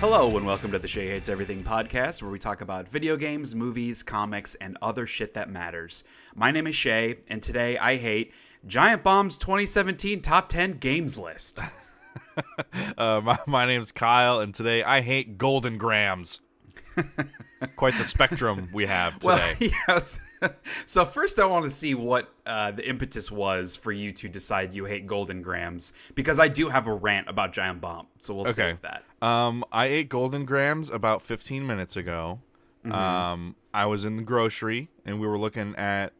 Hello and welcome to the Shea Hates Everything Podcast, where we talk about video games, movies, comics, and other shit that matters. My name is Shea, and today I hate Giant Bomb's 2017 Top 10 Games List. My name's Kyle, and today I hate Golden Grams. Quite the spectrum we have today. Well, yes. So first I want to see what the impetus was for you to decide you hate Golden Grams, because I do have a rant about Giant Bomb, so we'll save that. I ate Golden Grams about 15 minutes ago. Mm-hmm. I was in the grocery, and we were looking at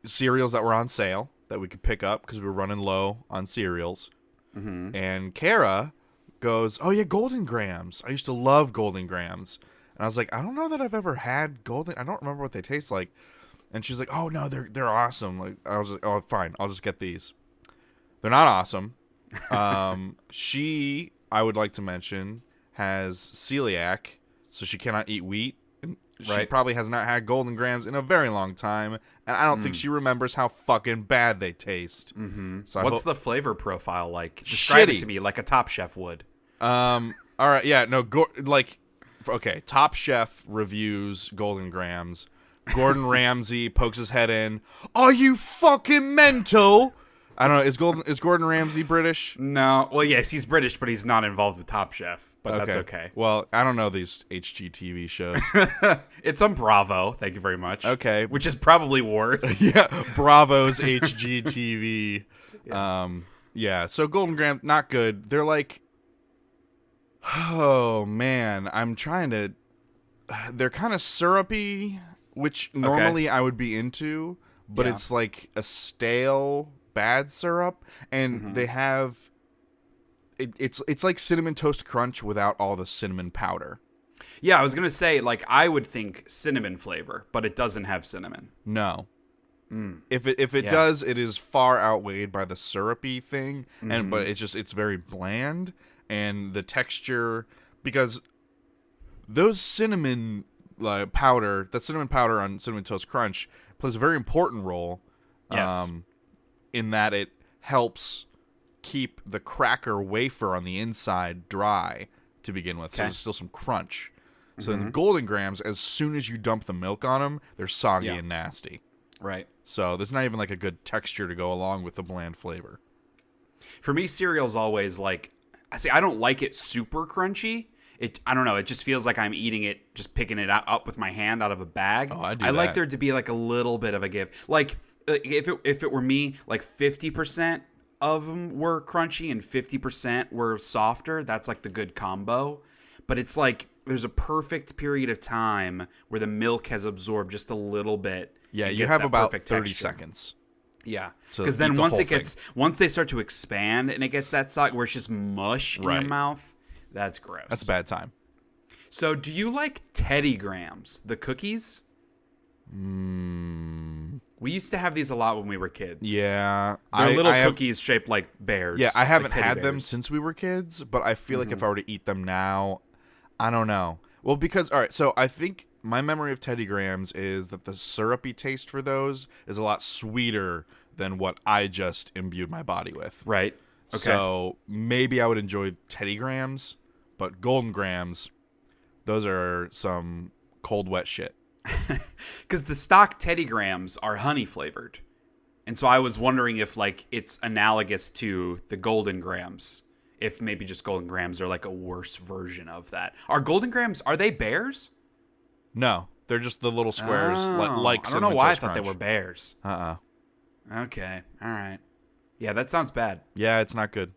cereals that were on sale that we could pick up because we were running low on cereals. Mm-hmm. And Kara goes, "Oh yeah, Golden Grams. I used to love Golden Grams." And I was like, "I don't know that I've ever had Golden. I don't remember what they taste like." And she's like, "Oh no, they're awesome." Like, I was like, "Oh fine, I'll just get these." They're not awesome. She, I would like to mention, has celiac, so she cannot eat wheat. And she probably has not had Golden Grams in a very long time, and I don't think she remembers how fucking bad they taste. Mm-hmm. So what's the flavor profile like? Describe shitty. It to me like a Top Chef would. All right, yeah, no, okay, Top Chef reviews Golden Grams. Gordon Ramsay pokes his head in. "Are you fucking mental?" I don't know. Is Gordon Ramsay British? No. Well, yes, he's British, but he's not involved with Top Chef. But that's okay. Well, I don't know these HGTV shows. It's on Bravo. Thank you very much. Okay. Which is probably worse. Yeah, Bravo's HGTV. Yeah. So Golden Graham, not good. They're like, oh man, they're kind of syrupy, which normally I would be into, but it's like a stale bad syrup, and they have it's like Cinnamon Toast Crunch without all the cinnamon powder. Yeah, I was gonna say, like, I would think cinnamon flavor, but it doesn't have cinnamon. No. If it does, it is far outweighed by the syrupy thing, but it's very bland, and the texture, because those cinnamon powder on Cinnamon Toast Crunch plays a very important role. Yes. In that it helps keep the cracker wafer on the inside dry to begin with, so there's still some crunch. So in the Golden Grams, as soon as you dump the milk on them, they're soggy and nasty. Right. So there's not even like a good texture to go along with the bland flavor. For me, cereal's always like, I don't like it super crunchy. I don't know. It just feels like I'm eating it, just picking it up with my hand out of a bag. Oh, I do I that. like there to be like a little bit of a give. Like, if it were me, like 50% of them were crunchy and 50% were softer. That's like the good combo. But it's like there's a perfect period of time where the milk has absorbed just a little bit. Yeah, you have about 30 texture. seconds. Yeah, because then once they start to expand and it gets that soggy where it's just mush in your mouth, that's gross. That's a bad time. So, do you like Teddy Grams, the cookies? We used to have these a lot when we were kids. Yeah. They're little cookies shaped like bears. Yeah, I haven't had bears. them since we were kids, but I feel like if I were to eat them now, I don't know. Well, because, all right, so I think my memory of Teddy Grams is that the syrupy taste for those is a lot sweeter than what I just imbued my body with. Right. Okay. So maybe I would enjoy Teddy Grams, but Golden Grams, those are some cold, wet shit. Because the stock Teddy Grams are honey flavored. And so I was wondering if, like, it's analogous to the Golden Grams. If maybe just Golden Grams are like a worse version of that. Are Golden Grams, are they bears? No, they're just the little squares. Like I don't know why I thought they were bears. Okay, all right. Yeah, that sounds bad. Yeah, it's not good.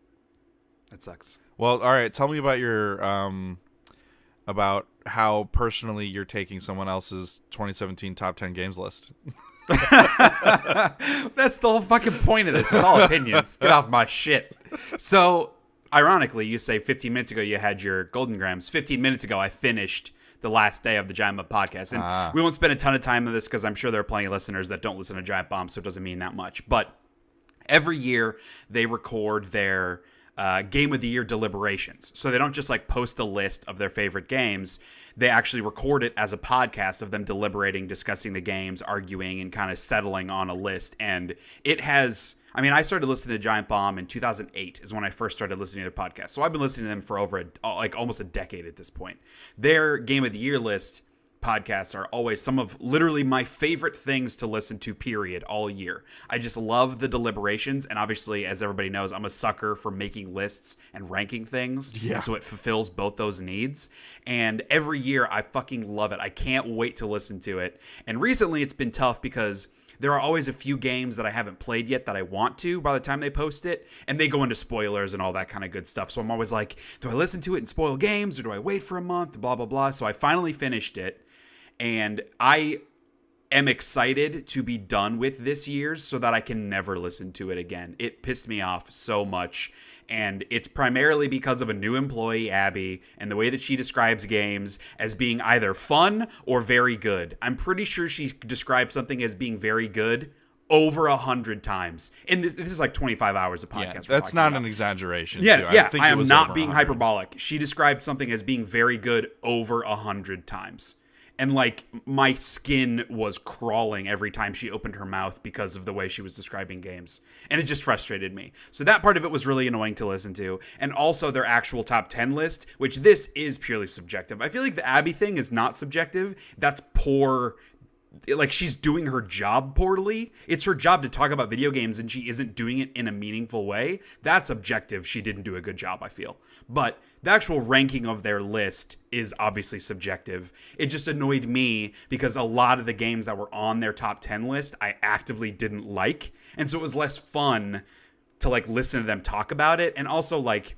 That sucks. Well, all right. Tell me about your about how personally you're taking someone else's 2017 top 10 games list. That's the whole fucking point of this. It's all opinions. Get off my shit. So, ironically, you say 15 minutes ago you had your Golden Grams. 15 minutes ago, I finished the last day of the Giant Bomb podcast. And we won't spend a ton of time on this because I'm sure there are plenty of listeners that don't listen to Giant Bomb, so it doesn't mean that much. But every year, they record their Game of the Year deliberations. So they don't just like post a list of their favorite games. They actually record it as a podcast of them deliberating, discussing the games, arguing, and kind of settling on a list. And it has, I mean, I started listening to Giant Bomb in 2008 is when I first started listening to their podcast. So I've been listening to them for over almost a decade at this point. Their Game of the Year list podcasts are always some of literally my favorite things to listen to, period, all year. I just love the deliberations, and obviously, as everybody knows, I'm a sucker for making lists and ranking things, and so it fulfills both those needs, and every year I fucking love it. I can't wait to listen to it, and recently it's been tough because there are always a few games that I haven't played yet that I want to by the time they post it, and they go into spoilers and all that kind of good stuff, so I'm always like, do I listen to it and spoil games, or do I wait for a month, blah, blah, blah, so I finally finished it. And I am excited to be done with this year's so that I can never listen to it again. It pissed me off so much. And it's primarily because of a new employee, Abby, and the way that she describes games as being either fun or very good. I'm pretty sure she described something as being very good over 100 times. And this is like 25 hours of podcast. Yeah, that's not an exaggeration. Yeah, I am not being hyperbolic. She described something as being very good over 100 times. And, like, my skin was crawling every time she opened her mouth because of the way she was describing games. And it just frustrated me. So that part of it was really annoying to listen to. And also their actual top 10 list, which this is purely subjective. I feel like the Abby thing is not subjective. That's poor. Like, she's doing her job poorly. It's her job to talk about video games, and she isn't doing it in a meaningful way. That's objective. She didn't do a good job, I feel. But the actual ranking of their list is obviously subjective. It just annoyed me because a lot of the games that were on their top 10 list, I actively didn't like. And so it was less fun to, like, listen to them talk about it. And also, like,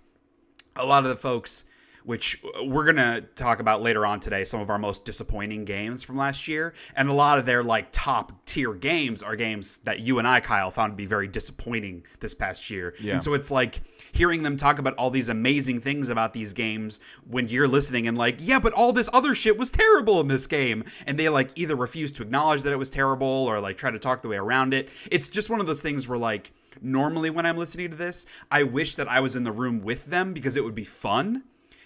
a lot of the folks, which we're going to talk about later on today, some of our most disappointing games from last year. And a lot of their, like, top tier games are games that you and I, Kyle, found to be very disappointing this past year. Yeah. And so it's like hearing them talk about all these amazing things about these games when you're listening and like, yeah, but all this other shit was terrible in this game. And they, like, either refuse to acknowledge that it was terrible or, like, try to talk the way around it. It's just one of those things where, like, normally when I'm listening to this, I wish that I was in the room with them because it would be fun.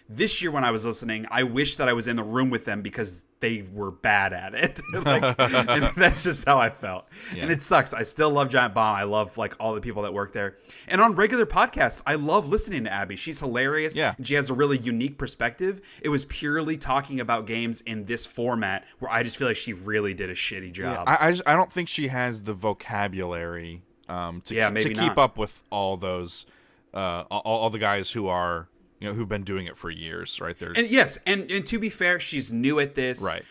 This year when I was listening, I wish that I was in the room with them because they were bad at it. Like, and that's just how I felt. Yeah. And it sucks. I still love Giant Bomb. I love, like, all the people that work there. And on regular podcasts, I love listening to Abby. She's hilarious. Yeah. And she has a really unique perspective. It was purely talking about games in this format where I just feel like she really did a shitty job. Yeah, I don't think she has the vocabulary to keep up with all those, all the guys who are, you know, who've been doing it for years, right there. And yes, and to be fair, she's new at this. Right.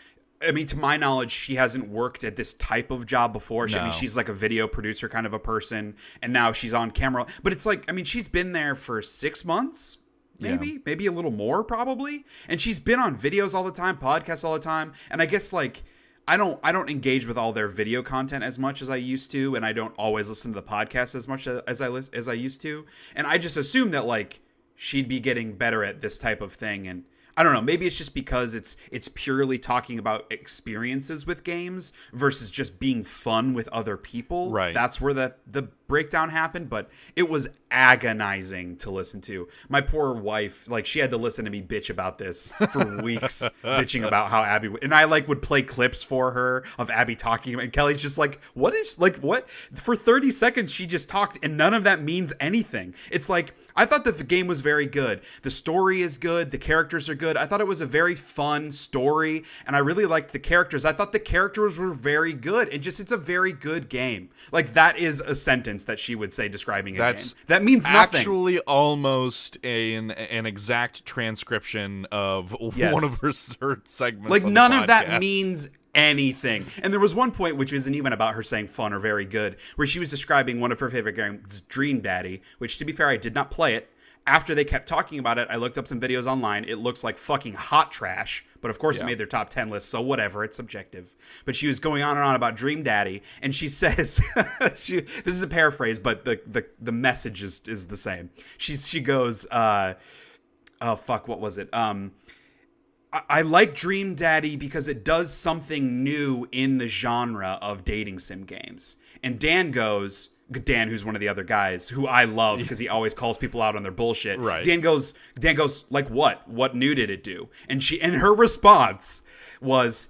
I mean, to my knowledge, she hasn't worked at this type of job before. I mean, she's like a video producer kind of a person, and now she's on camera. But it's like, I mean, she's been there for 6 months, maybe a little more probably. And she's been on videos all the time, podcasts all the time. And I guess, like, I don't engage with all their video content as much as I used to, and I don't always listen to the podcast as much as I used to. And I just assume that, like, she'd be getting better at this type of thing. And I don't know, maybe it's just because it's purely talking about experiences with games versus just being fun with other people. Right. That's where the breakdown happened, but it was agonizing to listen to. My poor wife, like, she had to listen to me bitch about this for weeks, bitching about how Abby, and I, like, would play clips for her of Abby talking, and Kelly's just like, what? For 30 seconds she just talked, and none of that means anything. It's like, I thought that the game was very good. The story is good. The characters are good. I thought it was a very fun story, and I really liked the characters. I thought the characters were very good, and just, it's a very good game. Like, that is a sentence that she would say describing a game. That means nothing. Actually almost an exact transcription of one of her segments. Like, none of that means anything. And there was one point, which isn't even about her saying fun or very good, where she was describing one of her favorite games, Dream Daddy, which, to be fair, I did not play it. After they kept talking about it, I looked up some videos online. It looks like fucking hot trash. But of course, it made their top 10 list, so whatever. It's subjective. But she was going on and on about Dream Daddy, and she says, this is a paraphrase, but the message is the same. She goes, oh, fuck, what was it? I like Dream Daddy because it does something new in the genre of dating sim games. And Dan goes... Dan, who's one of the other guys, who I love because he always calls people out on their bullshit. Right. Dan goes, like, what? What new did it do? And her response was,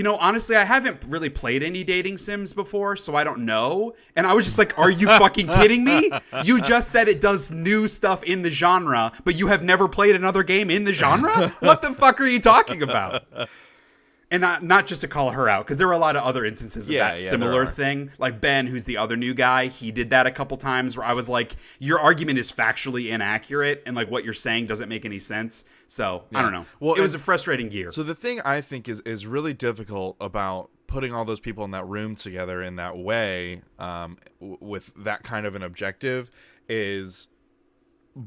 Honestly, I haven't really played any dating sims before, so I don't know. And I was just like, are you fucking kidding me? You just said it does new stuff in the genre, but you have never played another game in the genre? What the fuck are you talking about? And not just to call her out, because there were a lot of other instances of that similar thing. Like Ben, who's the other new guy, he did that a couple times where I was like, your argument is factually inaccurate, and like what you're saying doesn't make any sense. So, I don't know. Well, it was a frustrating year. So the thing I think is really difficult about putting all those people in that room together in that way, with that kind of an objective, is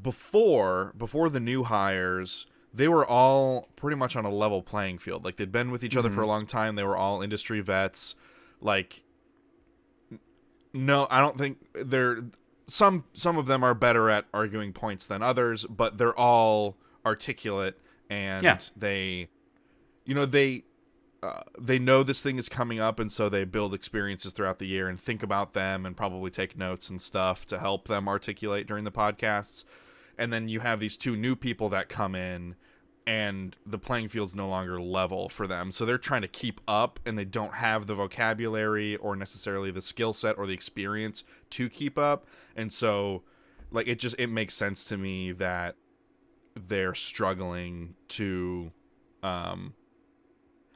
before the new hires, they were all pretty much on a level playing field. Like, they'd been with each other for a long time. They were all industry vets. Like, no, I don't think they're... Some of them are better at arguing points than others, but they're all articulate, and they know this thing is coming up, and so they build experiences throughout the year and think about them and probably take notes and stuff to help them articulate during the podcasts. And then you have these two new people that come in, and the playing field's no longer level for them. So they're trying to keep up, and they don't have the vocabulary or necessarily the skill set or the experience to keep up. And so, like, it makes sense to me that they're struggling to, I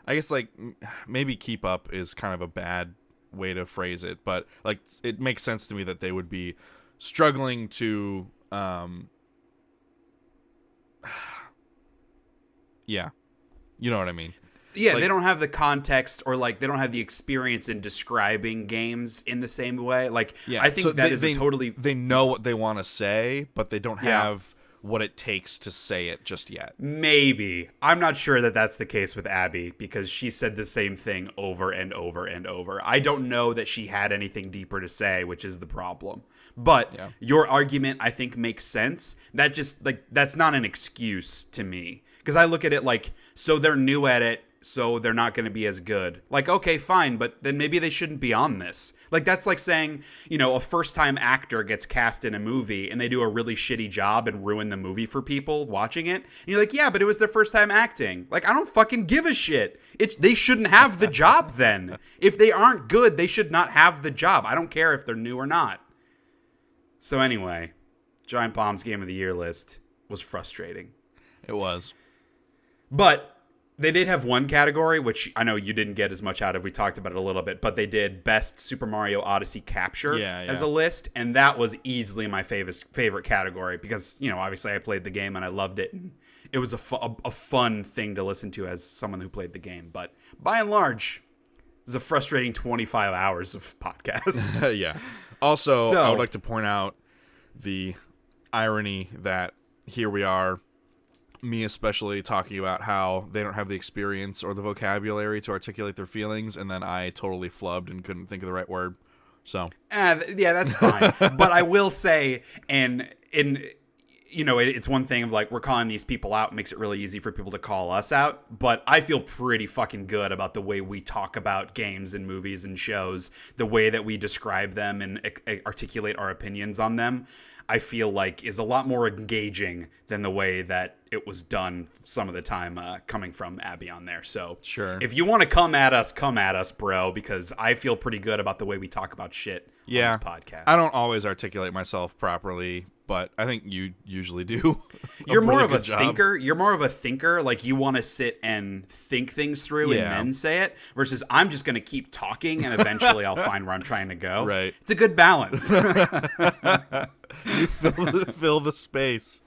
guess, like, maybe keep up is kind of a bad way to phrase it, but, like, it makes sense to me that they would be struggling to, yeah, you know what I mean? Yeah, like, they don't have the context, or like they don't have the experience in describing games in the same way. Like, I think so they know what they want to say, but they don't have what it takes to say it just yet. Maybe. I'm not sure that that's the case with Abby, because she said the same thing over and over and over. I don't know that she had anything deeper to say, which is the problem. But your argument, I think, makes sense. That just, like, that's not an excuse to me. Because I look at it like, so they're new at it, so they're not going to be as good. Like, okay, fine, but then maybe they shouldn't be on this. Like, that's like saying, a first-time actor gets cast in a movie and they do a really shitty job and ruin the movie for people watching it. And you're like, yeah, but it was their first time acting. Like, I don't fucking give a shit. They shouldn't have the job then. If they aren't good, they should not have the job. I don't care if they're new or not. So anyway, Giant Bomb's Game of the Year list was frustrating. It was. But they did have one category, which I know you didn't get as much out of. We talked about it a little bit, but they did Best Super Mario Odyssey Capture as a list, and that was easily my favorite category because, obviously I played the game and I loved it, and it was a fun thing to listen to as someone who played the game. But by and large, it was a frustrating 25 hours of podcasts. Yeah. Also, I would like to point out the irony that here we are, me especially, talking about how they don't have the experience or the vocabulary to articulate their feelings, and then I totally flubbed and couldn't think of the right word. So that's fine. But I will say, it's one thing of like, we're calling these people out, makes it really easy for people to call us out, but I feel pretty fucking good about the way we talk about games and movies and shows, the way that we describe them and articulate our opinions on them. I feel like is a lot more engaging than the way that it was done some of the time coming from Abby on there. So sure, if you want to come at us, bro, because I feel pretty good about the way we talk about shit on this podcast. I don't always articulate myself properly, but I think you usually do. You're more of a thinker. You're more of a thinker. Like, you want to sit and think things through and then say it, versus I'm just going to keep talking and eventually I'll find where I'm trying to go. Right. It's a good balance. You fill the space.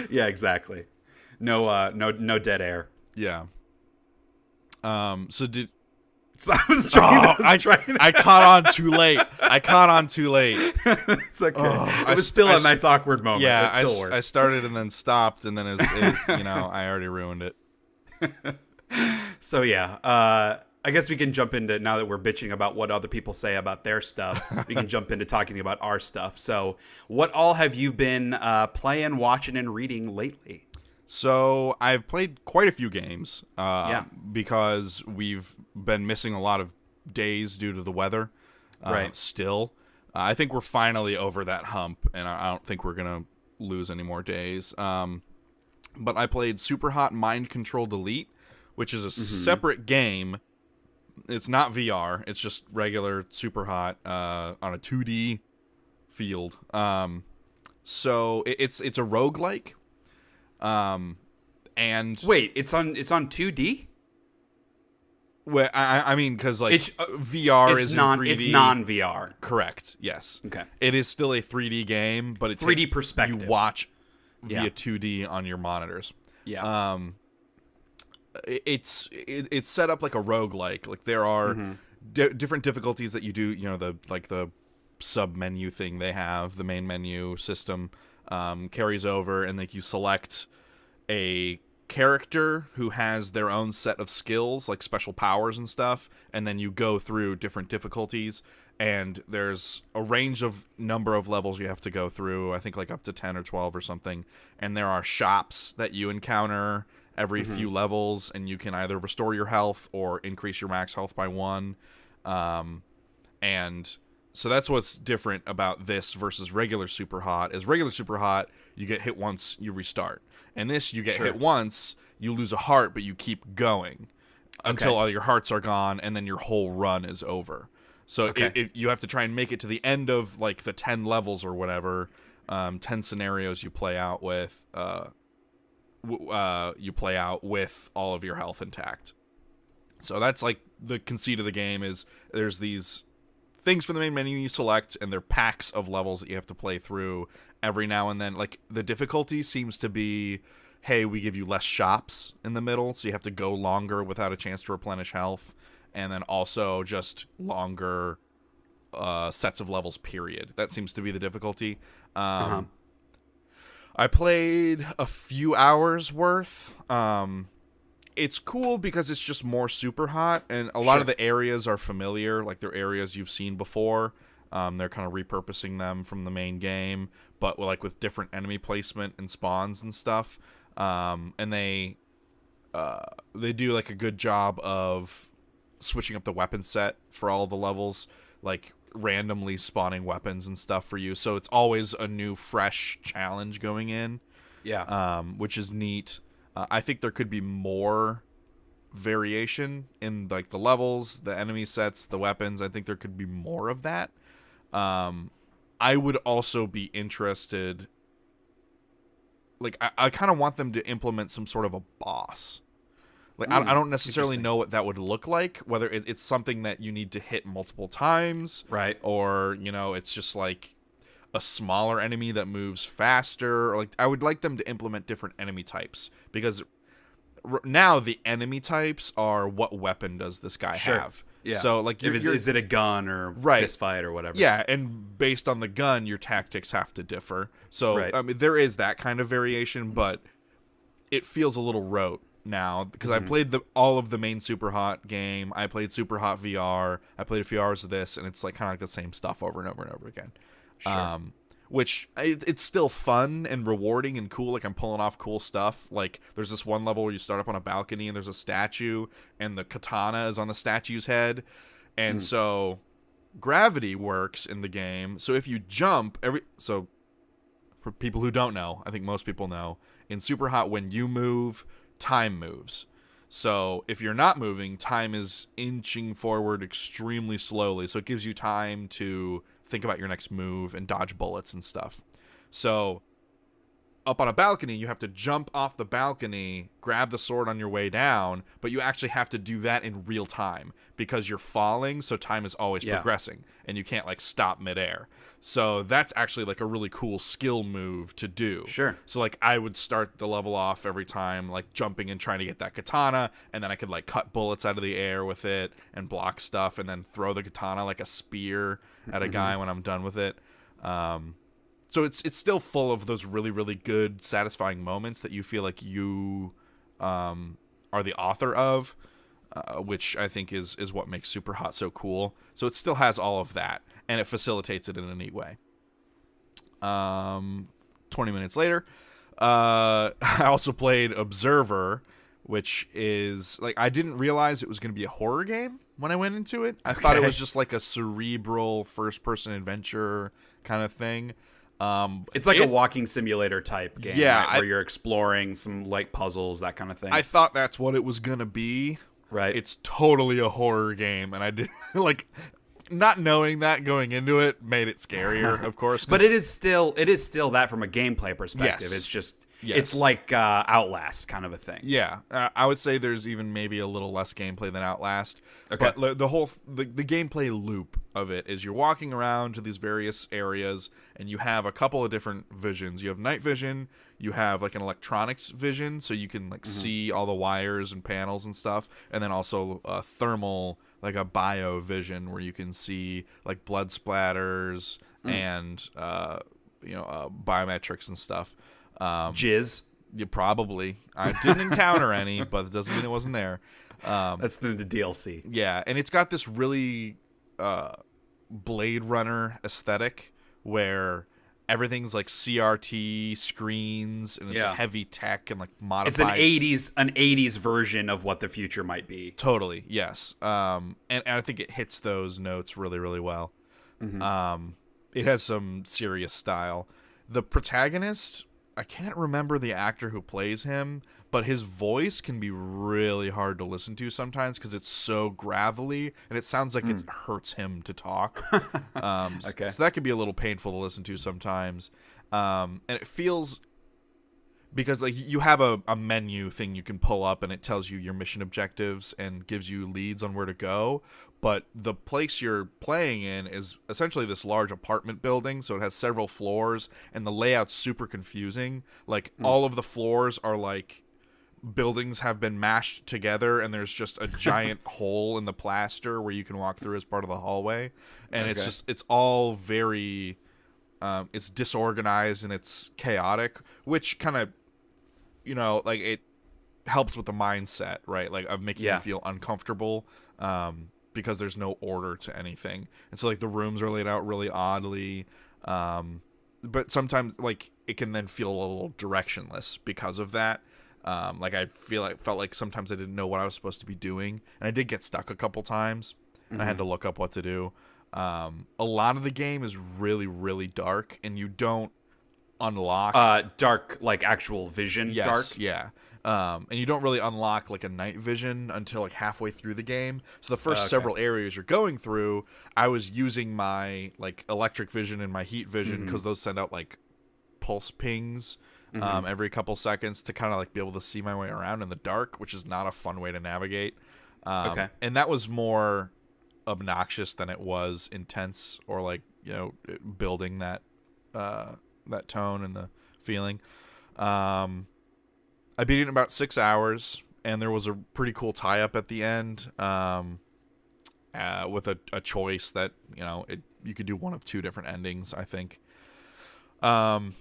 Yeah, exactly. No dead air. Yeah. So I was trying. I caught on too late. It's okay. It was still a nice awkward moment. Yeah, it still worked. I started and then stopped, and then I already ruined it. So yeah, I guess we can jump into, now that we're bitching about what other people say about their stuff, we can jump into talking about our stuff. So what all have you been playing, watching, and reading lately? So I've played quite a few games because we've been missing a lot of days due to the weather. Right. Still, I think we're finally over that hump, and I don't think we're going to lose any more days. But I played Super Hot Mind Control Delete, which is a separate game It's not VR. It's just regular super hot on a 2D field. So it's a roguelike. And wait, it's on 2D? Well, I mean, because like VR is in 3D. It's non-VR. Correct. Yes. Okay. It is still a 3D game, but it's 3D perspective. You watch via 2D on your monitors. Yeah. It's set up like a roguelike. Like there are different difficulties that you do. You know, the sub menu thing they have, the main menu system carries over, and like you select a character who has their own set of skills, like special powers and stuff, and then you go through different difficulties, and there's a range of number of levels you have to go through, I think like up to 10 or 12 or something, and there are shops that you encounter every few levels, and you can either restore your health or increase your max health by 1, and so that's what's different about this versus regular super hot. Is regular super hot, you get hit once, you restart. And this, you get hit once, you lose a heart, but you keep going until all your hearts are gone, and then your whole run is over. So you have to try and make it to the end of like the 10 levels or whatever, 10 scenarios you play out with. You play out with all of your health intact. So that's like the conceit of the game. Is there's these things from the main menu you select, and they're packs of levels that you have to play through every now and then. Like the difficulty seems to be, hey, we give you less shops in the middle, so you have to go longer without a chance to replenish health, and then also just longer sets of levels, period. That seems to be the difficulty. I played a few hours worth. It's cool because it's just more super hot, and a lot of the areas are familiar, like they're areas you've seen before. They're kind of repurposing them from the main game, but like with different enemy placement and spawns and stuff. And they do like a good job of switching up the weapon set for all the levels, like randomly spawning weapons and stuff for you. So it's always a new, fresh challenge going in. Yeah. Which is neat. I think there could be more variation in like the levels, the enemy sets, the weapons. I think there could be more of that. I would also be interested. Like I kind of want them to implement some sort of a boss. Like I don't necessarily know what that would look like. Whether it's something that you need to hit multiple times, right? Or it's just like a smaller enemy that moves faster. Or like I would like them to implement different enemy types, because now the enemy types are what weapon does this guy have. Yeah. So like is it a gun or fist fight or whatever? Yeah, and based on the gun, your tactics have to differ. So I mean there is that kind of variation, but it feels a little rote now because I played all of the main Super Hot game. I played Super Hot VR. I played a few hours of this, and it's like kind of like the same stuff over and over and over again. Sure. Which it's still fun and rewarding and cool. Like I'm pulling off cool stuff. Like there's this one level where you start up on a balcony and there's a statue and the katana is on the statue's head. And so gravity works in the game. So if you jump so for people who don't know, I think most people know, in Super Hot, when you move, time moves. So if you're not moving, time is inching forward extremely slowly. So it gives you time to think about your next move and dodge bullets and stuff. So up on a balcony, you have to jump off the balcony, grab the sword on your way down, but you actually have to do that in real time because you're falling, so time is always progressing, and you can't like stop midair. So that's actually like a really cool skill move to do. Sure. So like I would start the level off every time like jumping and trying to get that katana, and then I could like cut bullets out of the air with it and block stuff, and then throw the katana like a spear at a guy when I'm done with it. So it's still full of those really, really good, satisfying moments that you feel like you are the author of, which I think is what makes Super Hot so cool. So it still has all of that, and it facilitates it in a neat way. 20 minutes later, I also played Observer, which is like I didn't realize it was going to be a horror game when I went into it. I thought it was just like a cerebral first-person adventure kind of thing. It's like a walking simulator type game, right? Where you're exploring some like puzzles, that kind of thing. I thought that's what it was gonna be, Right. It's totally a horror game, and I did like not knowing that going into it made it scarier, of course. But it is still that from a gameplay perspective. Yes. It's just Yes. it's like Outlast kind of a thing. Yeah, I would say there's even maybe a little less gameplay than Outlast. Okay. But the whole the gameplay loop of it is you're walking around to these various areas, and you have a couple of different visions. You have night vision. You have like an electronics vision, so you can like see all the wires and panels and stuff, and then also thermal, like a bio vision, where you can see like blood splatters and biometrics and stuff. Jizz. Yeah, probably. I didn't encounter any, but it doesn't mean it wasn't there. That's the DLC. Yeah, and it's got this really Blade Runner aesthetic where everything's like CRT screens and it's heavy tech and like modified. It's an 80s version of what the future might be. Totally, yes. And I think it hits those notes really, really well. It has some serious style. The protagonist, I can't remember the actor who plays him, but his voice can be really hard to listen to sometimes because it's so gravelly and it sounds like it hurts him to talk. Okay. So that can be a little painful to listen to sometimes. And it feels, because like you have a menu thing you can pull up and it tells you your mission objectives and gives you leads on where to go. But the place you're playing in is essentially this large apartment building, so it has several floors, and the layout's super confusing. Like, all of the floors are like buildings have been mashed together, and there's just a giant hole in the plaster where you can walk through as part of the hallway. And it's all very, it's disorganized and it's chaotic, which kind of, like it helps with the mindset, right? Like of making you feel uncomfortable. Because there's no order to anything. And so, like, the rooms are laid out really oddly. But sometimes, like, it can then feel a little directionless because of that. Like, felt like sometimes I didn't know what I was supposed to be doing. And I did get stuck a couple times. And I had to look up what to do. A lot of the game is really, really dark. And you don't unlock... dark, like, actual vision dark? Yeah. And you don't really unlock like a night vision until like halfway through the game. So the first several areas you're going through, I was using my like electric vision and my heat vision because those send out like pulse pings every couple seconds to kind of like be able to see my way around in the dark, which is not a fun way to navigate. And that was more obnoxious than it was intense or like, building that that tone and the feeling. I beat it in about 6 hours, and there was a pretty cool tie-up at the end with a choice that, you could do one of two different endings, I think. I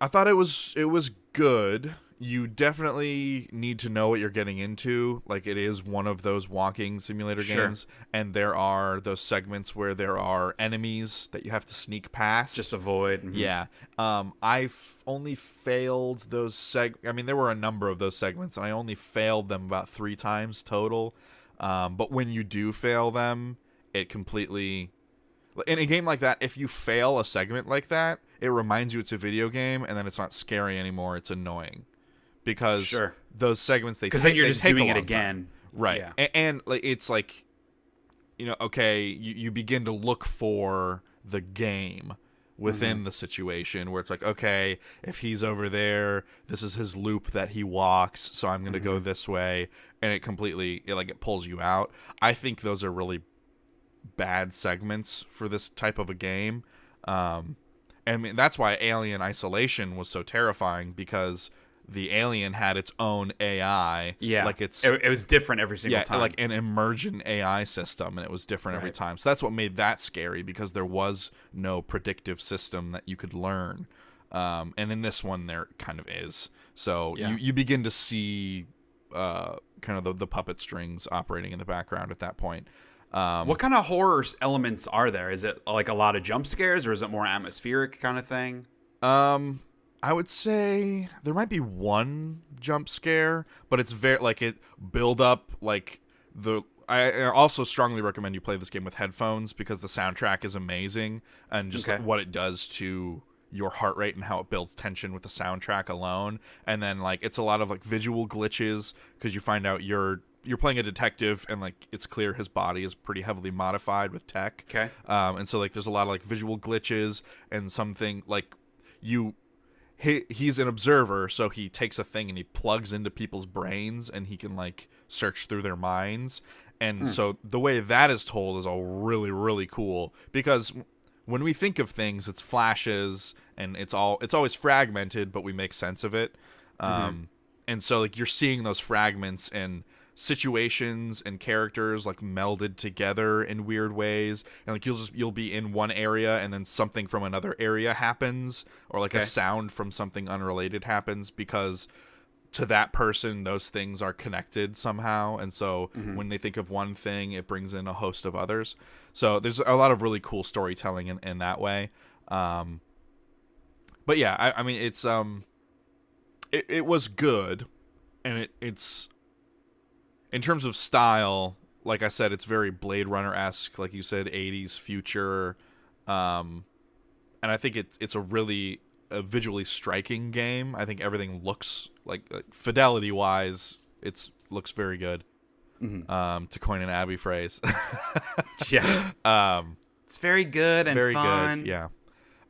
thought it was good. You definitely need to know what you're getting into. Like, it is one of those walking simulator games, and there are those segments where there are enemies that you have to sneak past. Just avoid. Yeah. I've only failed those there were a number of those segments, and I only failed them about 3 times total. But when you do fail them, it completely... In a game like that, if you fail a segment like that, it reminds you it's a video game, and then it's not scary anymore. It's annoying. Because those segments because then you're just doing it again, right? Yeah. And like it's like, okay, you begin to look for the game within the situation where it's like, okay, if he's over there, this is his loop that he walks, so I'm gonna go this way, and it completely it pulls you out. I think those are really bad segments for this type of a game. I mean, that's why Alien Isolation was so terrifying, because the alien had its own AI. Yeah, like it was different every single time. Like an emergent AI system, and it was different every time. So that's what made that scary, because there was no predictive system that you could learn. And in this one, there kind of is. So you begin to see kind of the puppet strings operating in the background at that point. What kind of horror elements are there? Is it like a lot of jump scares, or is it more atmospheric kind of thing? I would say there might be one jump scare, but it's very like it build up like the. I also strongly recommend you play this game with headphones, because the soundtrack is amazing, and just like what it does to your heart rate and how it builds tension with the soundtrack alone. And then like it's a lot of like visual glitches, because you find out you're you're playing a detective, and like it's clear his body is pretty heavily modified with tech. Okay. And so like there's a lot of like visual glitches and something like he's an observer, so he takes a thing and he plugs into people's brains and he can like search through their minds. And so the way that is told is all really, really cool, because when we think of things, it's flashes and it's always fragmented, but we make sense of it. And so like you're seeing those fragments and situations and characters like melded together in weird ways, and like you'll be in one area and then something from another area happens, or like a sound from something unrelated happens, because to that person those things are connected somehow, and so when they think of one thing it brings in a host of others. So there's a lot of really cool storytelling in that way. But yeah, I mean it's it was good, and it's in terms of style, like I said, it's very Blade Runner-esque, like you said, 80s future. And I think it's a really visually striking game. I think everything looks like fidelity-wise, it looks very good. To coin an Abby phrase. Yeah. It's very good and very fun. Good, yeah.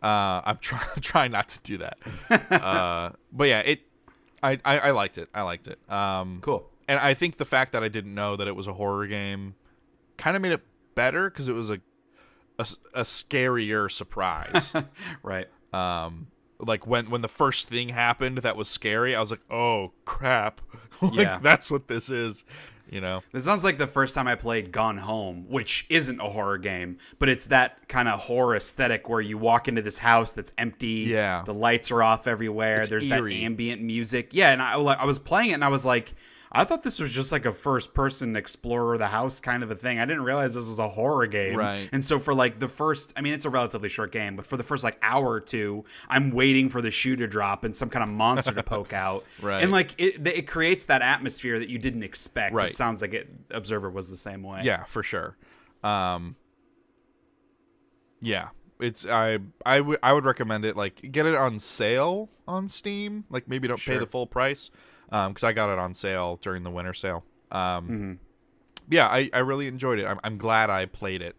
I'm trying not to do that. But yeah, I liked it. Cool. And I think the fact that I didn't know that it was a horror game kind of made it better, because it was a scarier surprise. Right. Like when the first thing happened that was scary, I was like, oh crap. Yeah. That's what this is, you know. This sounds like the first time I played Gone Home, which isn't a horror game, but it's that kind of horror aesthetic where you walk into this house that's empty. Yeah. The lights are off everywhere. It's There's eerie. that ambient music. Yeah, and I was playing it and I was like, I thought this was just like a first-person explorer of the house kind of a thing. I didn't realize this was a horror game. Right. And so for like the first, I mean, it's a relatively short game, but for the first like hour or two, I'm waiting for the shoe to drop and some kind of monster to poke out. Right. And like it creates that atmosphere that you didn't expect. Right. It sounds like Observer was the same way. Yeah, for sure. Yeah. It's I would recommend it. Like, get it on sale on Steam. Like, maybe don't pay the full price. Because I got it on sale during the winter sale. Yeah, I really enjoyed it. I'm glad I played it.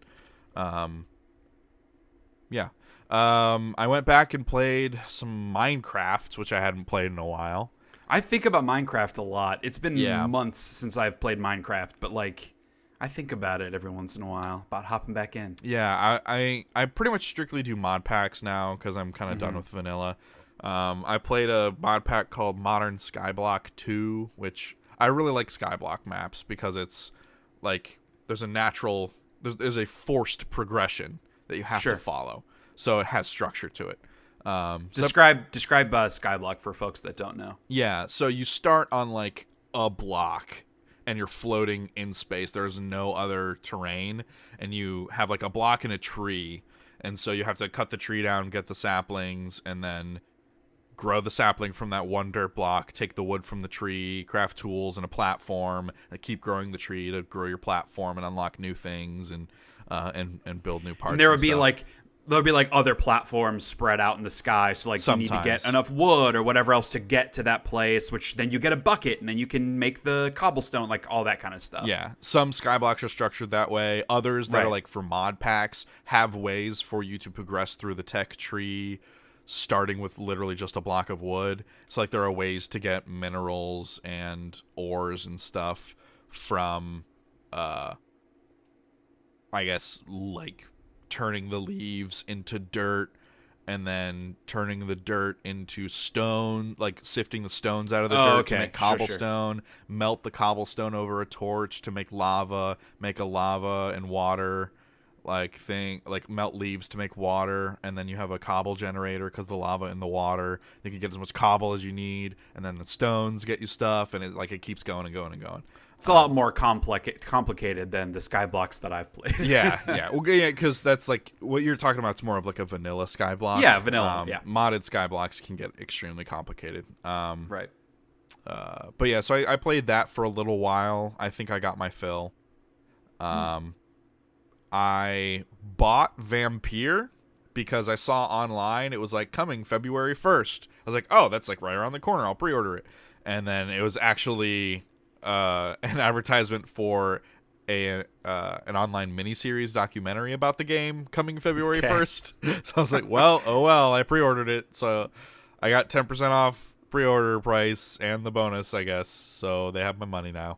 Yeah. I went back and played some Minecraft, which I hadn't played in a while. I think about Minecraft a lot. It's been months since I've played Minecraft, but like I think about it every once in a while, about hopping back in. Yeah, I pretty much strictly do mod packs now because I'm kind of done with vanilla. I played a mod pack called Modern Skyblock 2, which I really like Skyblock maps because it's like there's a forced progression that you have to follow, so it has structure to it. Describe Skyblock for folks that don't know. Yeah, so you start on like a block and you're floating in space. There's no other terrain, and you have like a block and a tree, and so you have to cut the tree down, get the saplings, and then grow the sapling from that one dirt block, take the wood from the tree, craft tools and a platform, and keep growing the tree to grow your platform and unlock new things and build new parts. And there would be like other platforms spread out in the sky, so like Sometimes. you need to get enough wood or whatever else to get to that place, which then you get a bucket and then you can make the cobblestone, like all that kind of stuff. Yeah, some Skyblocks are structured that way. Others that are like for mod packs have ways for you to progress through the tech tree, starting with literally just a block of wood. So like there are ways to get minerals and ores and stuff from I guess like turning the leaves into dirt and then turning the dirt into stone, like sifting the stones out of the dirt to make cobblestone, melt the cobblestone over a torch to make lava, make a lava and water like melt leaves to make water, and then you have a cobble generator because the lava in the water. You can get as much cobble as you need, and then the stones get you stuff, and it keeps going and going and going. It's a lot more complicated than the Skyblocks that I've played. Yeah. Well, yeah, because that's like what you're talking about. It's more of like a vanilla Skyblock. Yeah, vanilla. Modded Skyblocks can get extremely complicated. Right. But yeah, so I played that for a little while. I think I got my fill. I bought Vampire because I saw online it was like coming February 1st. I was like, oh, that's like right around the corner. I'll pre-order it. And then it was actually an advertisement for an online miniseries documentary about the game coming February 1st. So I was like, well, I pre-ordered it, so I got 10% off pre-order price and the bonus, I guess. So they have my money now.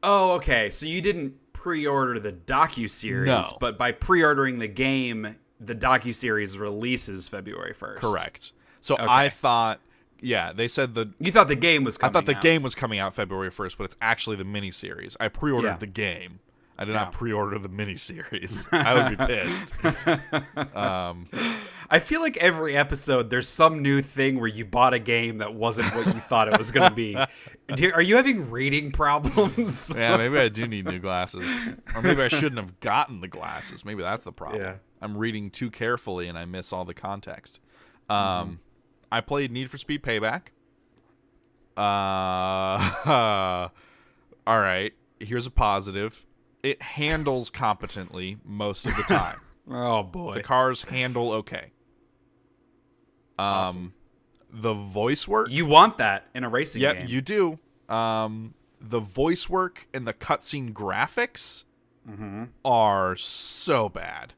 Okay. So you didn't pre-order the docuseries, No. but by pre-ordering the game, the docuseries releases February 1st. Correct. So Okay. I thought, they said You thought the game was coming I thought the out. game was coming out February 1st, but it's actually the miniseries. I pre-ordered Yeah. the game. I did not pre-order the miniseries. I would be pissed. I feel like every episode there's some new thing where you bought a game that wasn't what you thought it was going to be. Are you having reading problems? Yeah, maybe I do need new glasses. Or maybe I shouldn't have gotten the glasses. Maybe that's the problem. Yeah. I'm reading too carefully and I miss all the context. I played Need for Speed Payback. All right. Here's a positive. It handles competently most of the time. Oh boy. The cars handle okay. Awesome. The voice work. You want that in a racing game. Yeah, you do. The voice work and the cutscene graphics are so bad.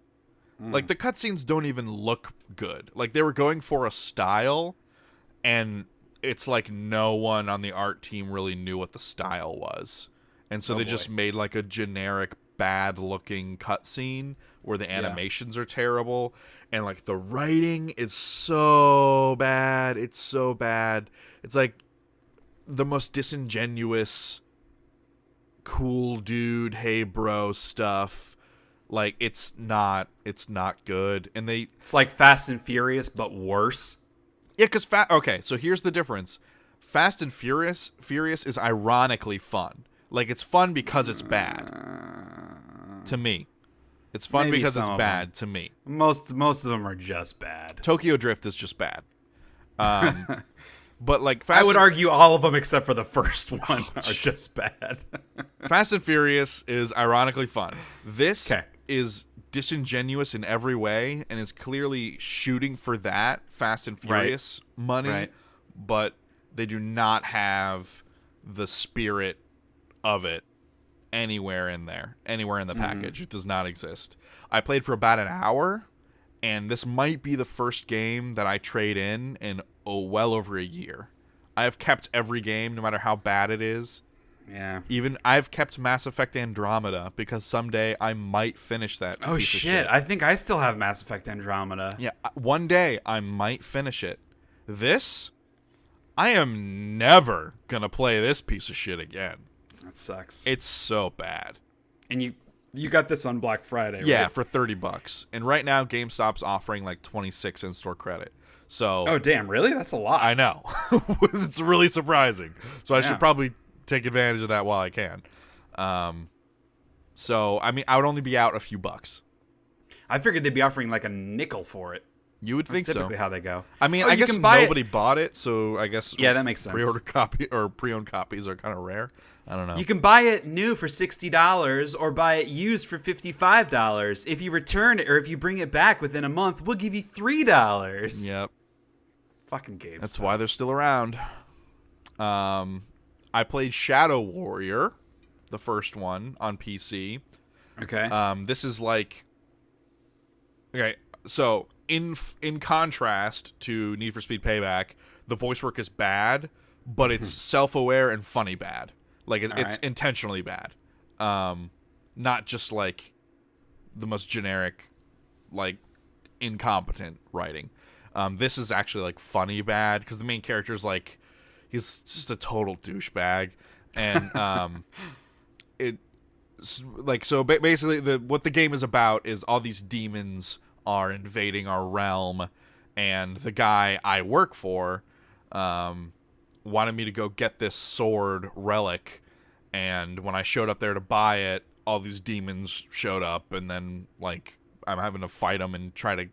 Like, the cutscenes don't even look good. Like, they were going for a style, and it's like no one on the art team really knew what the style was. And so they just made, like, a generic bad-looking cutscene where the animations are terrible. And, like, the writing is so bad. It's so bad. It's, like, the most disingenuous, cool dude, hey, bro stuff. Like, it's not good. And It's like Fast and Furious, but worse. yeah, because okay, so here's the difference. Fast and Furious is ironically fun. Like, it's fun because it's bad. To me. It's fun Maybe because some it's of bad to me. Most of them are just bad. Tokyo Drift is just bad. But, like, I would argue all of them except for the first one are just bad. Fast and Furious is ironically fun. This 'Kay. is disingenuous in every way and is clearly shooting for that Fast and Furious money, Right. but they do not have the spirit of it anywhere in there, anywhere in the package. It does not exist. I played for about an hour, and this might be the first game that I trade in well over a year. I have kept every game, no matter how bad it is. Yeah. Even I've kept Mass Effect Andromeda because someday I might finish that. Oh, piece of shit. I think I still have Mass Effect Andromeda. Yeah, one day I might finish it. This, I am never gonna play this piece of shit again. That sucks. It's so bad. And you got this on Black Friday, Yeah, right? for $30. And right now GameStop's offering like 26 in-store credit. So Oh, damn. Really? That's a lot. I know. It's really surprising. So I Yeah. should probably take advantage of that while I can. So, I mean, I would only be out a few bucks. I figured they'd be offering like a nickel for it. You would That's think so. typically how they go. I mean, Oh, I you guess can buy nobody bought it, so I guess Yeah, that makes sense. pre-order copy or pre-owned copies are kind of rare. I don't know. You can buy it new for $60 or buy it used for $55. If you return it or if you bring it back within a month, we'll give you $3. Yep. Fucking games. That's why they're still around. I played Shadow Warrior, the first one, on PC. Okay. This is like... Okay, so in contrast to Need for Speed Payback, the voice work is bad, but it's self-aware and funny bad. Like, it's right. intentionally bad. Not just, like, the most generic, like, incompetent writing. This is actually, like, funny bad, because the main character's, like, he's just a total douchebag. And, basically, what the game is about is all these demons are invading our realm, and the guy I work for, wanted me to go get this sword relic, and when I showed up there to buy it, all these demons showed up, and then, like, I'm having to fight them and try to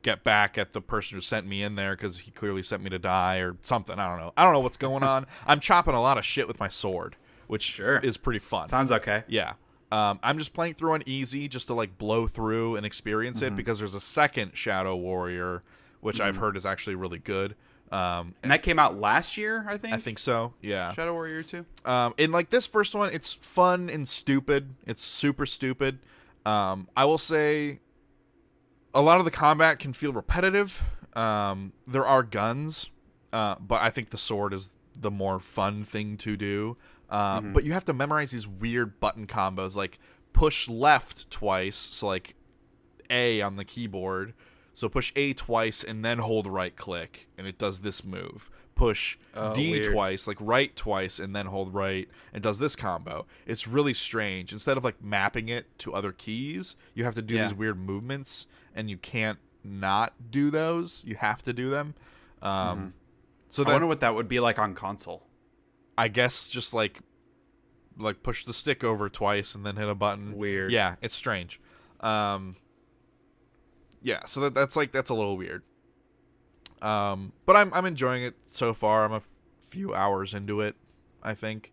get back at the person who sent me in there because he clearly sent me to die or something. I don't know what's going on. I'm chopping a lot of shit with my sword, which is pretty fun. Sounds okay. Yeah. I'm just playing through on easy just to, like, blow through and experience it because there's a second Shadow Warrior, which I've heard is actually really good. And that came out last year, I think. I think so. Yeah. Shadow Warrior 2. And like this first one, it's fun and stupid. It's super stupid. I will say, a lot of the combat can feel repetitive. There are guns, but I think the sword is the more fun thing to do. But you have to memorize these weird button combos, like push left twice, so like A on the keyboard. So push A twice and then hold right click, and it does this move. Push D weird. twice, like right twice, and then hold right, and does this combo. It's really strange. Instead of like mapping it to other keys, you have to do these weird movements, and you can't not do those. You have to do them. So I wonder what that would be like on console. I guess just like push the stick over twice and then hit a button. Weird. Yeah, it's strange. Yeah, so that's a little weird. But I'm enjoying it so far. I'm a few hours into it, I think.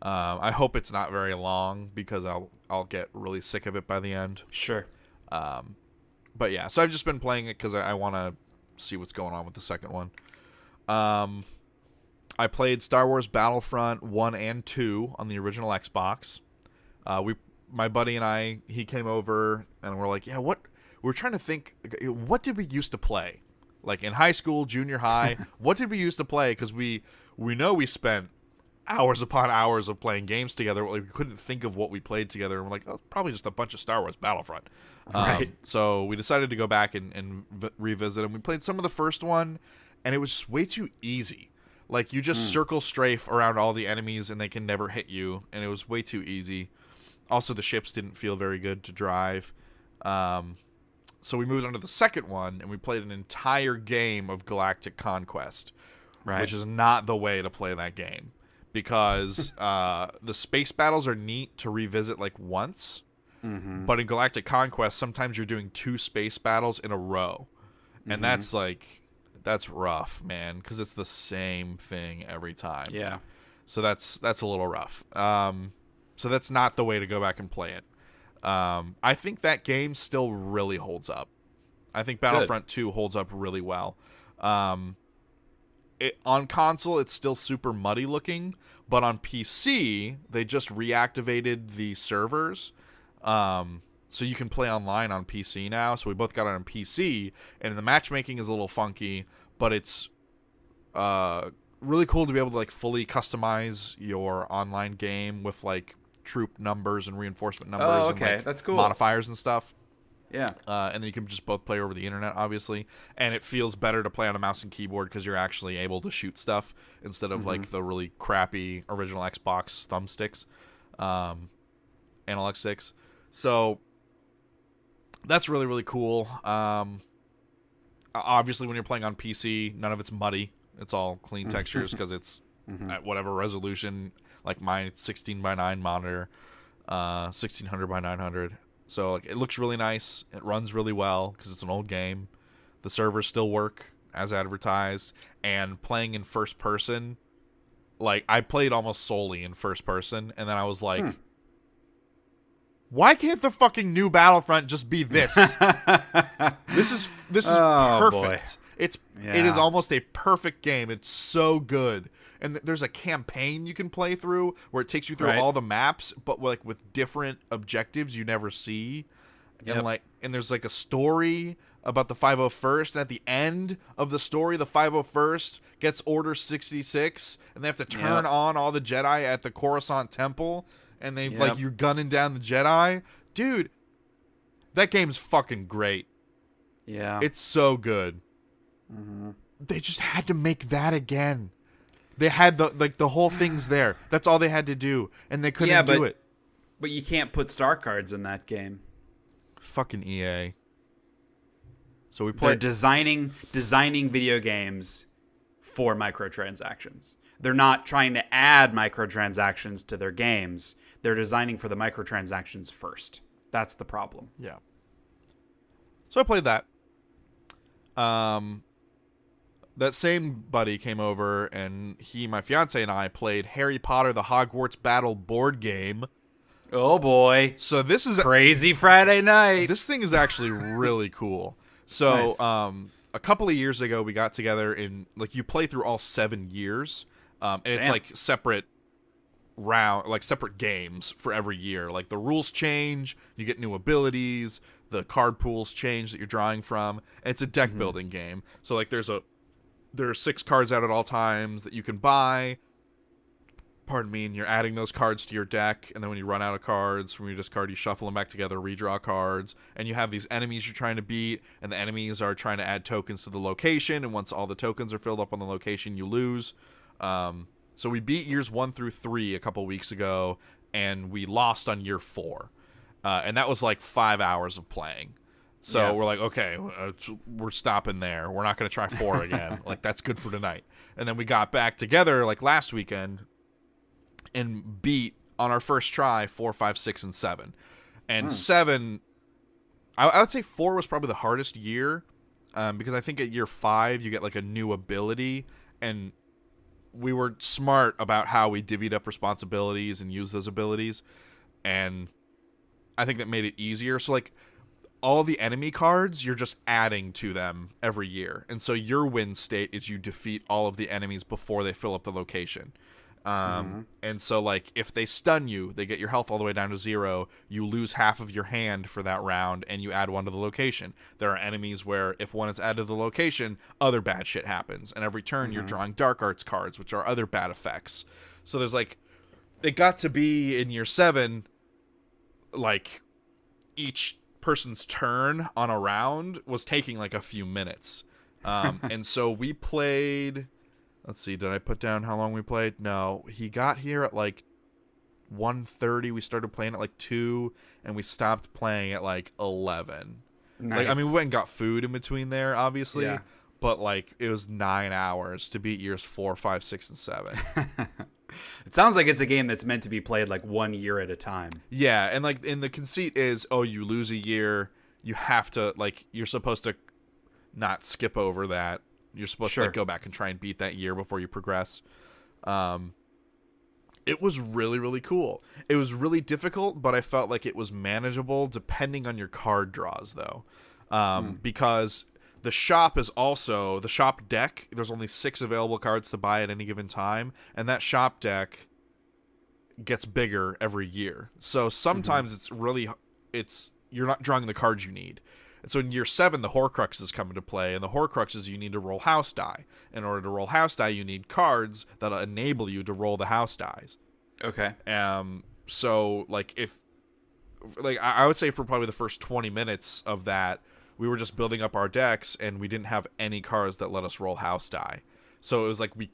I hope it's not very long because I'll get really sick of it by the end. Sure. But yeah, so I've just been playing it because I want to see what's going on with the second one. I played Star Wars Battlefront 1 and 2 on the original Xbox. My buddy and I, he came over and we're like, we're trying to think, what did we used to play? Like in high school, junior high, what did we used to play? Because we know we spent hours upon hours of playing games together. Like, we couldn't think of what we played together. And we're like, oh, it's probably just a bunch of Star Wars Battlefront. Right. So we decided to go back and revisit. And we played some of the first one, and it was just way too easy. Like, you just circle strafe around all the enemies, and they can never hit you. And it was way too easy. Also, the ships didn't feel very good to drive. So we moved on to the second one, and we played an entire game of Galactic Conquest, which is not the way to play that game, because the space battles are neat to revisit like once, but in Galactic Conquest, sometimes you're doing 2 space battles in a row, and that's rough, man, because it's the same thing every time. Yeah. So that's a little rough. So that's not the way to go back and play it. I think that game still really holds up. I think Battlefront 2 holds up really well. On console, it's still super muddy looking, but on PC, they just reactivated the servers. So you can play online on PC now. So we both got it on PC, and the matchmaking is a little funky, but it's really cool to be able to like fully customize your online game with like troop numbers and reinforcement numbers and like that's cool. modifiers and stuff. Yeah. And then you can just both play over the internet, obviously. And it feels better to play on a mouse and keyboard because you're actually able to shoot stuff instead of like the really crappy original Xbox thumbsticks, analog sticks. So that's really, really cool. Obviously, when you're playing on PC, none of it's muddy. It's all clean textures because it's at whatever resolution. Like mine, it's 16:9 monitor, 1600 by 900. So like, it looks really nice. It runs really well because it's an old game. The servers still work as advertised. And playing in first person, like I played almost solely in first person, and then I was like, why can't the fucking new Battlefront just be this? This is perfect. Boy. It is almost a perfect game. It's so good. And there's a campaign you can play through where it takes you through all the maps, but like with different objectives you never see. And there's like a story about the 501st, and at the end of the story, the 501st gets Order 66, and they have to turn on all the Jedi at the Coruscant Temple, and they like you're gunning down the Jedi. Dude, that game's fucking great. Yeah. It's so good. They just had to make that again. They had the whole thing's there. That's all they had to do, and they couldn't do it. But you can't put star cards in that game. Fucking EA. So we They're played designing video games for microtransactions. They're not trying to add microtransactions to their games. They're designing for the microtransactions first. That's the problem. Yeah. So I played that. That same buddy came over, and my fiance and I played Harry Potter the Hogwarts Battle board game. Oh boy. So this is crazy Friday night. This thing is actually really cool. So, nice. a couple of years ago, we got together in, like, you play through all 7 years, and it's like separate separate games for every year. Like, the rules change, you get new abilities, the card pools change that you're drawing from, and it's a deck building game. So, like, there are 6 cards out at all times that you can buy. Pardon me, and you're adding those cards to your deck, and then when you run out of cards from your discard, you shuffle them back together, redraw cards, and you have these enemies you're trying to beat, and the enemies are trying to add tokens to the location, and once all the tokens are filled up on the location, you lose. So we beat years 1 through 3 a couple weeks ago, and we lost on year 4. And that was like 5 hours of playing. So we're like, okay, we're stopping there. We're not going to try 4 again. Like, that's good for tonight. And then we got back together like last weekend and beat on our first try 4, 5, 6, and 7. And 7, I would say 4 was probably the hardest year, because I think at year 5 you get like a new ability, and we were smart about how we divvied up responsibilities and used those abilities, and I think that made it easier. So, like, all the enemy cards, you're just adding to them every year, and so your win state is you defeat all of the enemies before they fill up the location. And so, like, if they stun you, they get your health all the way down to 0, you lose half of your hand for that round, and you add 1 to the location. There are enemies where if 1 is added to the location, other bad shit happens, and every turn you're drawing dark arts cards, which are other bad effects. So there's, like, it got to be in year 7, like, each person's turn on a round was taking like a few minutes. And so we played, let's see, did I put down how long we played? No, he got here at like 1:30. We started playing at like 2, and we stopped playing at like 11. Nice. Like, I mean, we went and got food in between there, obviously, but like it was 9 hours to beat years 4, 5, 6, and 7. It sounds like it's a game that's meant to be played like 1 year at a time. Yeah, and like, and the conceit is, oh, you lose a year, you have to, like, you're supposed to not skip over that. You're supposed to like go back and try and beat that year before you progress. It was really, really cool. It was really difficult, but I felt like it was manageable depending on your card draws, though. Because the shop is also, the shop deck, there's only 6 available cards to buy at any given time, and that shop deck gets bigger every year. So sometimes it's really, you're not drawing the cards you need. And so in year 7, the Horcruxes come into play, and the Horcruxes, you need to roll house die. In order to roll house die, you need cards that enable you to roll the house dies. Okay. So, like, I would say for probably the first 20 minutes of that, we were just building up our decks, and we didn't have any cards that let us roll house die. So it was like we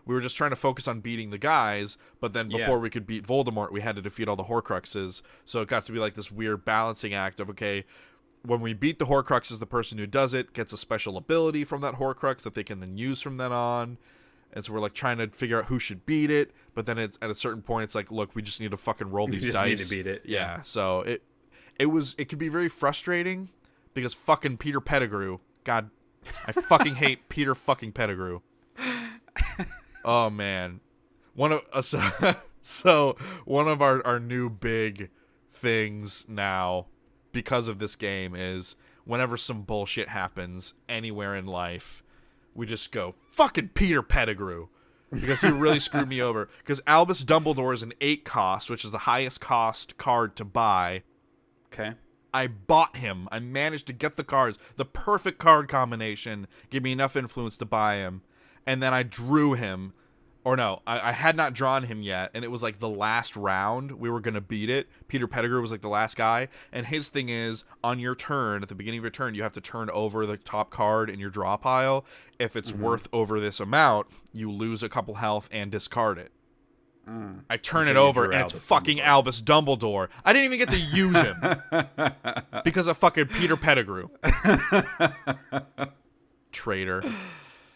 were just trying to focus on beating the guys, but then before we could beat Voldemort, we had to defeat all the Horcruxes. So it got to be like this weird balancing act of, okay, when we beat the Horcruxes, the person who does it gets a special ability from that Horcrux that they can then use from then on. And so we're like trying to figure out who should beat it, but then it's at a certain point, it's like, look, we just need to fucking roll these dice. We just need to beat it. Yeah. So it could be very frustrating because fucking Peter Pettigrew. God, I fucking hate Peter fucking Pettigrew. Oh man, one of our new big things now, because of this game, is whenever some bullshit happens anywhere in life, we just go, fucking Peter Pettigrew. Because he really screwed me over. Because Albus Dumbledore is an 8 cost, which is the highest cost card to buy. Okay. I bought him. I managed to get the cards. The perfect card combination gave me enough influence to buy him. And then I drew him. Or no, I had not drawn him yet, and it was like the last round. We were going to beat it. Peter Pettigrew was like the last guy, and his thing is, on your turn, at the beginning of your turn, you have to turn over the top card in your draw pile. If it's worth over this amount, you lose a couple health and discard it. I turn it over, and it's fucking Albus Dumbledore. I didn't even get to use him because of fucking Peter Pettigrew. Traitor.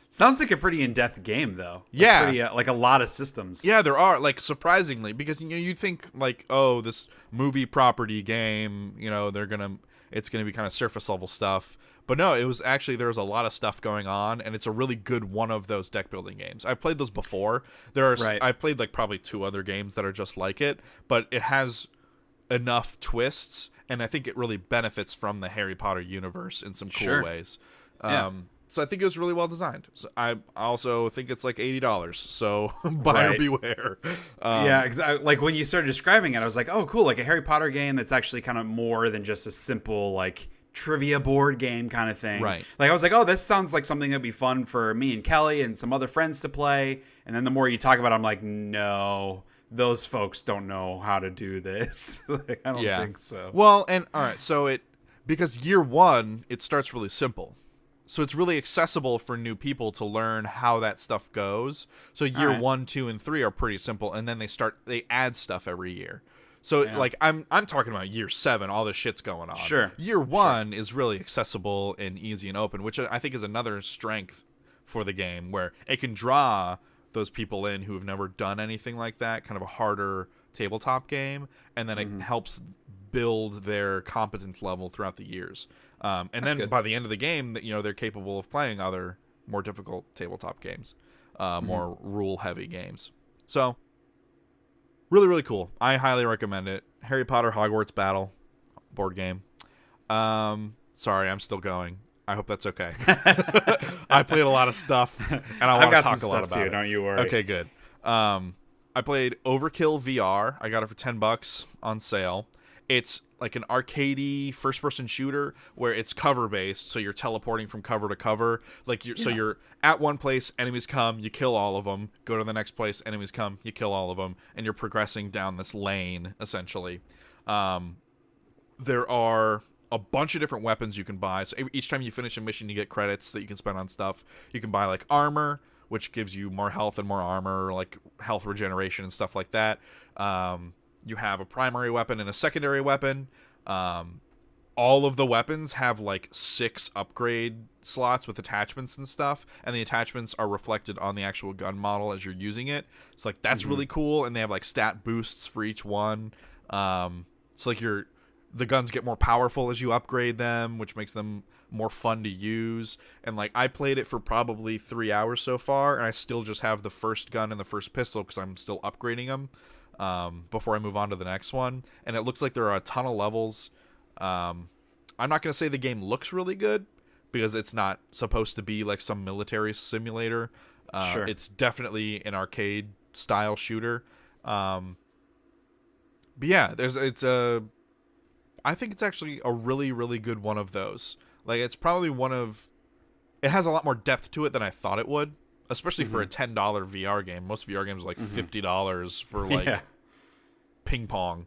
Sounds like a pretty in-depth game, though. Yeah. Pretty, like a lot of systems. Yeah, there are, like, surprisingly, because, you know, you think, like, oh, this movie property game, you know, it's gonna be kind of surface level stuff. But no, it was actually, there was a lot of stuff going on, and it's a really good one of those deck building games. I've played those before. I've played, like, probably 2 other games that are just like it, but it has enough twists, and I think it really benefits from the Harry Potter universe in some cool ways. So I think it was really well designed. So I also think it's like $80. So buyer beware. Yeah, exactly. Like when you started describing it, I was like, oh, cool. Like a Harry Potter game that's actually kind of more than just a simple like trivia board game kind of thing. Right. Like I was like, oh, this sounds like something that'd be fun for me and Kelly and some other friends to play. And then the more you talk about it, I'm like, no, those folks don't know how to do this. Like, I don't think so. Well, and all right, so because year one, it starts really simple. So it's really accessible for new people to learn how that stuff goes. So year 1, 2, and 3 are pretty simple, and then they add stuff every year. So like I'm talking about year 7, all this shit's going on. Sure. Year 1 is really accessible and easy and open, which I think is another strength for the game, where it can draw those people in who have never done anything like that, kind of a harder tabletop game, and then it helps build their competence level throughout the years. And then by the end of the game, they're capable of playing other more difficult tabletop games, more rule-heavy games. So, really, really cool. I highly recommend it. Harry Potter Hogwarts Battle board game. Sorry, I'm still going. I hope that's okay. I played a lot of stuff, and I want to talk a lot about it. Don't you worry. Okay, good. I played Overkill VR. I got it for $10 on sale. It's like an arcadey first-person shooter where it's cover-based, so you're teleporting from cover to cover. So you're at one place, enemies come, you kill all of them. Go to the next place, enemies come, you kill all of them, and you're progressing down this lane essentially. There are a bunch of different weapons you can buy. So each time you finish a mission, you get credits that you can spend on stuff. You can buy like armor, which gives you more health and more armor, like health regeneration and stuff like that. You have a primary weapon and a secondary weapon. All of the weapons have like 6 upgrade slots with attachments and stuff, and the attachments are reflected on the actual gun model as you're using it. So like that's really cool, and they have like stat boosts for each one. So like the guns get more powerful as you upgrade them, which makes them more fun to use. And like I played it for probably 3 hours so far, and I still just have the first gun and the first pistol because I'm still upgrading them before I move on to the next one. And it looks like there are a ton of levels. I'm not going to say the game looks really good because it's not supposed to be like some military simulator. It's definitely an arcade style shooter. But yeah, I think it's actually a really, really good one of those. Like it's probably it has a lot more depth to it than I thought it would, especially for a $10 VR game. Most VR games are like $50 for like ping pong.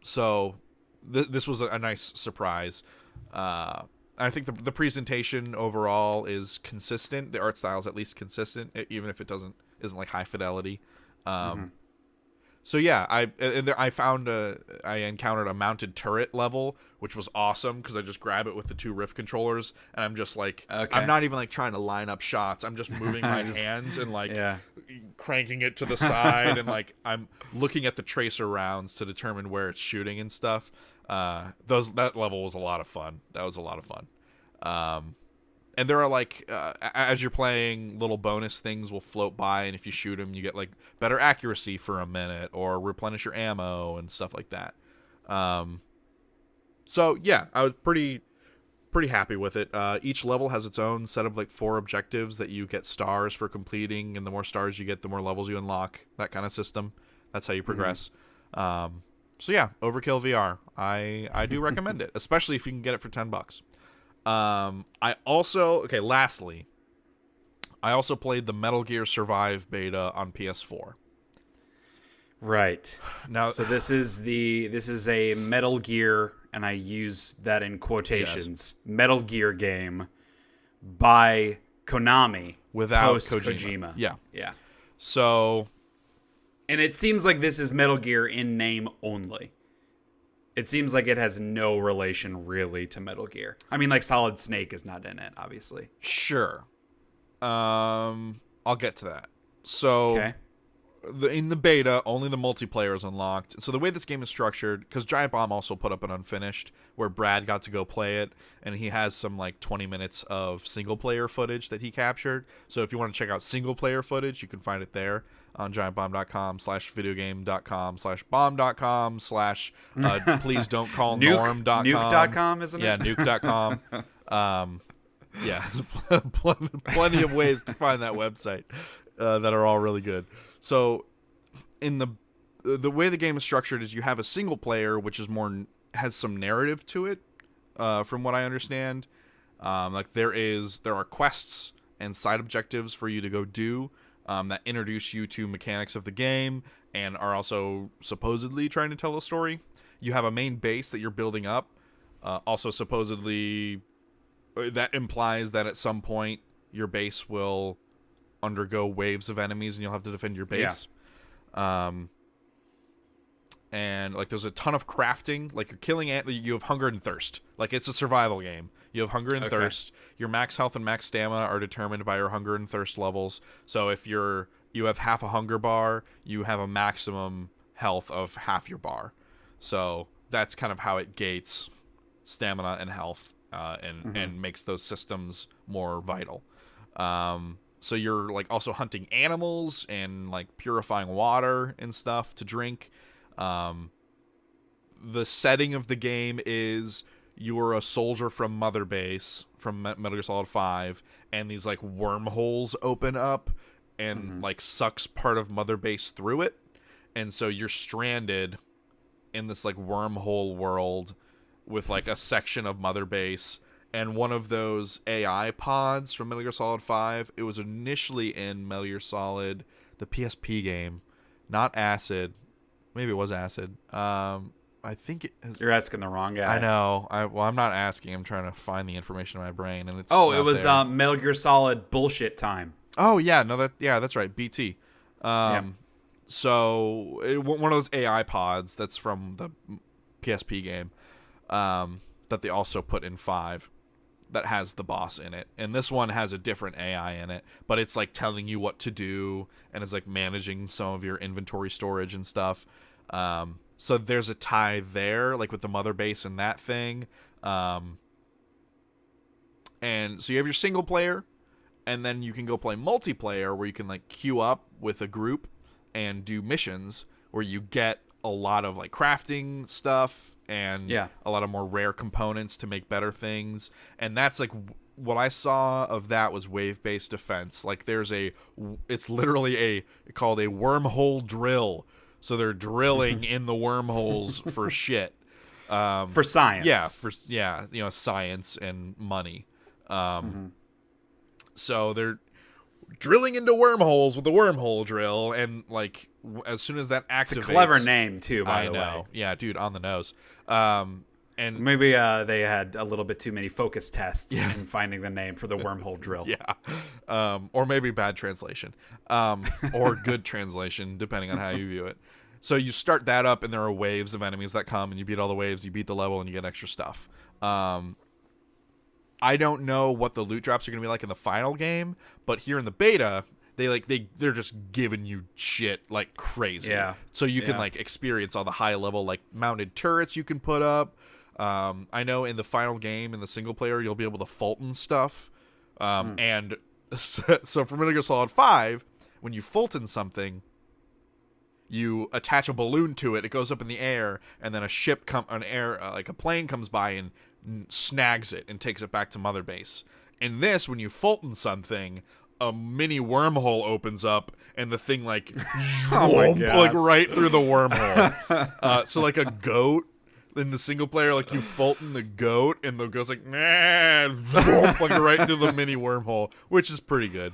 So this was a nice surprise. I think the presentation overall is consistent. The art style is at least consistent, even if it isn't like high fidelity. So yeah, I encountered a mounted turret level, which was awesome because I just grab it with the 2 Rift controllers, and I'm just like, I'm not even like trying to line up shots. I'm just moving my hands and like cranking it to the side, and like I'm looking at the tracer rounds to determine where it's shooting and stuff. That level was a lot of fun. That was a lot of fun. And there are like, as you're playing, little bonus things will float by, and if you shoot them, you get like better accuracy for a minute, or replenish your ammo and stuff like that. So yeah, I was pretty happy with it. Each level has its own set of like 4 objectives that you get stars for completing, and the more stars you get, the more levels you unlock. That kind of system. That's how you progress. So yeah, Overkill VR. I do recommend it, especially if you can get it for $10. Lastly, I also played the Metal Gear Survive beta on PS4. Right. Now, so this is a Metal Gear, and I use that in quotations, Metal Gear game by Konami without post Kojima. Yeah. Yeah. So, and it seems like this is Metal Gear in name only. It seems like it has no relation really to Metal Gear. I mean, like Solid Snake is not in it, obviously. Sure. I'll get to that. So, in the beta, only the multiplayer is unlocked. So the way this game is structured, because Giant Bomb also put up an unfinished, where Brad got to go play it, and he has some like 20 minutes of single-player footage that he captured. So if you want to check out single-player footage, you can find it there on giantbomb.com/videogame.com/bomb.com/ please don't call norm.com. Nuke.com, isn't it? Yeah, nuke.com. Yeah, plenty of ways to find that website that are all really good. So, in the way the game is structured is you have a single player, which is has some narrative to it, from what I understand. Like there are quests and side objectives for you to go do that introduce you to mechanics of the game and are also supposedly trying to tell a story. You have a main base that you're building up. Also supposedly that implies that at some point your base will undergo waves of enemies and you'll have to defend your base. Yeah. And like there's a ton of crafting. Like you're killing you have hunger and thirst. Like it's a survival game. You have hunger and thirst. Your max health and max stamina are determined by your hunger and thirst levels. So if you have half a hunger bar, you have a maximum health of half your bar. So that's kind of how it gates stamina and health, and makes those systems more vital. So you're like also hunting animals and like purifying water and stuff to drink. The setting of the game is you're a soldier from Mother Base from Metal Gear Solid 5, and these like wormholes open up and like sucks part of Mother Base through it, and so you're stranded in this like wormhole world with like a section of Mother Base. And one of those AI pods from Metal Gear Solid 5, it was initially in Metal Gear Solid, the PSP game, not Acid. Maybe it was Acid. I think it is. You're asking the wrong guy. I know. I'm not asking. I'm trying to find the information in my brain, and it's. Oh, it was Metal Gear Solid bullshit time. Oh yeah, no, that's right. BT. So one of those AI pods that's from the PSP game, that they also put in 5, that has the boss in it, and this one has a different AI in it, but it's like telling you what to do, and it's like managing some of your inventory storage and stuff. So there's a tie there, like with the Mother Base and that thing. And so you have your single player, and then you can go play multiplayer where you can like queue up with a group and do missions where you get a lot of like crafting stuff and a lot of more rare components to make better things. And that's like what I saw of that was wave-based defense. Like it's literally called a wormhole drill. So they're drilling in the wormholes for shit. For science. Yeah, science and money. So they're drilling into wormholes with the wormhole drill, and like as soon as that activates, it's a clever name too. By the way, yeah, dude, on the nose. And maybe they had a little bit too many focus tests in finding the name for the wormhole drill. Yeah, or maybe bad translation, or good translation, depending on how you view it. So you start that up, and there are waves of enemies that come, and you beat all the waves, you beat the level, and you get extra stuff. I don't know what the loot drops are going to be like in the final game, but here in the beta, they're just giving you shit like crazy. Yeah. So you can like experience all the high level like mounted turrets you can put up. I know in the final game in the single player you'll be able to Fulton stuff. And so for Metal Gear Solid 5, when you Fulton something, you attach a balloon to it, it goes up in the air, and then a plane comes by and snags it and takes it back to Mother Base. In this, when you Fulton something, a mini wormhole opens up, and the thing like like right through the wormhole. So like a goat in the single player, like you Fulton the goat, and the goat's like like right through the mini wormhole, which is pretty good.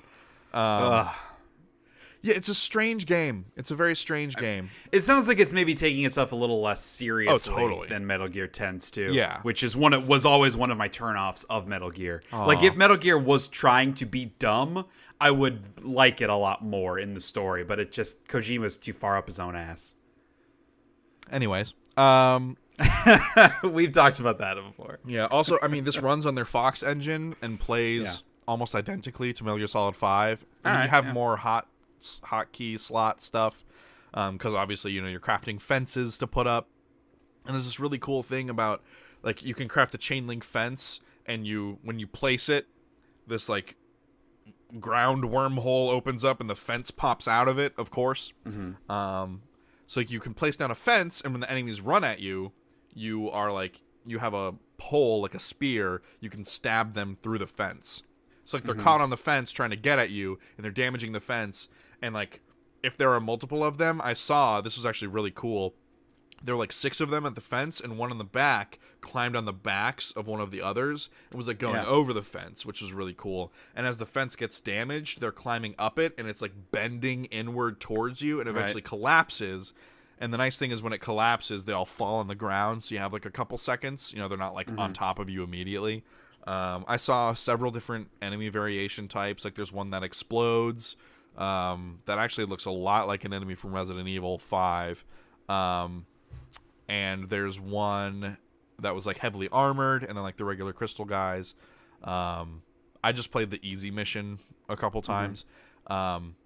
Yeah, it's a strange game. It's a very strange game. It sounds like it's maybe taking itself a little less seriously than Metal Gear tends to. Yeah. Which is was always one of my turnoffs of Metal Gear. Like, if Metal Gear was trying to be dumb, I would like it a lot more in the story, but Kojima's too far up his own ass. Anyways. We've talked about that before. Yeah, also, I mean, this runs on their Fox engine and plays almost identically to Metal Gear Solid 5. And you have more hotkey slot stuff, because obviously you're crafting fences to put up, and there's this really cool thing about like you can craft a chain link fence, and when you place it, this like ground wormhole opens up and the fence pops out of it, of course. So you can place down a fence, and when the enemies run at you, you are like you have a pole, like a spear, you can stab them through the fence. So like they're caught on the fence trying to get at you, and they're damaging the fence. And like if there are multiple of them, I saw this was actually really cool. There were like 6 of them at the fence, and one in the back climbed on the backs of one of the others and was like going over the fence, which was really cool. And as the fence gets damaged, they're climbing up it, and it's like bending inward towards you, and eventually collapses. And the nice thing is when it collapses, they all fall on the ground, so you have like a couple seconds. You know, they're not like on top of you immediately. I saw several different enemy variation types. Like there's one that explodes that actually looks a lot like an enemy from Resident Evil 5. And there's one that was like heavily armored, and then like the regular crystal guys. I just played the easy mission a couple times.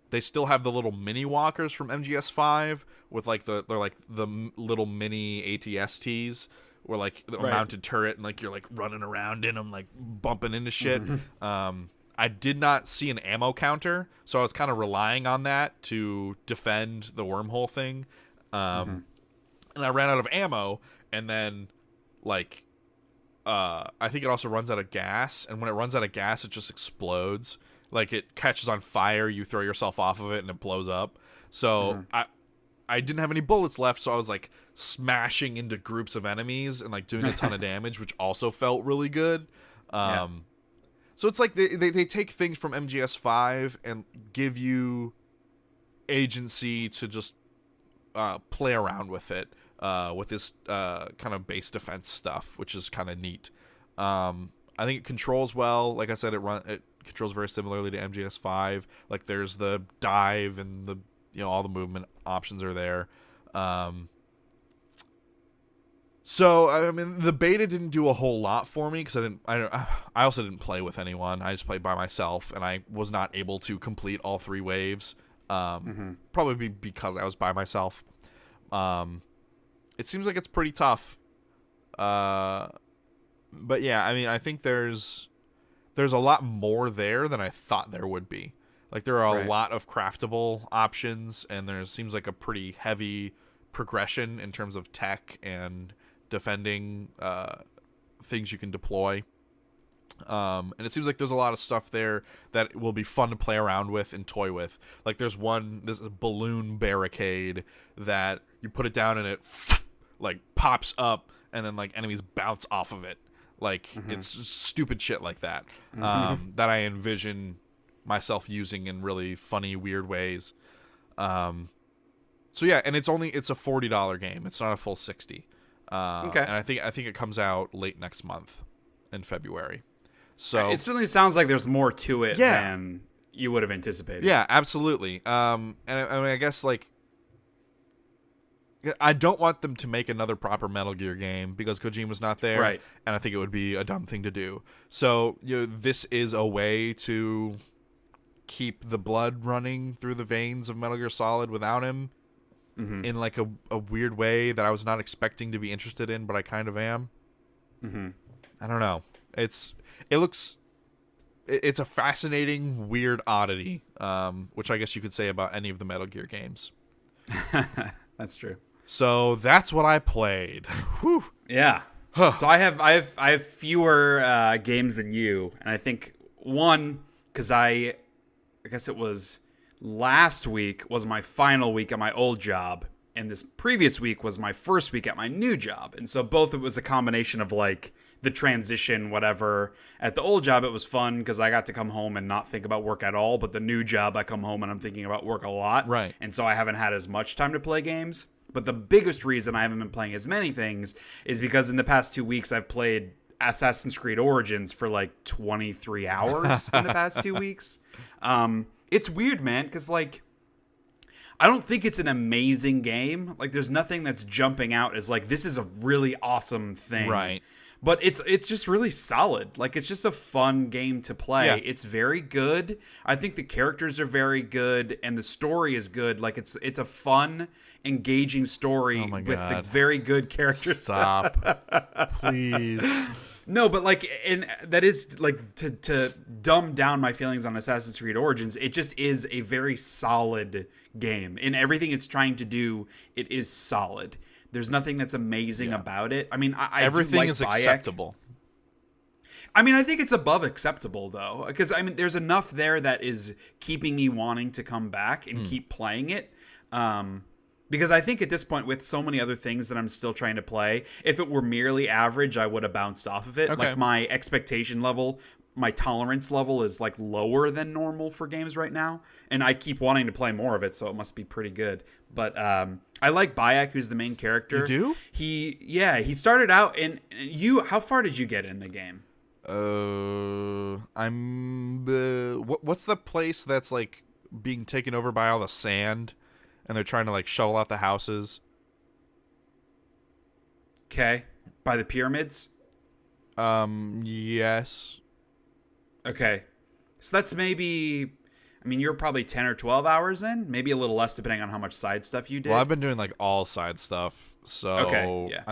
They still have the little mini walkers from MGS5 with like they're like the little mini ATSTs, where like a mounted turret, and like you're like running around in them, like bumping into shit. I did not see an ammo counter, so I was kind of relying on that to defend the wormhole thing. And I ran out of ammo, and then, like, I think it also runs out of gas, and when it runs out of gas, it just explodes. Like, it catches on fire, you throw yourself off of it, and it blows up. So, I didn't have any bullets left, so I was, like, smashing into groups of enemies and, like, doing a ton of damage, which also felt really good. So it's like they take things from MGS5 and give you agency to just play around with it. With this kind of base defense stuff, which is kind of neat. I think it controls well. Like I said, it controls very similarly to MGS5. Like there's the dive and the all the movement options are there. So I mean, the beta didn't do a whole lot for me because I also didn't play with anyone. I just played by myself, and I was not able to complete all 3 waves. Probably because I was by myself. It seems like it's pretty tough. But yeah, I mean, I think there's a lot more there than I thought there would be. Like there are a lot of craftable options, and there seems like a pretty heavy progression in terms of tech and defending things you can deploy. And it seems like there's a lot of stuff there that will be fun to play around with and toy with. Like there's this balloon barricade that you put it down and it like pops up, and then like enemies bounce off of it. Like it's stupid shit like that that I envision myself using in really funny, weird ways. So yeah, and it's a $40 game. It's not a full $60. And I think it comes out late next month in February. So it certainly sounds like there's more to it than you would have anticipated. Yeah, absolutely. And I mean, I guess like I don't want them to make another proper Metal Gear game because Kojima's not there, and I think it would be a dumb thing to do. So this is a way to keep the blood running through the veins of Metal Gear Solid without him in like a weird way that I was not expecting to be interested in, but I kind of am. I don't know. It's a fascinating, weird oddity, which I guess you could say about any of the Metal Gear games. That's true. So that's what I played. Whew. Yeah. So I have fewer games than you, and I think one because I guess it was last week was my final week at my old job, and this previous week was my first week at my new job, and so both it was a combination of like the transition, whatever. At the old job, it was fun because I got to come home and not think about work at all. But the new job, I come home and I'm thinking about work a lot. Right. And so I haven't had as much time to play games. But the biggest reason I haven't been playing as many things is because in the past 2 weeks, I've played Assassin's Creed Origins for like 23 hours in the past 2 weeks. It's weird, man, because like I don't think it's an amazing game. Like there's nothing that's jumping out as like this is a really awesome thing. Right. But it's just really solid. Like, it's just a fun game to play. Yeah. It's very good. I think the characters are very good, and the story is good. Like, it's a fun, engaging story with the very good characters. Stop. Please. No, but, like, and that is, like, to dumb down my feelings on Assassin's Creed Origins, it just is a very solid game. In everything it's trying to do, it is solid. There's nothing that's amazing about it. I mean, I everything do like is Bayek. acceptable. I mean, I think it's above acceptable, though, because, I mean, there's enough there that is keeping me wanting to come back and keep playing it. Because I think at this point, with so many other things that I'm still trying to play, if it were merely average, I would have bounced off of it. Okay. Like, my expectation level, my tolerance level is, like, lower than normal for games right now. And I keep wanting to play more of it, so it must be pretty good. But I like Bayek, who's the main character. You do? He started out, and how far did you get in the game? What's the place that's like being taken over by all the sand, and they're trying to like shovel out the houses? Okay, by the pyramids. Yes. Okay, so that's maybe. I mean, you're probably 10 or 12 hours in, maybe a little less depending on how much side stuff you did. Well, I've been doing like all side stuff, so okay, yeah.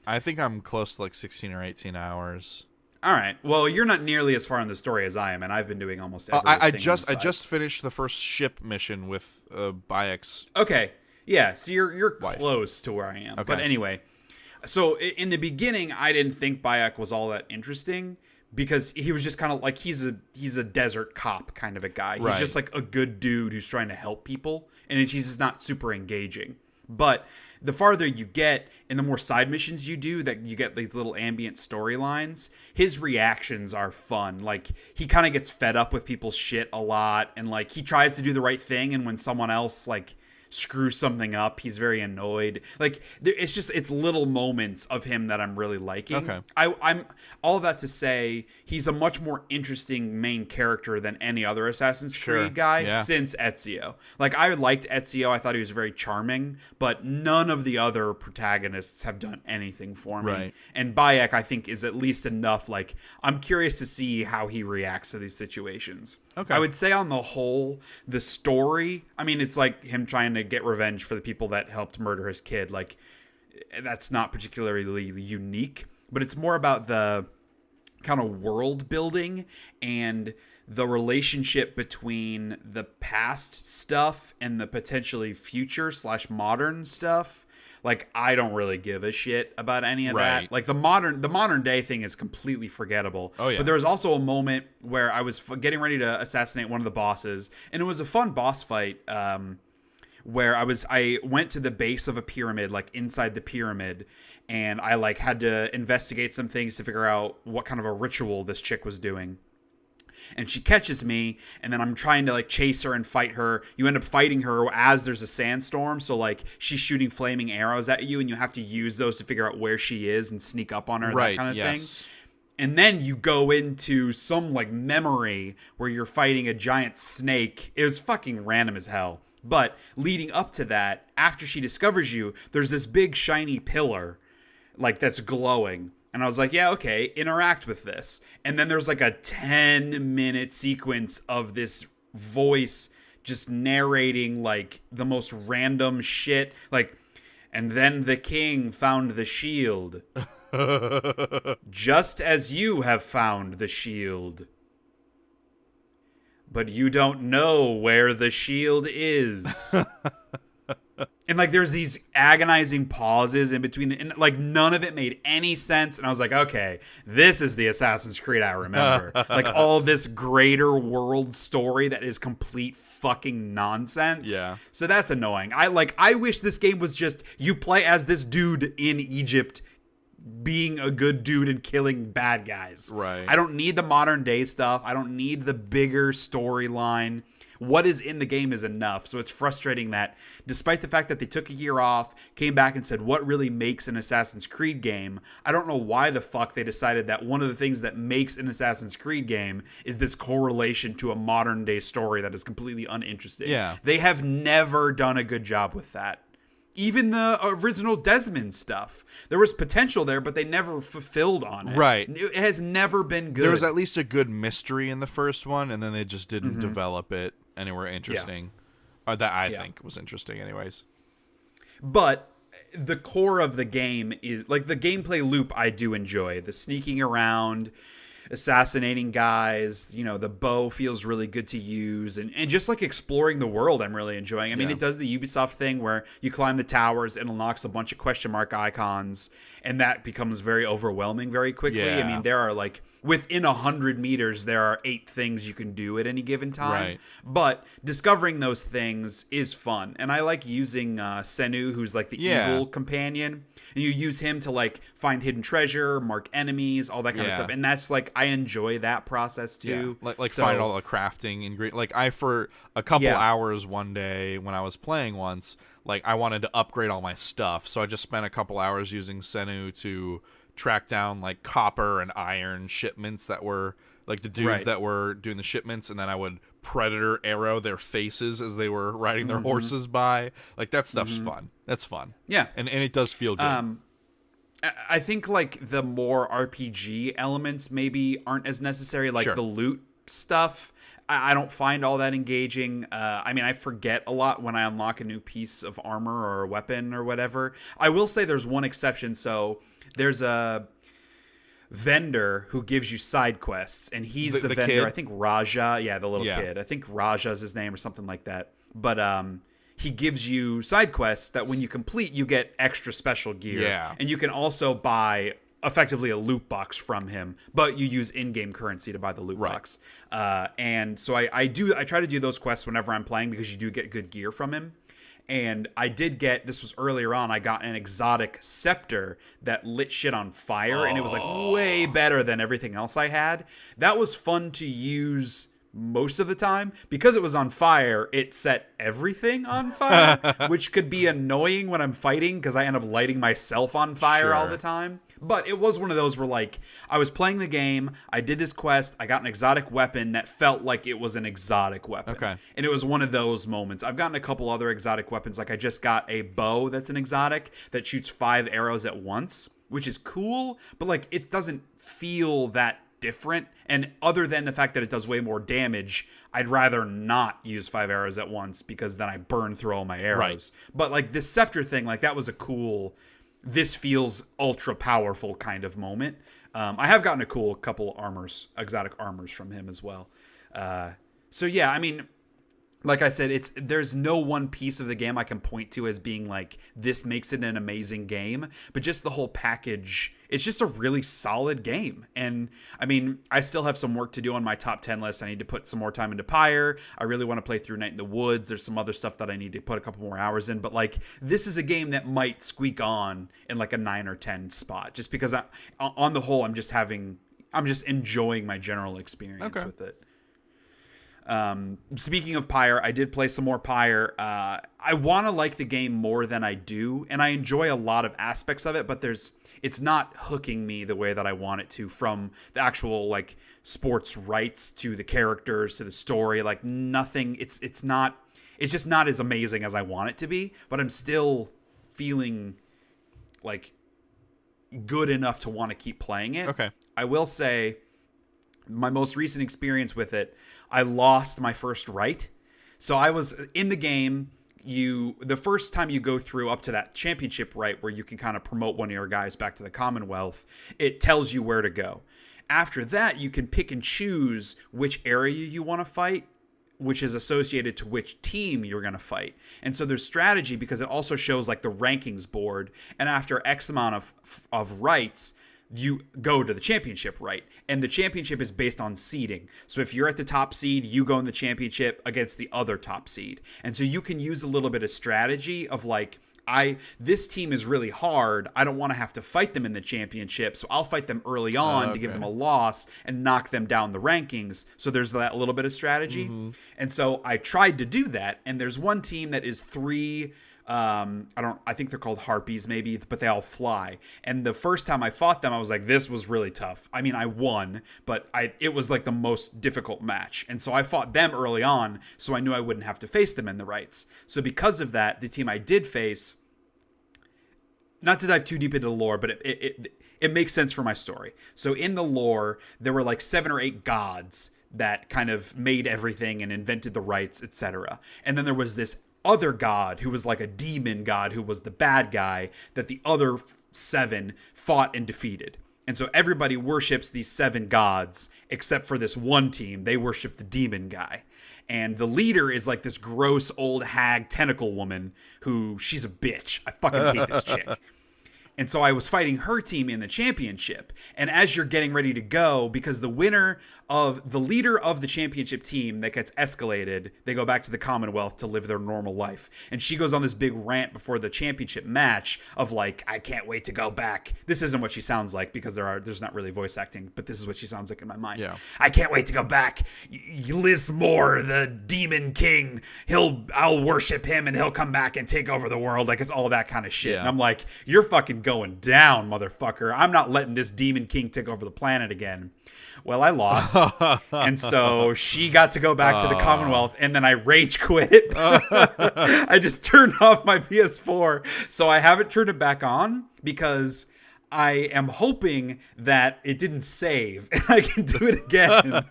I think I'm close to like 16 or 18 hours. All right. Well, you're not nearly as far in the story as I am, and I've been doing almost everything. I just finished the first ship mission with Bayek's. Okay. Yeah. So you're close to where I am. Okay. But anyway, so in the beginning, I didn't think Bayek was all that interesting because he was just kind of like he's a desert cop kind of a guy. He's just like a good dude who's trying to help people, and he's just not super engaging. But the farther you get and the more side missions you do, that you get these little ambient storylines, his reactions are fun. Like, he kind of gets fed up with people's shit a lot, and like he tries to do the right thing, and when someone else like screws something up, he's very annoyed. Like, it's little moments of him that I'm really liking. Okay. I'm all of that to say he's a much more interesting main character than any other Assassin's Creed guy since Ezio. Like, I liked Ezio. I thought he was very charming, but none of the other protagonists have done anything for me. Right. And Bayek, I think, is at least enough. Like, I'm curious to see how he reacts to these situations. Okay. I would say on the whole, the story, I mean, it's like him trying to get revenge for the people that helped murder his kid. Like, that's not particularly unique, but it's more about the kind of world building and the relationship between the past stuff and the potentially future / modern stuff. Like, I don't really give a shit about any of that. Like, the modern day thing is completely forgettable. Oh, yeah. But there was also a moment where I was getting ready to assassinate one of the bosses, and it was a fun boss fight. Where I went to the base of a pyramid, like inside the pyramid, and I like had to investigate some things to figure out what kind of a ritual this chick was doing. And she catches me, and then I'm trying to like chase her and fight her. You end up fighting her as there's a sandstorm, so like she's shooting flaming arrows at you, and you have to use those to figure out where she is and sneak up on her, that kind of thing. And then you go into some like memory where you're fighting a giant snake. It was fucking random as hell. But leading up to that, after she discovers you, there's this big shiny pillar, like, that's glowing. And I was like, yeah, okay, interact with this. And then there's like a 10-minute sequence of this voice just narrating like the most random shit. Like, and then the king found the shield. Just as you have found the shield. But you don't know where the shield is. And like there's these agonizing pauses in between, and like none of it made any sense. And I was like, okay, this is the Assassin's Creed I remember. Like all this greater world story that is complete fucking nonsense. Yeah. So that's annoying. I wish this game was just you play as this dude in Egypt being a good dude and killing bad guys. Right. I don't need the modern day stuff. I don't need the bigger storyline. What is in the game is enough. So it's frustrating that despite the fact that they took a year off, came back and said, what really makes an Assassin's Creed game? I don't know why the fuck they decided that one of the things that makes an Assassin's Creed game is this correlation to a modern day story that is completely uninteresting. Yeah. They have never done a good job with that. Even the original Desmond stuff. There was potential there, but they never fulfilled on it. Right. It has never been good. There was at least a good mystery in the first one, and then they just didn't develop it anywhere interesting. Or that I think was interesting anyways. But the core of the game is, like, the gameplay loop I do enjoy. The sneaking around, assassinating guys, you know, the bow feels really good to use, and just like exploring the world I'm really enjoying. I mean, it does the Ubisoft thing where you climb the towers and unlocks a bunch of question mark icons, and that becomes very overwhelming very quickly. Yeah. I mean, there are like within 100 meters, there are 8 things you can do at any given time. Right. But discovering those things is fun, and I like using Senu, who's like the evil companion. And you use him to like find hidden treasure, mark enemies, all that kind of stuff. And that's like, I enjoy that process too. Yeah. Like find all the crafting ingredients. Like I, for a couple hours one day when I was playing once, like I wanted to upgrade all my stuff. So I just spent a couple hours using Senu to track down like copper and iron shipments that were like the dudes that were doing the shipments. And then I would predator arrow their faces as they were riding their horses by. Like that stuff's fun. That's fun. Yeah. And it does feel good. I think like the more RPG elements maybe aren't as necessary, like the loot stuff. I don't find all that engaging. I mean, I forget a lot when I unlock a new piece of armor or a weapon or whatever. I will say there's one exception. So there's a vendor who gives you side quests, and he's the vendor kid? I think Raja, the little kid, I think Raja's his name or something like that, but he gives you side quests that when you complete you get extra special gear, and you can also buy effectively a loot box from him, but you use in-game currency to buy the loot box. And so I try to do those quests whenever I'm playing, because you do get good gear from him. And I did get, this was earlier on, I got an exotic scepter that lit shit on fire, and it was like way better than everything else I had. That was fun to use most of the time. Because it was on fire, it set everything on fire, which could be annoying when I'm fighting, because I end up lighting myself on fire all the time. But it was one of those where, like, I was playing the game, I did this quest, I got an exotic weapon that felt like it was an exotic weapon. Okay. And it was one of those moments. I've gotten a couple other exotic weapons. Like, I just got a bow that's an exotic that shoots 5 arrows at once, which is cool, but, like, it doesn't feel that different. And other than the fact that it does way more damage, I'd rather not use 5 arrows at once, because then I burn through all my arrows. Right. But, like, this scepter thing, like, that was a cool... this feels ultra powerful kind of moment. I have gotten a cool couple exotic armors from him as well. So yeah, I mean, like I said, there's no one piece of the game I can point to as being like, this makes it an amazing game, but just the whole package, it's just a really solid game. And I mean, I still have some work to do on my top 10 list. I need to put some more time into Pyre. I really want to play through Night in the Woods. There's some other stuff that I need to put a couple more hours in, but like, this is a game that might squeak on in like a 9 or 10 spot, just because on the whole, I'm just enjoying my general experience with it. Speaking of Pyre, I did play some more Pyre. I want to like the game more than I do, and I enjoy a lot of aspects of it, but it's not hooking me the way that I want it to, from the actual like sports rights to the characters to the story. Like nothing, it's just not as amazing as I want it to be, but I'm still feeling like good enough to want to keep playing it. Okay. I will say my most recent experience with it, I lost my first right. So I was in the game. The first time you go through up to that championship right, where you can kind of promote one of your guys back to the Commonwealth, it tells you where to go. After that, you can pick and choose which area you want to fight, which is associated to which team you're going to fight. And so there's strategy, because it also shows like the rankings board. And after X amount of rights, you go to the championship, right? And the championship is based on seeding. So if you're at the top seed, you go in the championship against the other top seed. And so you can use a little bit of strategy of like, this team is really hard. I don't want to have to fight them in the championship, so I'll fight them early on to give them a loss and knock them down the rankings. So there's that little bit of strategy. Mm-hmm. And so I tried to do that. And there's one team that is 3... I think they're called harpies maybe, but they all fly. And the first time I fought them, I was like, this was really tough. I mean, I won, but it was like the most difficult match. And so I fought them early on, so I knew I wouldn't have to face them in the rights. So because of that, the team I did face, not to dive too deep into the lore, but it makes sense for my story. So in the lore, there were like 7 or 8 gods that kind of made everything and invented the rights, etc. And then there was this other god who was like a demon god, who was the bad guy that the other 7 fought and defeated. And so everybody worships these 7 gods, except for this one team. They worship the demon guy. And the leader is like this gross old hag tentacle woman she's a bitch. I fucking hate this chick. And so I was fighting her team in the championship. And as you're getting ready to go, because the leader of the championship team that gets escalated, they go back to the Commonwealth to live their normal life. And she goes on this big rant before the championship match of like, I can't wait to go back. This isn't what she sounds like because there's not really voice acting, but this is what she sounds like in my mind. Yeah. I can't wait to go back. Lismore, the Demon King, I'll worship him and he'll come back and take over the world. Like, it's all that kind of shit. Yeah. And I'm like, you're fucking going down, motherfucker. I'm not letting this Demon King take over the planet again. Well, I lost. And so she got to go back to the Commonwealth, and then I rage quit. I just turned off my PS4. So I haven't turned it back on because I am hoping that it didn't save and I can do it again.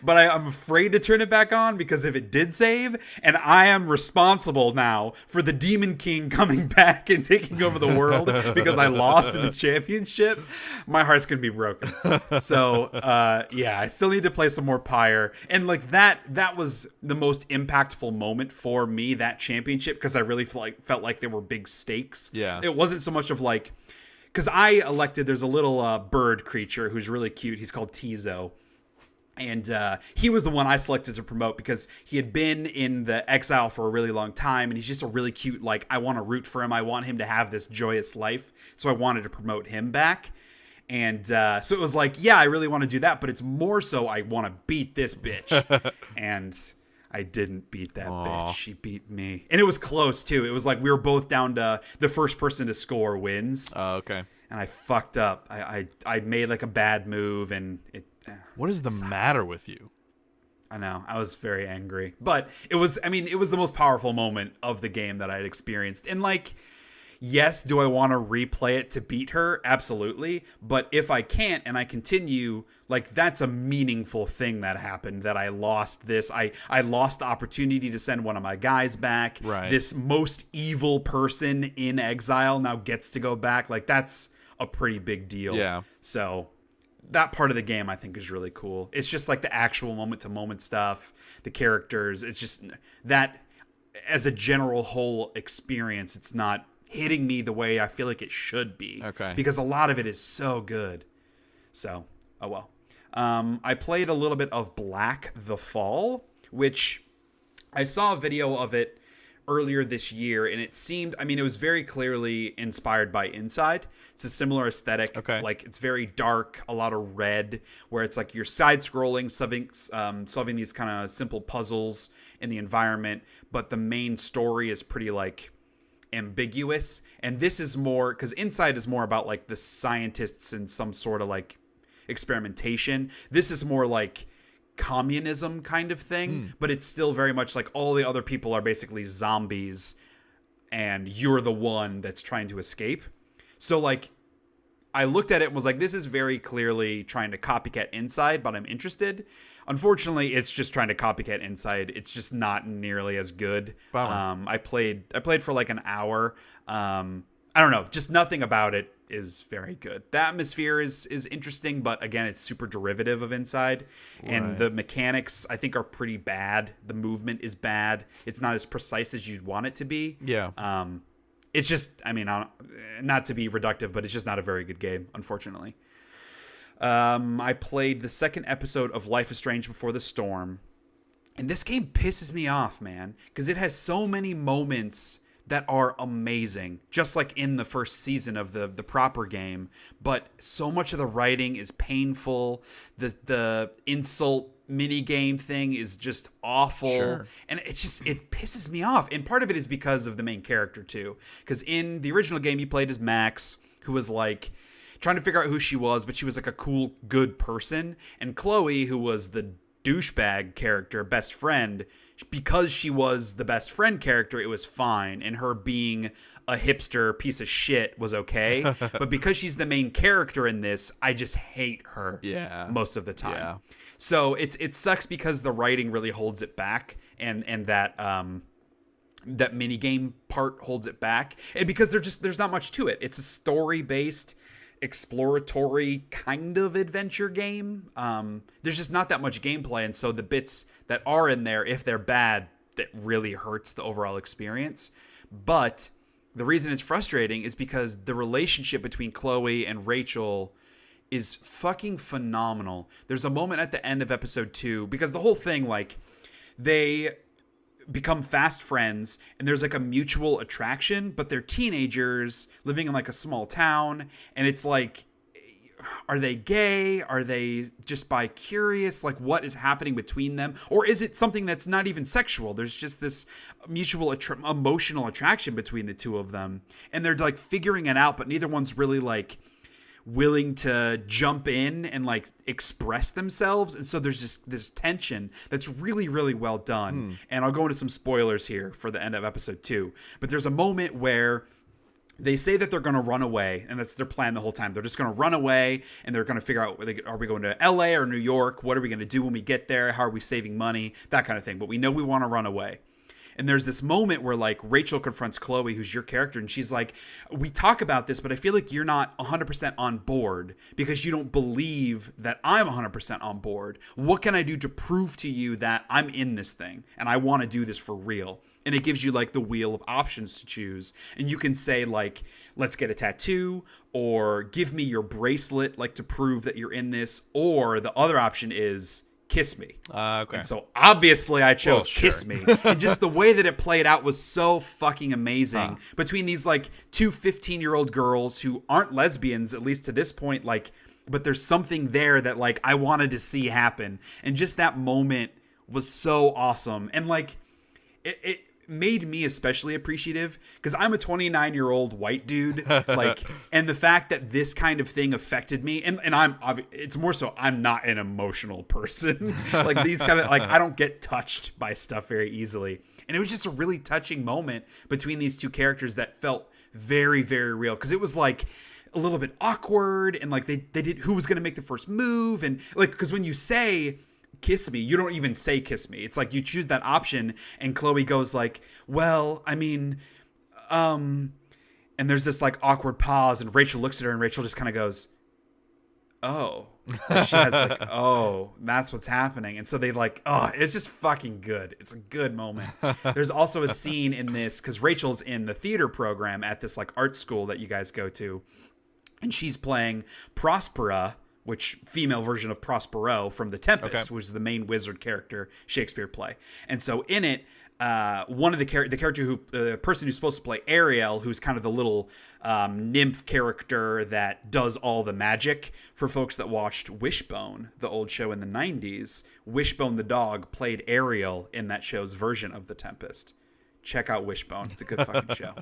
But I'm afraid to turn it back on because if it did save and I am responsible now for the Demon King coming back and taking over the world because I lost in the championship, my heart's going to be broken. So, I still need to play some more Pyre. And like that was the most impactful moment for me, that championship, because I really felt like there were big stakes. Yeah. It wasn't so much of like, because there's a little bird creature who's really cute. He's called Tizo. And he was the one I selected to promote because he had been in the exile for a really long time. And he's just a really cute, like, I want to root for him. I want him to have this joyous life. So I wanted to promote him back. And so it was like, yeah, I really want to do that. But it's more so I want to beat this bitch. And I didn't beat that bitch. She beat me. And it was close, too. It was like we were both down to the first person to score wins. Oh, okay. And I fucked up. I made like a bad move, and it What is the matter with you? I know. I was very angry. But it was the most powerful moment of the game that I had experienced. And like, yes, do I want to replay it to beat her? Absolutely. But if I can't and I continue, like, that's a meaningful thing that happened, that I lost this. I lost the opportunity to send one of my guys back. Right. This most evil person in exile now gets to go back. Like, that's a pretty big deal. Yeah. So that part of the game I think is really cool. It's just like the actual moment to moment stuff, the characters. It's just that as a general whole experience, it's not hitting me the way I feel like it should be. Okay. Because a lot of it is so good. So, oh well. I played a little bit of Black the Fall, which I saw a video of it earlier this year, and it seemed, it was very clearly inspired by Inside. It's a similar aesthetic. Okay. Like, it's very dark, a lot of red, where it's like you're side-scrolling, solving these kind of simple puzzles in the environment, but the main story is pretty, like, ambiguous. And this is more, because Inside is more about, like, the scientists and some sort of, like, experimentation. This is more like communism kind of thing, but it's still very much like all the other people are basically zombies and you're the one that's trying to escape. So like, I looked at it and was like, this is very clearly trying to copycat Inside, but I'm interested. Unfortunately, it's just trying to copycat Inside. It's just not nearly as good. I played for like an hour. I don't know, just nothing about it is very good. The atmosphere is interesting, but again, it's super derivative of Inside. Right. And the mechanics, I think, are pretty bad. The movement is bad. It's not as precise as you'd want it to be. Yeah. It's just, not to be reductive, but it's just not a very good game, unfortunately. I played the second episode of Life is Strange Before the Storm. And this game pisses me off, man, because it has so many moments that are amazing, just like in the first season of the proper game. But so much of the writing is painful. The insult minigame thing is just awful. Sure. And it pisses me off. And part of it is because of the main character, too. Because in the original game, you played as Max, who was like trying to figure out who she was, but she was like a cool, good person. And Chloe, who was the douchebag character, best friend, because she was the best friend character, it was fine. And her being a hipster piece of shit was okay. But because she's the main character in this, I just hate her most of the time. Yeah. So it sucks because the writing really holds it back, and that that mini game part holds it back. And because there's not much to it. It's a story-based, exploratory kind of adventure game. There's just not that much gameplay, and so the bits that are in there, if they're bad, that really hurts the overall experience. But the reason it's frustrating is because the relationship between Chloe and Rachel is fucking phenomenal. There's a moment at the end of episode 2, because the whole thing, like, they become fast friends and there's like a mutual attraction, but they're teenagers living in like a small town, and it's like, are they gay? Are they just bi-curious? Like, what is happening between them? Or is it something that's not even sexual? There's just this mutual emotional attraction between the two of them, and they're like figuring it out, but neither one's really like willing to jump in and like express themselves. And so there's just this tension that's really, really well done. And I'll go into some spoilers here for the end of episode 2, but there's a moment where they say that they're going to run away, and that's their plan the whole time. They're just going to run away, and they're going to figure out, are we going to LA or New York? What are we going to do when we get there? How are we saving money? That kind of thing. But we know we want to run away. And there's this moment where like Rachel confronts Chloe, who's your character, and she's like, we talk about this, but I feel like you're not 100% on board because you don't believe that I'm 100% on board. What can I do to prove to you that I'm in this thing and I want to do this for real? And it gives you like the wheel of options to choose. And you can say like, let's get a tattoo, or give me your bracelet, like to prove that you're in this. Or the other option is kiss me. Okay. And so obviously I chose kiss me. And just the way that it played out was so fucking amazing between these like two 15-year-old girls who aren't lesbians, at least to this point, like, but there's something there that like I wanted to see happen. And just that moment was so awesome. And like it made me especially appreciative because I'm a 29-year-old white dude, like, and the fact that this kind of thing affected me, and it's more so I'm not an emotional person. Like these kind of, like, I don't get touched by stuff very easily. And it was just a really touching moment between these two characters that felt very, very real, because it was like a little bit awkward, and like they did, who was going to make the first move, and like, because when you say kiss me, you don't even say kiss me. It's like you choose that option, and Chloe goes like, well, I mean, and there's this like awkward pause, and Rachel looks at her, and Rachel just kind of goes, oh. And she has like, oh, that's what's happening. And so they like, oh, it's just fucking good. It's a good moment. There's also a scene in this, because Rachel's in the theater program at this like art school that you guys go to, and she's playing Prospera, which female version of Prospero from The Tempest, which is the main wizard character Shakespeare play. And so in it, one of the character who, the person who's supposed to play Ariel, who's kind of the little nymph character that does all the magic. For folks that watched Wishbone, the old show in the 90s, Wishbone the dog played Ariel in that show's version of The Tempest. Check out Wishbone. It's a good fucking show.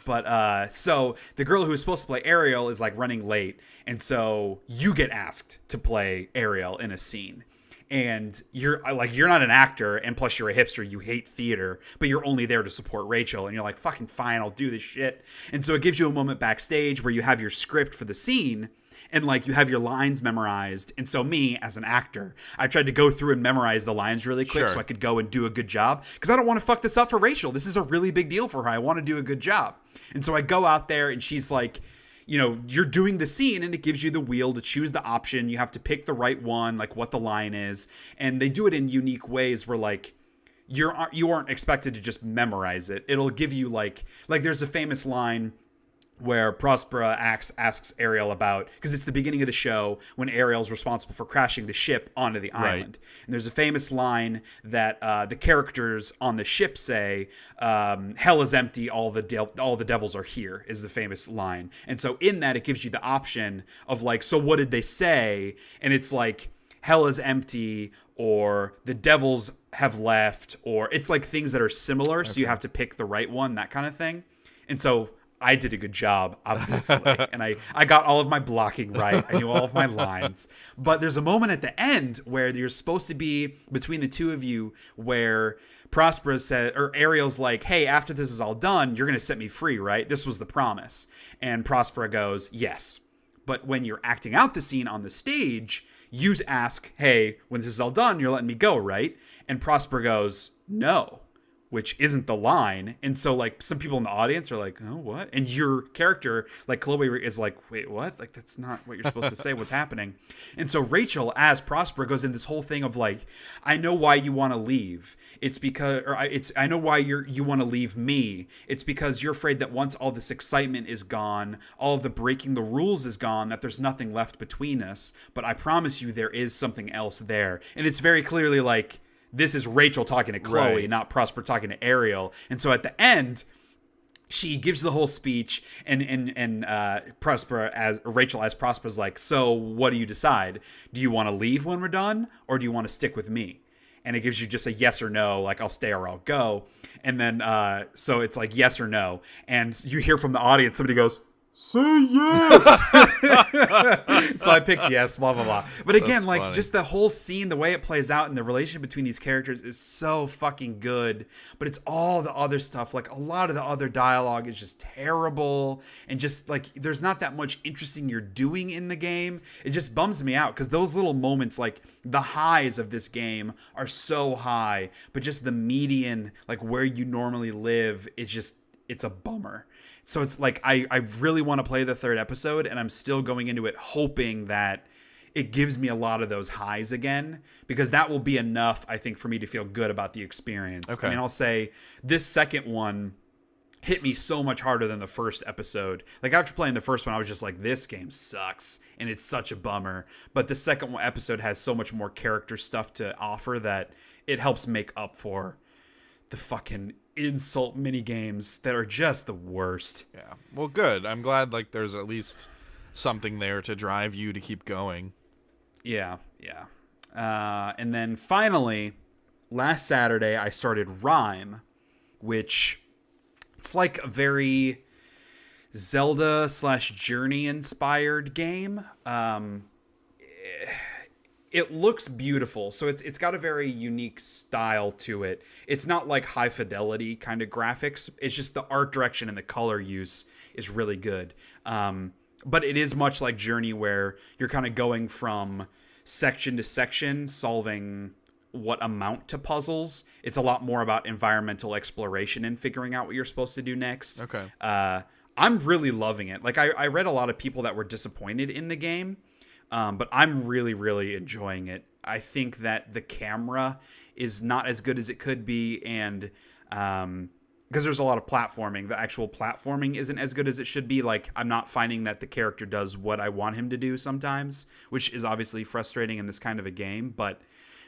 But so the girl who was supposed to play Ariel is like running late, and so you get asked to play Ariel in a scene, and you're not an actor, and plus you're a hipster, you hate theater, but you're only there to support Rachel, and you're like, fucking fine, I'll do this shit. And so it gives you a moment backstage where you have your script for the scene, and like you have your lines memorized. And so me as an actor, I tried to go through and memorize the lines really quick so I could go and do a good job, because I don't want to fuck this up for Rachel. This is a really big deal for her. I want to do a good job. And so I go out there, and she's like, you know, you're doing the scene, and it gives you the wheel to choose the option. You have to pick the right one, like what the line is. And they do it in unique ways where like you aren't expected to just memorize it. It'll give you like there's a famous line where Prospera asks Ariel about, because it's the beginning of the show when Ariel's responsible for crashing the ship onto the island. And there's a famous line that the characters on the ship say, hell is empty, all the devils are here, is the famous line. And so in that, it gives you the option of like, so what did they say? And it's like, hell is empty, or the devils have left, or it's like things that are similar. So you have to pick the right one, that kind of thing. And so I did a good job, obviously, and I got all of my blocking right. I knew all of my lines. But there's a moment at the end where you're supposed to be between the two of you where Prospera said, or Ariel's like, hey, after this is all done, you're going to set me free, right? This was the promise. And Prospera goes, yes. But when you're acting out the scene on the stage, you ask, hey, when this is all done, you're letting me go, right? And Prospera goes, no. which isn't the line. And so like some people in the audience are like, oh, what? And your character, like Chloe, is like, wait, what? Like, that's not what you're supposed to say. What's happening? And so Rachel, as Prospera, goes in this whole thing of like, I know why you want to leave. It's because, I know why you want to leave me. It's because you're afraid that once all this excitement is gone, all of the breaking the rules is gone, that there's nothing left between us. But I promise you there is something else there. And it's very clearly like, this is Rachel talking to Chloe, right, not Prospera talking to Ariel. And so at the end, she gives the whole speech, and Prospera, as Rachel as Prospera's like, so what do you decide? Do you want to leave when we're done, or do you want to stick with me? And it gives you just a yes or no, like I'll stay or I'll go. And then so it's like yes or no. And you hear from the audience, somebody goes, say yes. So I picked yes, blah, blah, blah. But again, That's like funny. just the whole scene, the way it plays out and the relationship between these characters is so fucking good. But it's all the other stuff. Like a lot of the other dialogue is just terrible. And just like there's not that much interesting you're doing in the game. It just bums me out because those little moments, like the highs of this game are so high. But just the median, like where you normally live, it's a bummer. So it's like I really want to play the third episode, and I'm still going into it hoping that it gives me a lot of those highs again, because that will be enough, I think, for me to feel good about the experience. Okay. I mean, I'll say this second one hit me so much harder than the first episode. Like after playing the first one, I was just like, this game sucks, and it's such a bummer. But the second episode has so much more character stuff to offer that it helps make up for the fucking insult mini games that are just the worst. Yeah. Well, good. I'm glad like there's at least something there to drive you to keep going. Yeah. And then finally, last Saturday, I started Rhyme, which it's like a very Zelda/Journey inspired game. It looks beautiful, so it's got a very unique style to it. It's not like high fidelity kind of graphics. It's just the art direction and the color use is really good. But it is much like Journey, where you're kind of going from section to section, solving what amount to puzzles. It's a lot more about environmental exploration and figuring out what you're supposed to do next. Okay. I'm really loving it. Like I read a lot of people that were disappointed in the game. But I'm really, really enjoying it. I think that the camera is not as good as it could be, and because there's a lot of platforming, the actual platforming isn't as good as it should be. Like, I'm not finding that the character does what I want him to do sometimes, which is obviously frustrating in this kind of a game. But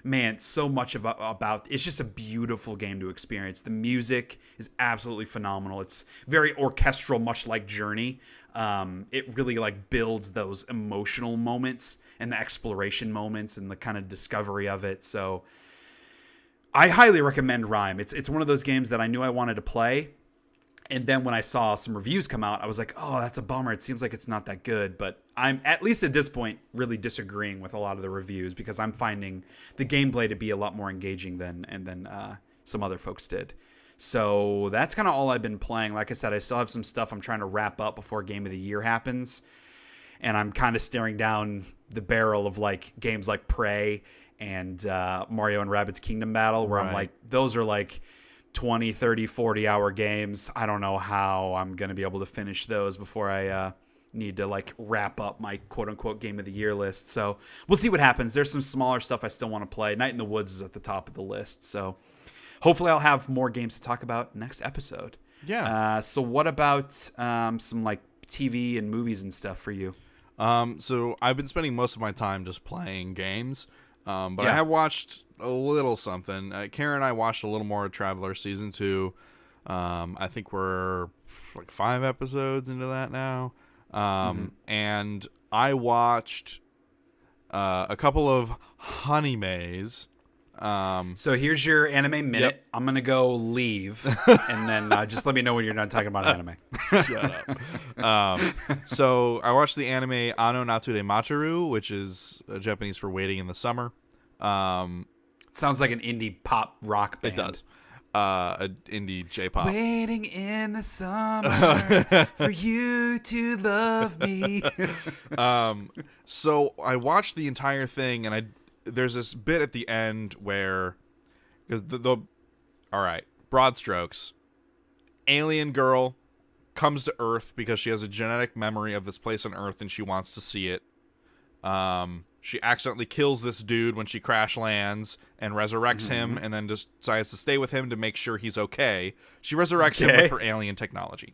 man, so much about it's just a beautiful game to experience. The music is absolutely phenomenal. It's very orchestral, much like Journey. It really like builds those emotional moments and the exploration moments and the kind of discovery of it. So I highly recommend Rhyme. It's one of those games that I knew I wanted to play. And then when I saw some reviews come out, I was like, oh, that's a bummer. It seems like it's not that good. But I'm, at least at this point, really disagreeing with a lot of the reviews because I'm finding the gameplay to be a lot more engaging than some other folks did. So that's kind of all I've been playing. Like I said, I still have some stuff I'm trying to wrap up before Game of the Year happens. And I'm kind of staring down the barrel of like games like Prey and Mario and Rabbids Kingdom Battle, where I'm like, those are like 20, 30, 40-hour games. I don't know how I'm going to be able to finish those before I need to like wrap up my quote-unquote Game of the Year list. So we'll see what happens. There's some smaller stuff I still want to play. Night in the Woods is at the top of the list. So hopefully I'll have more games to talk about next episode. Yeah. So what about some like TV and movies and stuff for you? So I've been spending most of my time just playing games. But Yeah. I have watched a little something. Karen and I watched a little more of Traveler Season 2. I think we're like 5 episodes into that now. And I watched a couple of Honeymays. So here's your anime minute. Yep. I'm going to go leave, and then just let me know when you're done talking about anime. Shut up. So I watched the anime Ano Natsude Machiru, which is Japanese for Waiting in the Summer. Sounds like an indie pop rock band. It does. An indie J-pop. Waiting in the summer for you to love me. So I watched the entire thing, and there's this bit at the end where, because all right, broad strokes, alien girl comes to Earth because she has a genetic memory of this place on Earth and she wants to see it. She accidentally kills this dude when she crash lands and resurrects him, and then decides to stay with him to make sure he's okay. She resurrects him with her alien technology.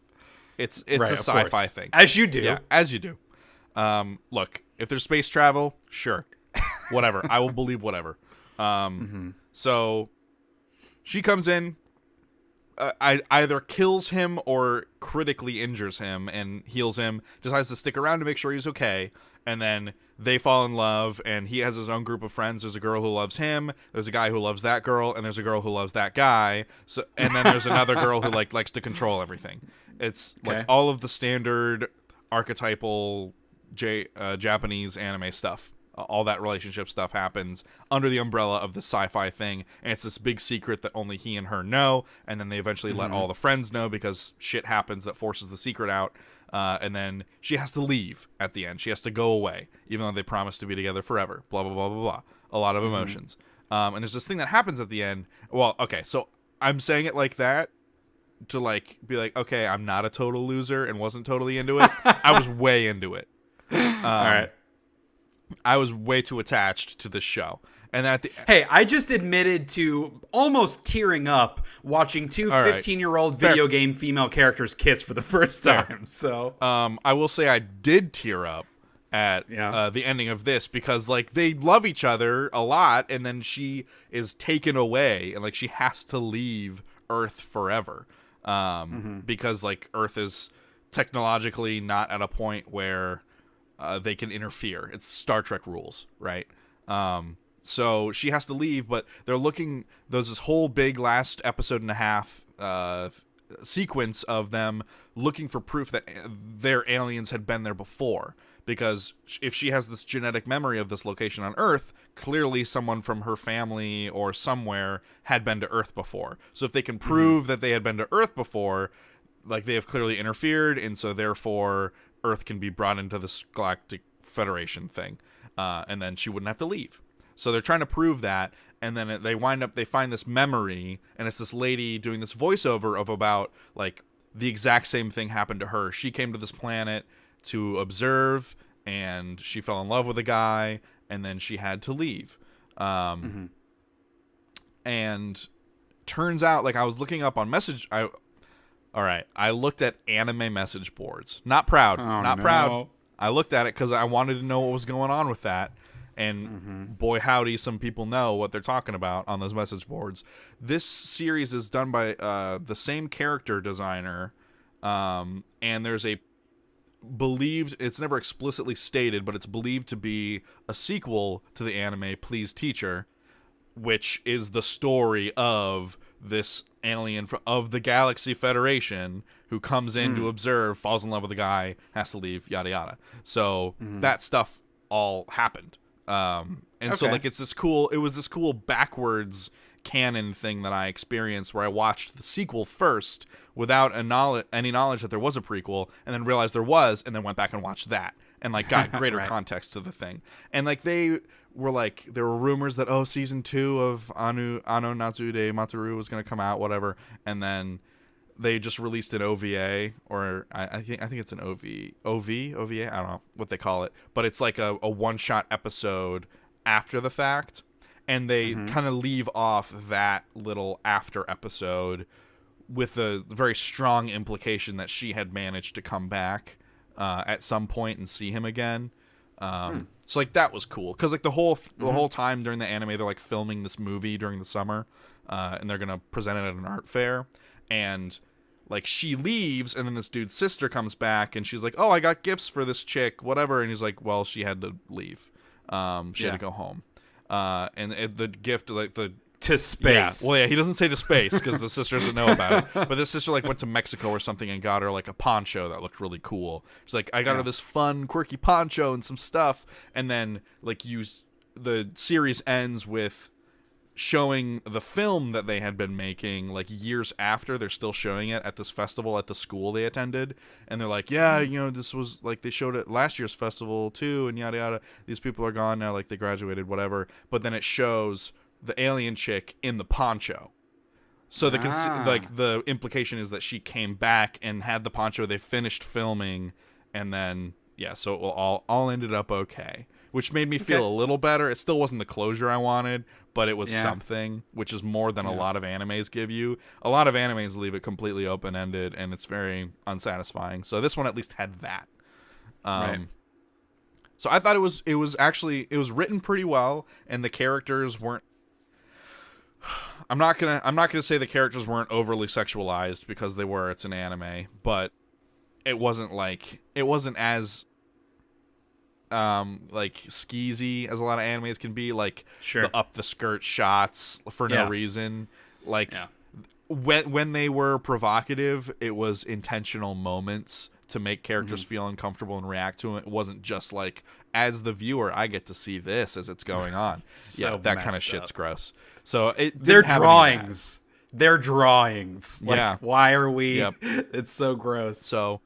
It's right, a sci-fi thing. As you do. Yeah, as you do. Look, if there's space travel, sure. Whatever. I will believe whatever. So she comes in, either kills him or critically injures him and heals him, decides to stick around to make sure he's okay, and then they fall in love, and he has his own group of friends. There's a girl who loves him, there's a guy who loves that girl, and there's a girl who loves that guy, and then there's another girl who likes to control everything. It's like all of the standard archetypal Japanese anime stuff. All that relationship stuff happens under the umbrella of the sci-fi thing, and it's this big secret that only he and her know, and then they eventually let all the friends know because shit happens that forces the secret out, and then she has to leave at the end. She has to go away, even though they promised to be together forever. Blah, blah, blah, blah, blah. A lot of emotions. And there's this thing that happens at the end. Well, okay, so I'm saying it like that to be like, okay, I'm not a total loser and wasn't totally into it. I was way into it. All right. I was way too attached to this show. And hey, I just admitted to almost tearing up watching two 15-year-old video game female characters kiss for the first time. So, I will say I did tear up at the ending of this because they love each other a lot, and then she is taken away, and she has to leave Earth forever because Earth is technologically not at a point where they can interfere. It's Star Trek rules, right? So she has to leave, but they're looking. There's this whole big last episode and a half sequence of them looking for proof that their aliens had been there before. Because if she has this genetic memory of this location on Earth, clearly someone from her family or somewhere had been to Earth before. So if they can prove that they had been to Earth before, they have clearly interfered, and so therefore Earth can be brought into this Galactic Federation thing, and then she wouldn't have to leave. So they're trying to prove that, and then they find this memory, and it's this lady doing this voiceover of about the exact same thing happened to her. She came to this planet to observe, and she fell in love with a guy, and then she had to leave. And turns out, I was looking up on I looked at anime message boards. Not proud. Proud. I looked at it because I wanted to know what was going on with that. And boy, howdy, some people know what they're talking about on those message boards. This series is done by the same character designer. And there's it's never explicitly stated, but it's believed to be a sequel to the anime Please Teacher, which is the story of this alien of the Galaxy Federation who comes in to observe, falls in love with a guy, has to leave, yada yada. So that stuff all happened. So it's this cool, it was this cool backwards canon thing that I experienced where I watched the sequel first without any knowledge that there was a prequel, and then realized there was, and then went back and watched that and got greater context to the thing. And they were there were rumors that season 2 of Ano Natsude Mataru was going to come out, whatever, and then they just released an OVA, or I think it's an OVA, I don't know what they call it, but it's a one-shot episode after the fact, and they kind of leave off that little after episode with a very strong implication that she had managed to come back at some point and see him again. So that was cool because the whole time during the anime they're filming this movie during the summer, and they're gonna present it at an art fair, and she leaves, and then this dude's sister comes back, and she's like, "Oh, I got gifts for this chick, whatever," and he's like, "Well, she had to leave, she had to go home." And the gift, to space. Yeah. Well, yeah, he doesn't say to space because the sister doesn't know about it. But this sister went to Mexico or something and got her a poncho that looked really cool. She's like, I got her this fun, quirky poncho and some stuff. And then the series ends with showing the film that they had been making years after. They're still showing it at this festival at the school they attended, and they're like, yeah, this was they showed it last year's festival too, and yada yada. These people are gone now, they graduated, whatever. But then it shows the alien chick in the poncho. So the implication is that she came back and had the poncho. They finished filming, and then so it all ended up okay, which made me feel a little better. It still wasn't the closure I wanted, but it was something, which is more than a lot of animes give you. A lot of animes leave it completely open ended, and it's very unsatisfying. So this one at least had that. Right. So I thought it was written pretty well, and the characters weren't. I'm not gonna say the characters weren't overly sexualized, because they were. It's an anime, but it wasn't as like skeezy as a lot of animes can be, like the up the skirt shots for no reason. Like when they were provocative, it was intentional moments to make characters feel uncomfortable and react to it. It wasn't just like, as the viewer, I get to see this as it's going on. That kind of shit's gross. So they're drawings. They're drawings. Like, why are we? Yep. It's so gross. So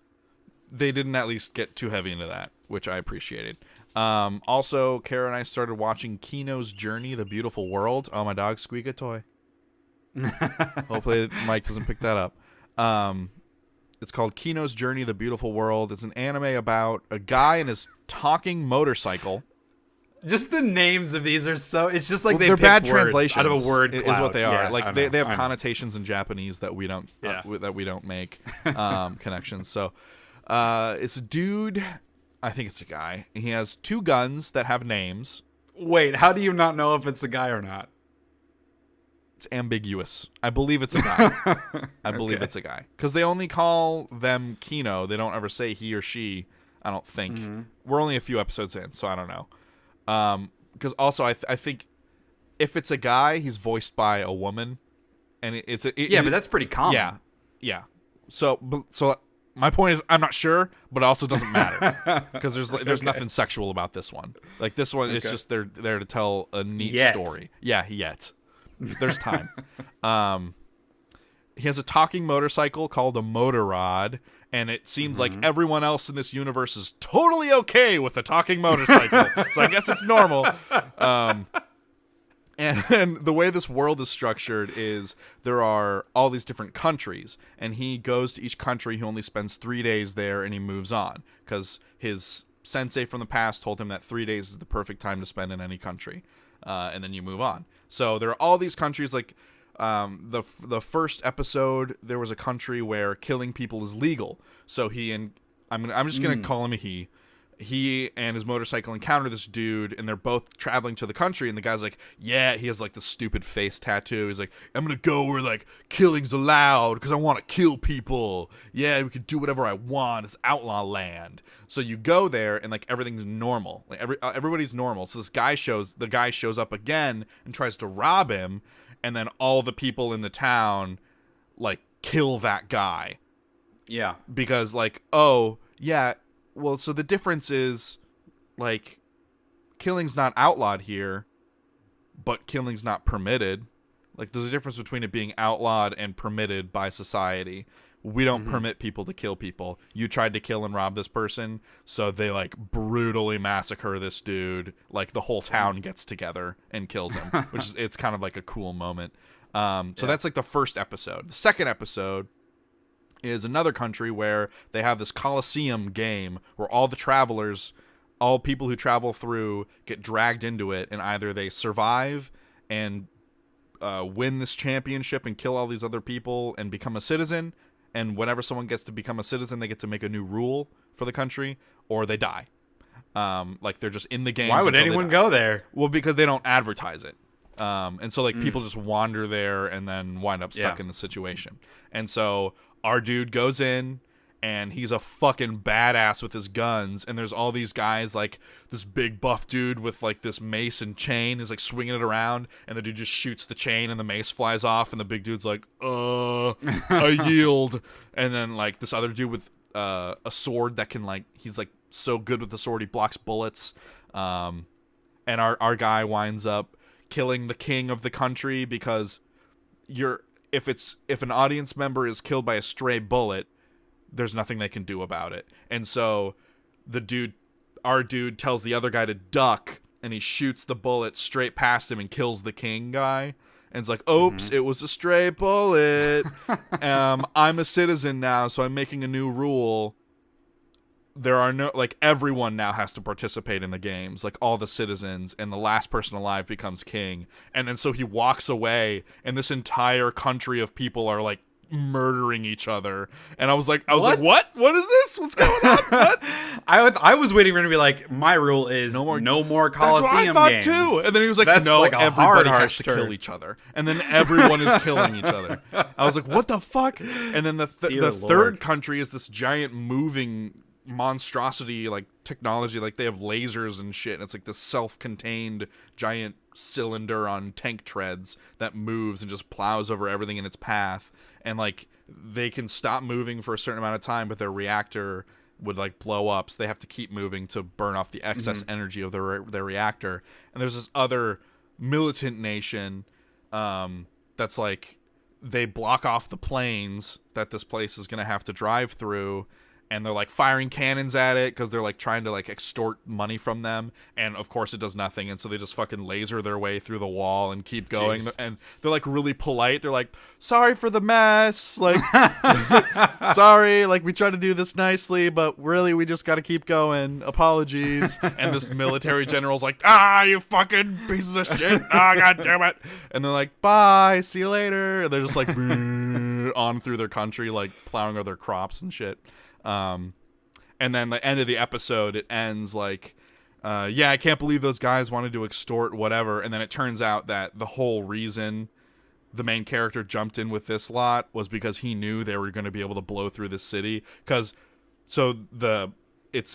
they didn't at least get too heavy into that, which I appreciated. Also, Kara and I started watching Kino's Journey, The Beautiful World. Oh, my dog squeak a toy. Hopefully Mike doesn't pick that up. It's called Kino's Journey, The Beautiful World. It's an anime about a guy and his talking motorcycle. Just the names of these are so... It's just like they're bad translations out of a word cloud. Is what they are. Yeah, like they have connotations in Japanese that we don't make connections. So it's a dude. I think it's a guy. He has two guns that have names. Wait, how do you not know if it's a guy or not? It's ambiguous. I believe it's a guy. I believe it's a guy. Because they only call them Kino. They don't ever say he or she, I don't think. We're only a few episodes in, so I don't know. Because also, I think if it's a guy, he's voiced by a woman. And but that's pretty common. Yeah. So my point is, I'm not sure, but it also doesn't matter. Because there's nothing sexual about this one. Like, this one, it's just they're there to tell a neat story. Yeah, yet. There's time. He has a talking motorcycle called a motor rod, and it seems like everyone else in this universe is totally okay with a talking motorcycle. So I guess it's normal. And the way this world is structured is there are all these different countries, and he goes to each country. He only spends 3 days there, and he moves on because his sensei from the past told him that 3 days is the perfect time to spend in any country. And then you move on. So there are all these countries, like the first episode, there was a country where killing people is legal. So I'm just gonna call him a he. He and his motorcycle encounter this dude, and they're both traveling to the country, and the guy's like, yeah, he has like this stupid face tattoo. He's like, I'm gonna go where like killing's allowed because I want to kill people. Yeah, we can do whatever I want. It's outlaw land. So you go there, and like everything's normal. Like everybody's normal. So the guy shows up again and tries to rob him, and then all the people in the town like kill that guy. Yeah, because like, oh yeah. Well, so the difference is, like, killing's not outlawed here, but killing's not permitted. Like, there's a difference between it being outlawed and permitted by society. We don't permit people to kill people. You tried to kill and rob this person, so they, like, brutally massacre this dude. Like, the whole town gets together and kills him, it's kind of like a cool moment. So that's, like, the first episode. The second episode is another country where they have this Colosseum game where all people who travel through get dragged into it, and either they survive and win this championship and kill all these other people and become a citizen, and whenever someone gets to become a citizen, they get to make a new rule for the country, or they die. Like, they're just in the game. Why would anyone go there? Well, because they don't advertise it. And so, like, people just wander there and then wind up stuck in the situation. And so our dude goes in, and he's a fucking badass with his guns, and there's all these guys, like, this big buff dude with, like, this mace and chain is, like, swinging it around, and the dude just shoots the chain, and the mace flies off, and the big dude's like, I yield. And then, like, this other dude with a sword that can, like, he's, like, so good with the sword, he blocks bullets. And our guy winds up killing the king of the country, because if an audience member is killed by a stray bullet, there's nothing they can do about it. And so our dude tells the other guy to duck, and he shoots the bullet straight past him and kills the king guy. And it's like, oops, it was a stray bullet. I'm a citizen now, so I'm making a new rule. There are no, like, everyone now has to participate in the games, like all the citizens, and the last person alive becomes king. And then so he walks away, and this entire country of people are like murdering each other. And I was like, what? What is this? What's going on? What? I was waiting for him to be like, my rule is no more Coliseum That's what I thought games. Too. And then he was like, That's no, like a everybody has harsh to turn. kill each other. And then everyone is killing each other. I was like, what the fuck? And then the third country is this giant moving monstrosity, like technology, like they have lasers and shit, and it's like this self-contained giant cylinder on tank treads that moves and just plows over everything in its path. And like they can stop moving for a certain amount of time, but their reactor would like blow up, so they have to keep moving to burn off the excess energy of their reactor. And there's this other militant nation that's like, they block off the planes that this place is going to have to drive through, and they're like firing cannons at it because they're like trying to like extort money from them, and of course it does nothing, and so they just fucking laser their way through the wall and keep going. Jeez. And they're like really polite. They're like, sorry for the mess, like sorry, like we tried to do this nicely, but really we just got to keep going, apologies. And this military general's like, you fucking pieces of shit, god damn it. And they're like, bye, see you later. And they're just like on through their country, like plowing over their crops and shit. And then the end of the episode, it ends like, I can't believe those guys wanted to extort whatever. And then it turns out that the whole reason the main character jumped in with this lot was because he knew they were going to be able to blow through the city. It's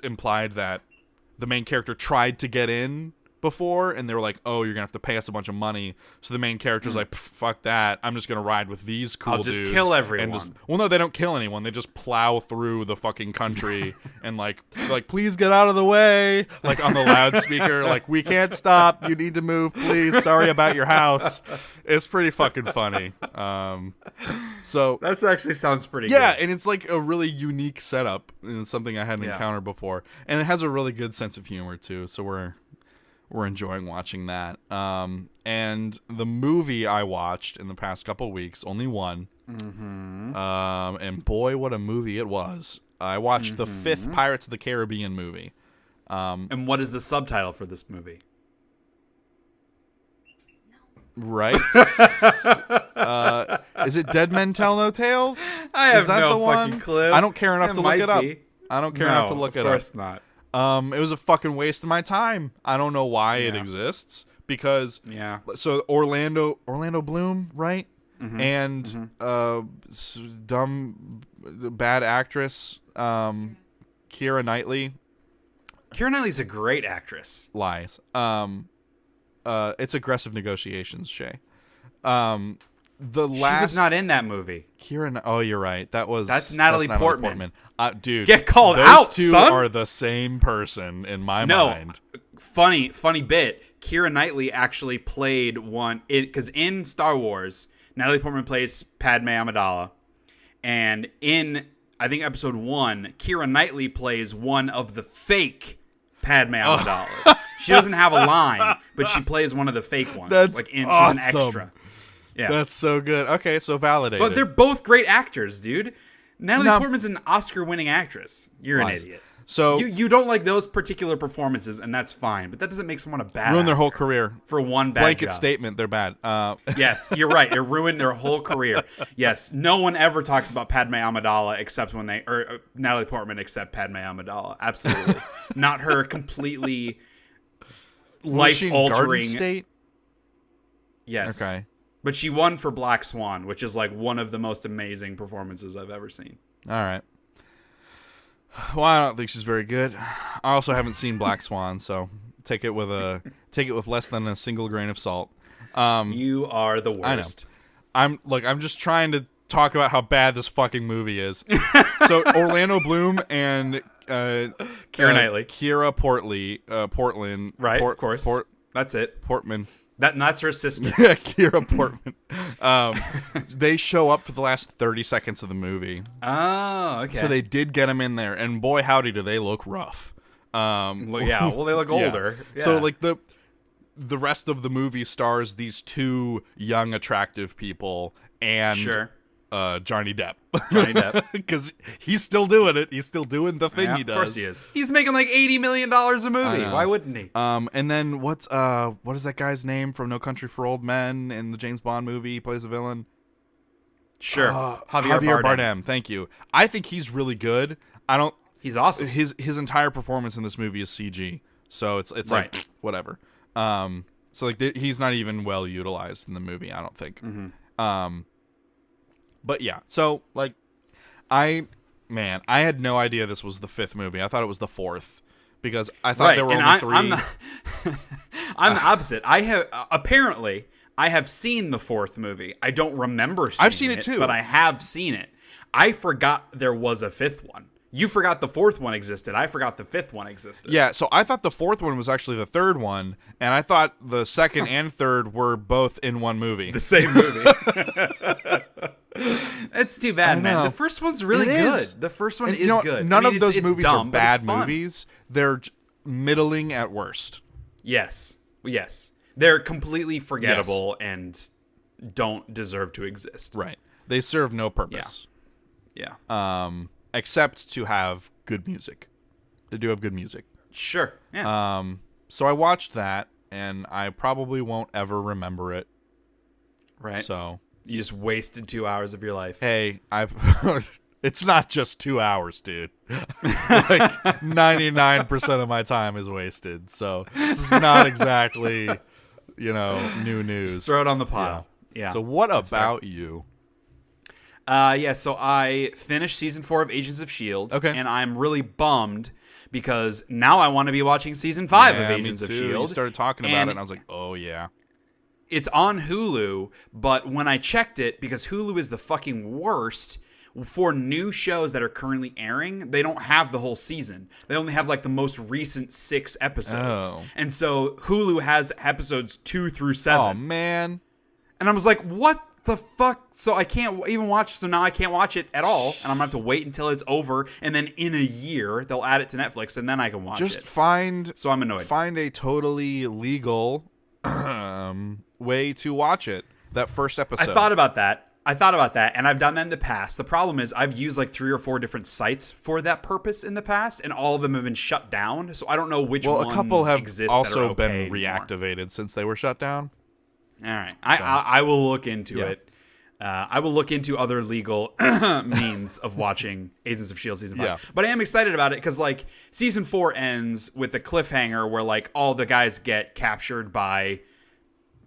implied that the main character tried to get in before, and they were like, oh, you're gonna have to pay us a bunch of money. So the main character's like, fuck that, I'm just gonna ride with these cool dudes. I'll just kill everyone. Well, no, they don't kill anyone, they just plow through the fucking country. And like please get out of the way, like on the loudspeaker, like, we can't stop, you need to move, please, sorry about your house. It's pretty fucking funny. So that actually sounds pretty good. Yeah, and it's like a really unique setup, and it's something I hadn't encountered before, and it has a really good sense of humor too, so we're enjoying watching that. And the movie I watched in the past couple weeks, only one. And boy, what a movie it was. I watched the 5th Pirates of the Caribbean movie. And what is the subtitle for this movie? Right? Is it Dead Men Tell No Tales? I have is that no the one? fucking clue. I don't care enough to look it up. I don't care enough to look it up. Of course not. It was a fucking waste of my time. I don't know why it exists, because so Orlando Bloom, right? And dumb bad actress Keira Knightley. Keira Knightley's a great actress. Lies. It's Aggressive Negotiations, Shay. She was not in that movie. Oh, you're right. That's Natalie Portman. Dude, get called those out, two son. are the same person in my mind. Funny bit. Keira Knightley actually played one, because in Star Wars, Natalie Portman plays Padme Amidala, and in, I think, episode 1, Keira Knightley plays one of the fake Padme Amidalas. She doesn't have a line, but she plays one of the fake ones. That's awesome. She's an extra. Yeah, that's so good. Okay, so validated. But they're both great actors, dude. Natalie Portman's an Oscar-winning actress. You're an idiot. So you don't like those particular performances, and that's fine. But that doesn't make someone a bad ruin their actor whole career for one bad blanket job. statement. They're bad. Yes, you're right. It ruined their whole career. Yes, no one ever talks about Padme Amidala except when Natalie Portman except Padme Amidala. Absolutely, not her completely life-altering state. Yes. Okay. But she won for Black Swan, which is like one of the most amazing performances I've ever seen. All right. Well, I don't think she's very good. I also haven't seen Black Swan, so take it with less than a single grain of salt. You are the worst. I know. I'm just trying to talk about how bad this fucking movie is. So Orlando Bloom and Keira Portland, right? Of course. That's it. Portman. That's her sister. Yeah, Keira Portman. They show up for the last 30 seconds of the movie. Oh, okay. So they did get them in there, and boy, howdy, do they look rough. Well, they look older. Yeah. So like the rest of the movie stars these two young, attractive people and Johnny Depp. Johnny Depp. Because he's still doing it. He's still doing the thing he does. Of course he is. He's making like $80 million a movie. Why wouldn't he? And then what is that guy's name from No Country for Old Men in the James Bond movie? He plays a villain. Sure. Javier Bardem. Thank you. I think he's really good. He's awesome. His entire performance in this movie is CG. So it's like whatever. So like he's not even well utilized in the movie, I don't think. But yeah. So like I had no idea this was the 5th movie. I thought it was the 4th because I thought there were only 3. I'm the opposite. I have seen the 4th movie. I don't remember seeing it. I've seen it too. But I have seen it. I forgot there was a 5th one. You forgot the 4th one existed. I forgot the 5th one existed. Yeah, so I thought the 4th one was actually the 3rd one, and I thought the 2nd and 3rd were both in one movie. The same movie. It's too bad, man. The first one's really good. The first one is good. None of those movies are bad movies. They're middling at worst. Yes. They're completely forgettable and don't deserve to exist. Right. They serve no purpose. Yeah. Except to have good music. They do have good music. Sure. Yeah. So I watched that, and I probably won't ever remember it. Right. So you just wasted 2 hours of your life. Hey, it's not just 2 hours, dude. Like 99% of my time is wasted. So this is not exactly, new news. Just throw it on the pile. Yeah. So what about you? So I finished season 4 of Agents of S.H.I.E.L.D. Okay. And I'm really bummed because now I want to be watching season 5 of Agents of S.H.I.E.L.D. You started talking about it, and I was like, oh, yeah. It's on Hulu, but when I checked it, because Hulu is the fucking worst, for new shows that are currently airing, they don't have the whole season. They only have like the most recent 6 episodes. Oh. And so Hulu has episodes 2 through 7. Oh, man. And I was like, what the fuck? So I can't even watch. So now I can't watch it at all, and I'm gonna have to wait until it's over, and then in a year they'll add it to Netflix, and then I can watch it. So I'm annoyed. Find a totally legal way to watch it. That first episode. I thought about that, and I've done that in the past. The problem is I've used like 3 or 4 different sites for that purpose in the past, and all of them have been shut down. So I don't know which ones a couple have exist also that are okay been reactivated anymore. Since they were shut down. All right, I will look into it. I will look into other legal means of watching Agents of S.H.I.E.L.D. season 5. Yeah. But I am excited about it because, like, season 4 ends with a cliffhanger where, like, all the guys get captured by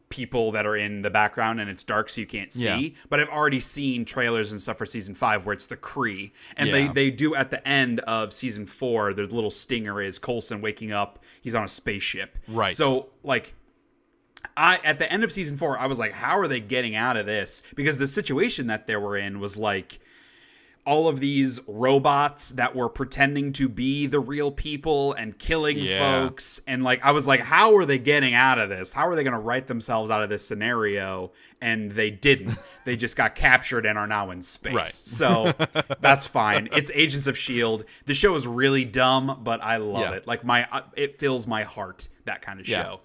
people that are in the background and it's dark so you can't see. Yeah. But I've already seen trailers and stuff for season 5 where it's the Kree. And they do at the end of season 4, the little stinger is Coulson waking up. He's on a spaceship. Right. So, like, at the end of season 4, I was like, how are they getting out of this? Because the situation that they were in was like all of these robots that were pretending to be the real people and killing folks. And like, I was like, how are they getting out of this? How are they going to write themselves out of this scenario? And they didn't. They just got captured and are now in space. Right. So that's fine. It's Agents of S.H.I.E.L.D. The show is really dumb, but I love it. Like it fills my heart, that kind of show.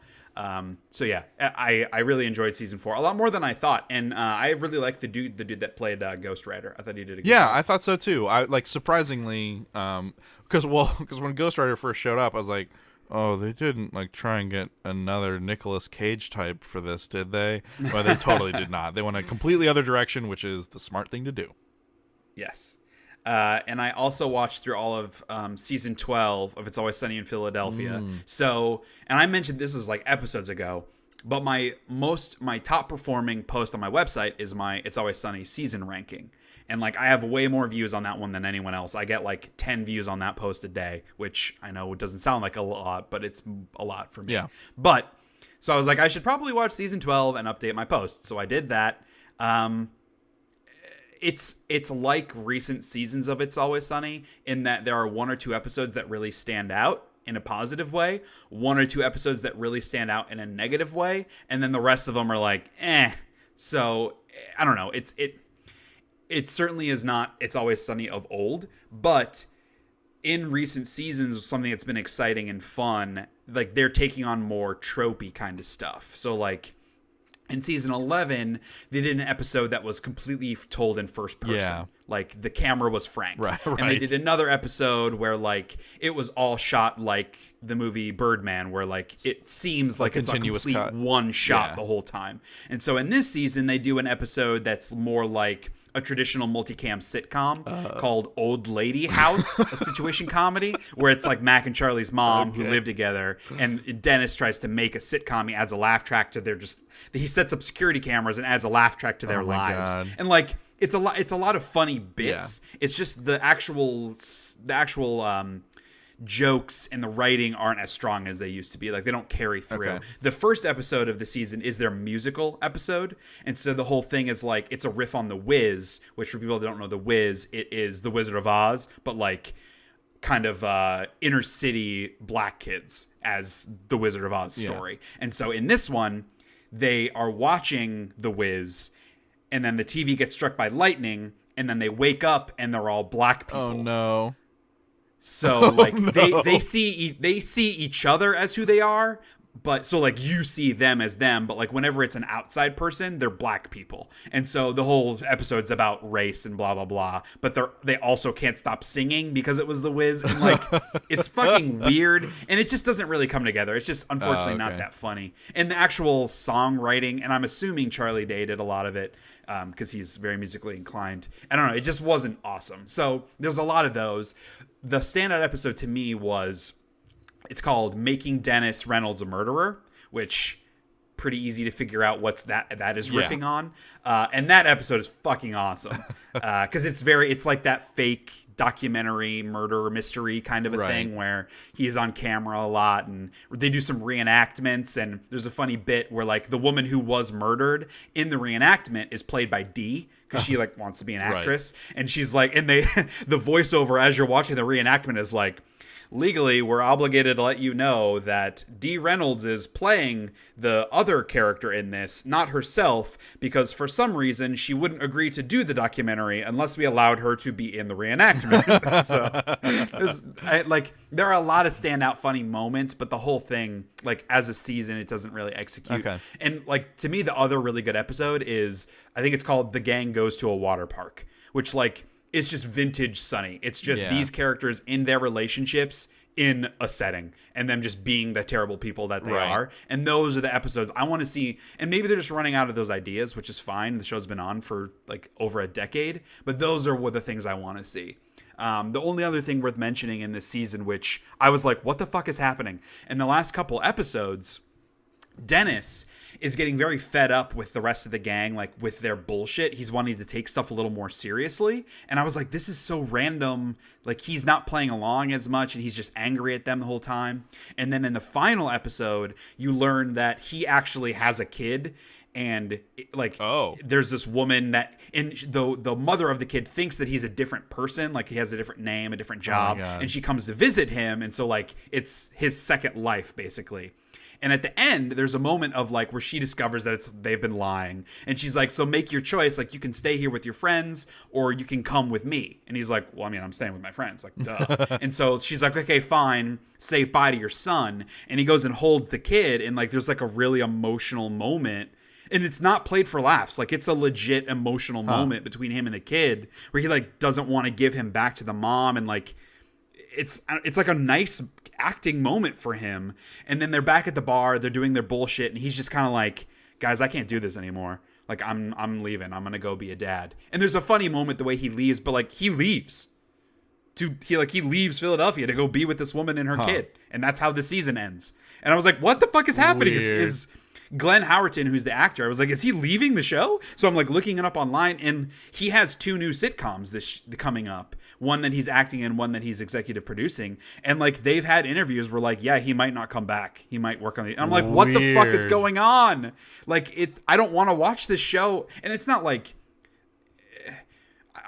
So yeah, I really enjoyed season 4 a lot more than I thought, and I really liked the dude that played Ghost Rider. I thought he did a good job. I thought so too. I like surprisingly, because when Ghost Rider first showed up, I was like, oh, they didn't like try and get another Nicolas Cage type for this, did they? Well, they totally did not. They went a completely other direction, which is the smart thing to do. Yes. And I also watched through all of season 12 of It's Always Sunny in Philadelphia. So, and I mentioned this is like episodes ago, but my top performing post on my website is my It's Always Sunny season ranking. And like I have way more views on that one than anyone else. I get like 10 views on that post a day, which I know doesn't sound like a lot, but it's a lot for me. Yeah. But so I was like, I should probably watch season 12 and update my post. So I did that. It's like recent seasons of It's Always Sunny in that there are 1 or 2 episodes that really stand out in a positive way, 1 or 2 episodes that really stand out in a negative way, and then the rest of them are like, eh. So I don't know. It certainly is not It's Always Sunny of old, but in recent seasons, something that's been exciting and fun like they're taking on more tropey kind of stuff. So like in season 11, they did an episode that was completely told in first person. Yeah. Like the camera was Frank. Right. And they did another episode where like it was all shot like the movie Birdman, where like it seems like it's a complete cut. one shot the whole time. And so in this season, they do an episode that's more like a traditional multicam sitcom called Old Lady House, a situation comedy where it's like Mac and Charlie's mom who live together, and Dennis tries to make a sitcom. He adds a laugh track to their he sets up security cameras and adds a laugh track to their lives. God. And like it's a lot of funny bits. Yeah. It's just the actual jokes and the writing aren't as strong as they used to be. Like they don't carry through. Okay. The first episode of the season is their musical episode, and so the whole thing is like it's a riff on The Wiz, which for people that don't know The Wiz, it is The Wizard of Oz, but like kind of inner city black kids as the Wizard of Oz story. And so in this one, they are watching The Wiz, and then the TV gets struck by lightning, and then they wake up and they're all black people. Oh no. So like they see each other as who they are, but so like you see them as them, but like whenever it's an outside person, they're black people. And so the whole episode's about race and blah blah blah, but they also can't stop singing because it was The Wiz, and like it's fucking weird, and it just doesn't really come together. It's just unfortunately not that funny. And the actual songwriting, and I'm assuming Charlie Day did a lot of it, because he's very musically inclined. I don't know, it just wasn't awesome. So there's a lot of those. The standout episode to me it's called Making Dennis Reynolds a Murderer, which pretty easy to figure out what's that is riffing on. And that episode is fucking awesome. Cause it's like that fake documentary murder mystery kind of a thing where he's on camera a lot, and they do some reenactments, and there's a funny bit where like the woman who was murdered in the reenactment is played by Dee, because she like wants to be an actress, and she's like, and they the voiceover as you're watching the reenactment is like, legally, we're obligated to let you know that Dee Reynolds is playing the other character in this, not herself, because for some reason she wouldn't agree to do the documentary unless we allowed her to be in the reenactment. So, there are a lot of standout funny moments, but the whole thing, like as a season, it doesn't really execute. Okay. And like to me, the other really good episode is, I think it's called The Gang Goes to a Water Park, which like, it's just vintage Sunny. It's just these characters in their relationships in a setting, and them just being the terrible people that they are. And those are the episodes I want to see. And maybe they're just running out of those ideas, which is fine. The show's been on for like over a decade, but those are what the things I want to see. The only other thing worth mentioning in this season, which I was like, what the fuck is happening? In the last couple episodes, Dennis is getting very fed up with the rest of the gang, like with their bullshit. He's wanting to take stuff a little more seriously. And I was like, this is so random. Like he's not playing along as much, and he's just angry at them the whole time. And then in the final episode, you learn that he actually has a kid. And like, there's this woman that, and the mother of the kid thinks that he's a different person. Like he has a different name, a different job, and she comes to visit him. And so like, it's his second life basically. And at the end, there's a moment of like where she discovers that they've been lying, and she's like, "So make your choice. Like you can stay here with your friends, or you can come with me." And he's like, "Well, I mean, I'm staying with my friends." Like, duh. And so she's like, "Okay, fine. Say bye to your son." And he goes and holds the kid, and like there's like a really emotional moment. And it's not played for laughs. Like it's a legit emotional moment between him and the kid, where he like doesn't want to give him back to the mom, and like it's like a nice acting moment for him. And then they're back at the bar, they're doing their bullshit, and he's just kind of like, guys, I can't do this anymore. Like I'm leaving. I'm gonna go be a dad. And there's a funny moment the way he leaves, but like he leaves Philadelphia to go be with this woman and her kid, and that's how the season ends. And I was like, what the fuck is happening? Is Glenn Howerton, who's the actor, I was like, is he leaving the show? So I'm like looking it up online, and he has 2 new sitcoms coming up. One that he's acting in, one that he's executive producing. And like they've had interviews where like, yeah, he might not come back. He might work on the. And I'm like, what the fuck is going on? Like I don't want to watch this show. And it's not like,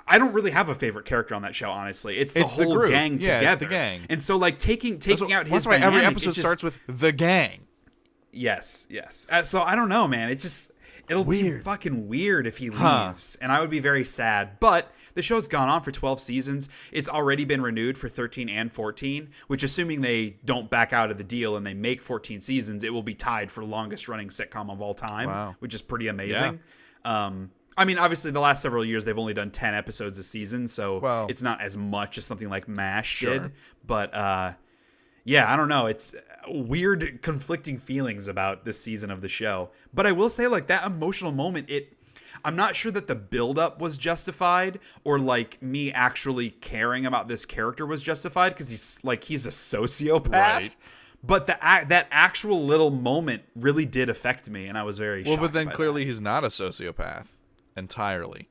I don't really have a favorite character on that show, honestly. It's the whole group. gang together. It's the gang. And so like taking out his That's why dynamic, every episode starts with the gang. Yes. So I don't know, man. It'll be fucking weird if he leaves, and I would be very sad. But The show's gone on for 12 seasons. It's already been renewed for 13 and 14, which, assuming they don't back out of the deal and they make 14 seasons, it will be tied for longest running sitcom of all time, which is pretty amazing. Yeah. I mean, obviously, the last several years, they've only done 10 episodes a season, so it's not as much as something like MASH did. But, yeah, I don't know. It's weird, conflicting feelings about this season of the show. But I will say, like, that emotional moment, I'm not sure that the buildup was justified or, like, me actually caring about this character was justified because he's a sociopath. Right. But that actual little moment really did affect me, and I was very shocked. Well, but then clearly he's not a sociopath entirely.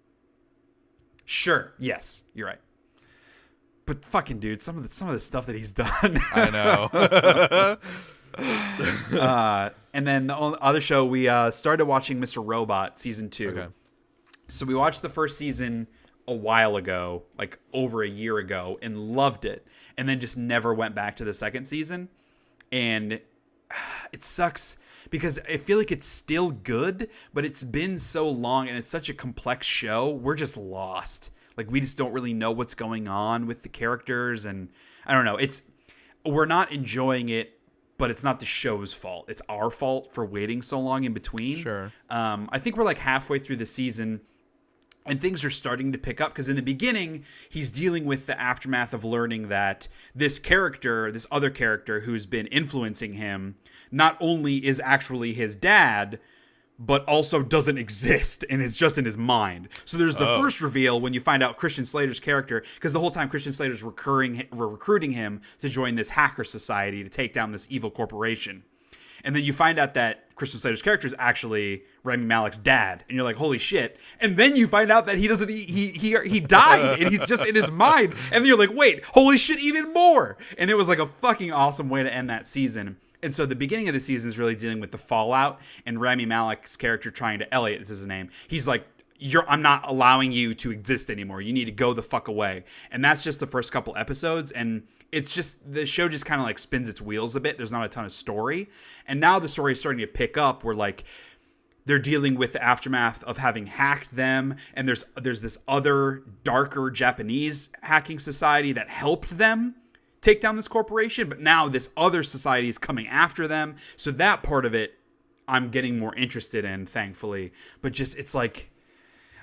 Sure. Yes, you're right. But fucking dude, some of the stuff that he's done. I know. And then the other show, we started watching Mr. Robot season 2. Okay. So we watched the first season a while ago, like over a year ago, and loved it. And then just never went back to the second season. And it sucks because I feel like it's still good, but it's been so long and it's such a complex show. We're just lost. Like, we just don't really know what's going on with the characters. And I don't know. We're not enjoying it, but it's not the show's fault. It's our fault for waiting so long in between. Sure. I think we're like halfway through the season and things are starting to pick up because in the beginning, he's dealing with the aftermath of learning that this other character who's been influencing him, not only is actually his dad, but also doesn't exist and is just in his mind. So there's the first reveal when you find out Christian Slater's character, because the whole time Christian Slater's recruiting him to join this hacker society to take down this evil corporation. And then you find out that Christian Slater's character is actually Rami Malek's dad, and you're like, holy shit. And then you find out that he died and he's just in his mind. And then you're like, wait, holy shit, even more. And it was like a fucking awesome way to end that season. And so the beginning of the season is really dealing with the fallout and Rami Malek's character trying to, Elliot is his name. He's like, I'm not allowing you to exist anymore. You need to go the fuck away. And that's just the first couple episodes. And it's just, the show just kind of like spins its wheels a bit. There's not a ton of story. And now the story is starting to pick up where like they're dealing with the aftermath of having hacked them. And there's this other darker Japanese hacking society that helped them take down this corporation. But now this other society is coming after them. So that part of it, I'm getting more interested in, thankfully. But just, it's like,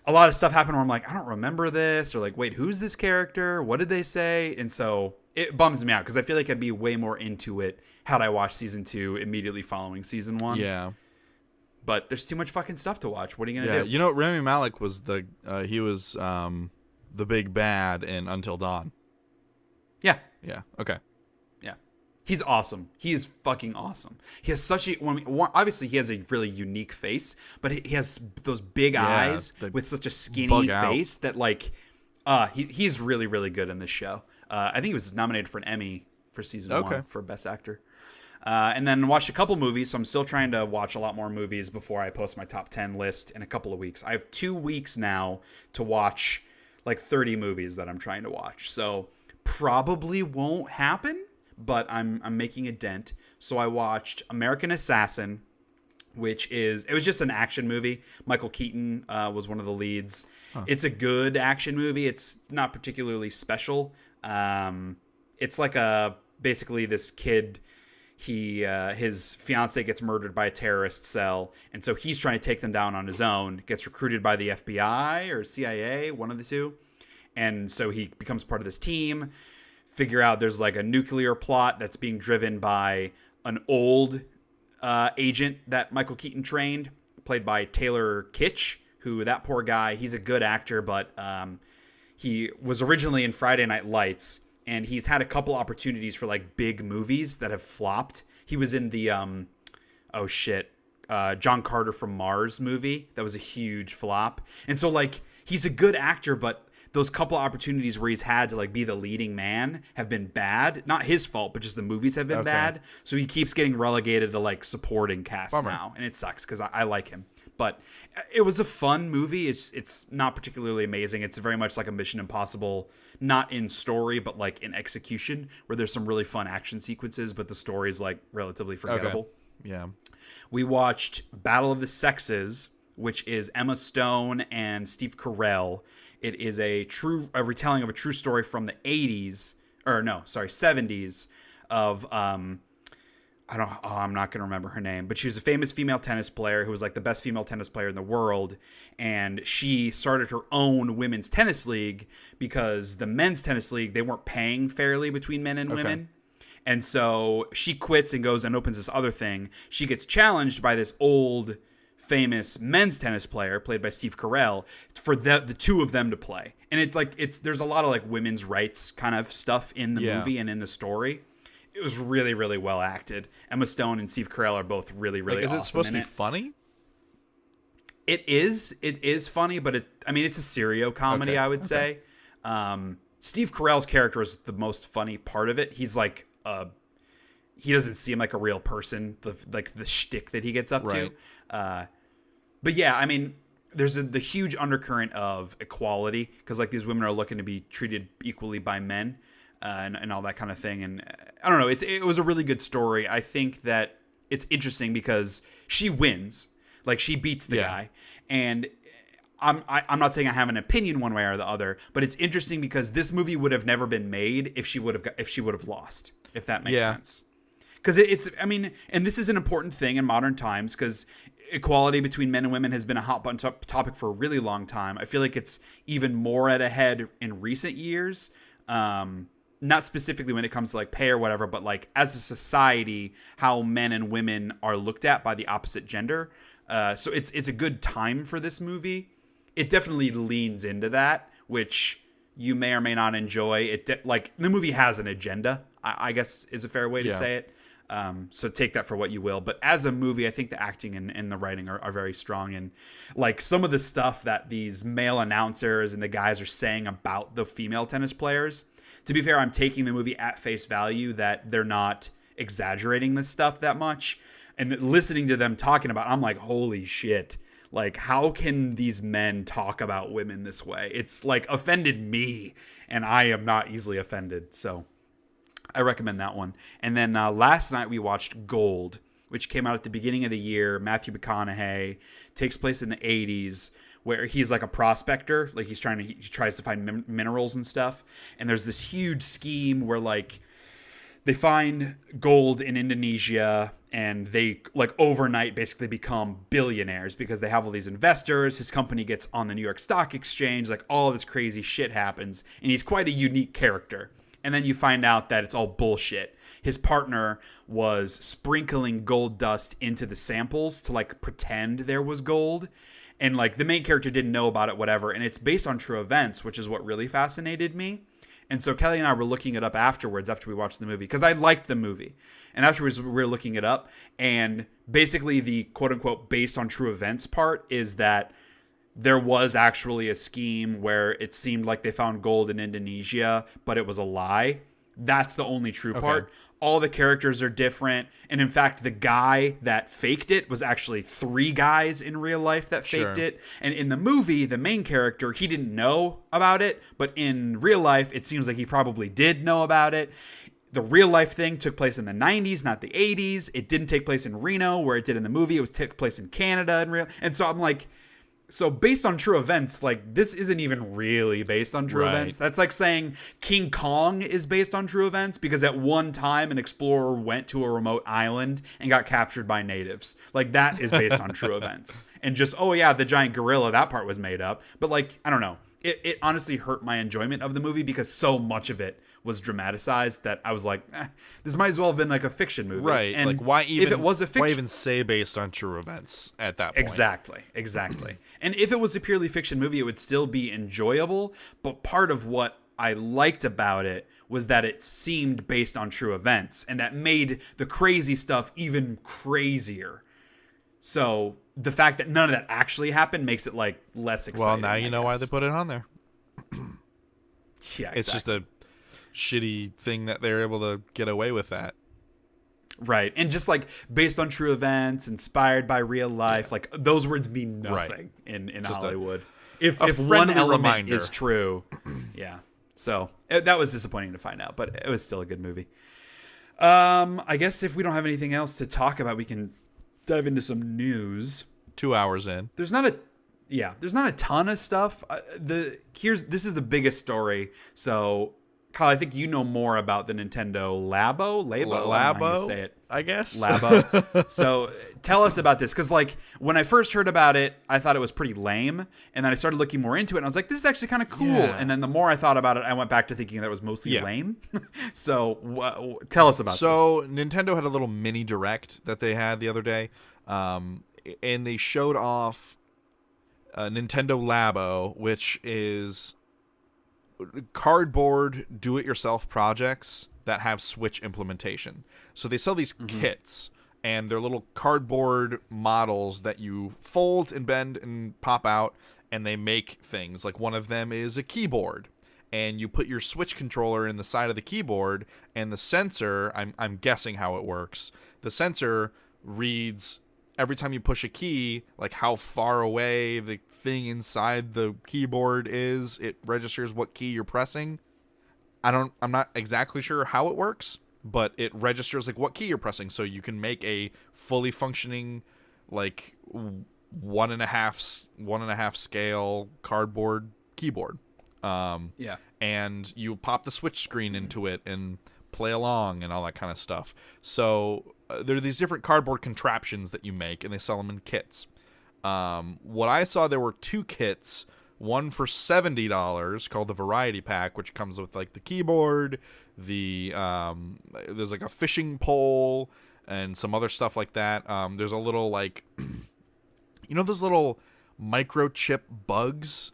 a lot of stuff happened where I'm like, I don't remember this, or like, wait, who's this character? What did they say? And so it bums me out because I feel like I'd be way more into it had I watched season 2 immediately following season 1. Yeah. But there's too much fucking stuff to watch. What are you going to do? You know, Rami Malek was the big bad in Until Dawn. Yeah. Yeah. Okay. Yeah. He's awesome. He is fucking awesome. He has such obviously he has a really unique face, but he has those big eyes with such a skinny face that like, he's really, really good in this show. I think he was nominated for an Emmy for season 1 for Best Actor. And then watched a couple movies, so I'm still trying to watch a lot more movies before I post my top 10 list in a couple of weeks. I have 2 weeks now to watch like 30 movies that I'm trying to watch. So probably won't happen, but I'm making a dent. So I watched American Assassin, it was just an action movie. Michael Keaton was one of the leads. Huh. It's a good action movie. It's not particularly special. It's like basically this kid, his fiance gets murdered by a terrorist cell, and so he's trying to take them down on his own, gets recruited by the FBI or CIA, one of the two. And so he becomes part of this team, figure out there's like a nuclear plot that's being driven by an old agent that Michael Keaton trained, played by Taylor Kitsch, who, that poor guy, he's a good actor, but he was originally in Friday Night Lights, and he's had a couple opportunities for like big movies that have flopped. He was in the John Carter from Mars movie that was a huge flop. And so like he's a good actor, but those couple opportunities where he's had to like be the leading man have been bad. Not his fault, but just the movies have been bad. So he keeps getting relegated to like supporting cast now, and it sucks because I like him. But it was a fun movie. It's not particularly amazing. It's very much like a Mission Impossible, not in story, but like in execution, where there's some really fun action sequences, but the story is like relatively forgettable. Okay. Yeah. We watched Battle of the Sexes, which is Emma Stone and Steve Carell. It is a retelling of a true story from the 70s of I'm not going to remember her name, but she was a famous female tennis player who was like the best female tennis player in the world. And she started her own women's tennis league because the men's tennis league, they weren't paying fairly between men and women. And so she quits and goes and opens this other thing. She gets challenged by this old famous men's tennis player played by Steve Carell for the two of them to play. And there's a lot of like women's rights kind of stuff in the movie and in the story. It was really, really well acted. Emma Stone and Steve Carell are both really, really awesome. Is it supposed to be funny? It is. It is funny, but it's a serio comedy, I would say. Steve Carell's character is the most funny part of it. He's like he doesn't seem like a real person, the shtick that he gets up to. But yeah, there's the huge undercurrent of equality because like these women are looking to be treated equally by men. And all that kind of thing. And I don't know, it was a really good story. I think that it's interesting because she wins. Like, she beats the guy. And I'm not saying I have an opinion one way or the other, but it's interesting because this movie would have never been made if she would have lost, if that makes sense. Because and this is an important thing in modern times because equality between men and women has been a hot button topic for a really long time. I feel like it's even more at a head in recent years. Not specifically when it comes to like pay or whatever, but like as a society, how men and women are looked at by the opposite gender. So it's a good time for this movie. It definitely leans into that, which you may or may not enjoy. The movie has an agenda, I guess is a fair way to say it. So take that for what you will. But as a movie, I think the acting and the writing are very strong. And like some of the stuff that these male announcers and the guys are saying about the female tennis players, to be fair, I'm taking the movie at face value that they're not exaggerating this stuff that much. And listening to them talking about it, I'm like, holy shit. Like, how can these men talk about women this way? It's like offended me, and I am not easily offended. So I recommend that one. And then last night we watched Gold, which came out at the beginning of the year. Matthew McConaughey, takes place in the 80s. Where he's like a prospector, like he tries to find minerals and stuff. And there's this huge scheme where like they find gold in Indonesia and they like overnight basically become billionaires because they have all these investors. His company gets on the New York Stock Exchange, like all this crazy shit happens. And he's quite a unique character. And then you find out that it's all bullshit. His partner was sprinkling gold dust into the samples to like pretend there was gold. And like the main character didn't know about it, whatever. And it's based on true events, which is what really fascinated me. And so Kelly and I were looking it up afterwards after we watched the movie because I liked the movie. And afterwards we were looking it up. And basically the quote unquote based on true events part is that there was actually a scheme where it seemed like they found gold in Indonesia, but it was a lie. That's the only true part. All the characters are different. And in fact, the guy that faked it was actually 3 guys in real life that faked it. And in the movie, the main character, he didn't know about it. But in real life, it seems like he probably did know about it. The real life thing took place in the 90s, not the 80s. It didn't take place in Reno where it did in the movie. It took place in Canada in real. And so I'm like, so based on true events, like this isn't even really based on true events. That's like saying King Kong is based on true events because at one time an explorer went to a remote island and got captured by natives. Like that is based on true events. And just, oh yeah, the giant gorilla, that part was made up. But like, I don't know. It honestly hurt my enjoyment of the movie because so much of it was dramatized that I was like, this might as well have been like a fiction movie. Right. And like why even, if it was a fiction, why even say based on true events at that point? Exactly. And if it was a purely fiction movie, it would still be enjoyable. But part of what I liked about it was that it seemed based on true events and that made the crazy stuff even crazier. So the fact that none of that actually happened makes it like less exciting. Well, now you know why they put it on there. Yeah, it's just a shitty thing that they're able to get away with that. Right. And just like based on true events, inspired by real life, like those words mean nothing in Hollywood. If one element reminder is true. Yeah. So that was disappointing to find out, but it was still a good movie. I guess if we don't have anything else to talk about, we can dive into some news. 2 hours in. There's not a ton of stuff. This is the biggest story. So, Kyle, I think you know more about the Nintendo Labo. I don't know how you say it. I guess. Labo. So tell us about this, because like when I first heard about it, I thought it was pretty lame, and then I started looking more into it, and I was like, this is actually kind of cool. Yeah. And then the more I thought about it, I went back to thinking that it was mostly lame. So tell us about this. So Nintendo had a little mini direct that they had the other day, and they showed off Nintendo Labo, which is cardboard do-it-yourself projects that have Switch implementation. So they sell these kits, and they're little cardboard models that you fold and bend and pop out, and they make things. Like one of them is a keyboard, and you put your Switch controller in the side of the keyboard, and the sensor, I'm guessing how it works, the sensor reads every time you push a key, like how far away the thing inside the keyboard is. It registers what key you're pressing. I'm not exactly sure how it works, but it registers like what key you're pressing, so you can make a fully functioning, like 1.5 scale cardboard keyboard. And you pop the Switch screen into it and play along and all that kind of stuff. So there are these different cardboard contraptions that you make, and they sell them in kits. What I saw, there were 2 kits, one for $70 called the Variety Pack, which comes with like the keyboard, there's like a fishing pole and some other stuff like that. There's a little like, those little microchip bugs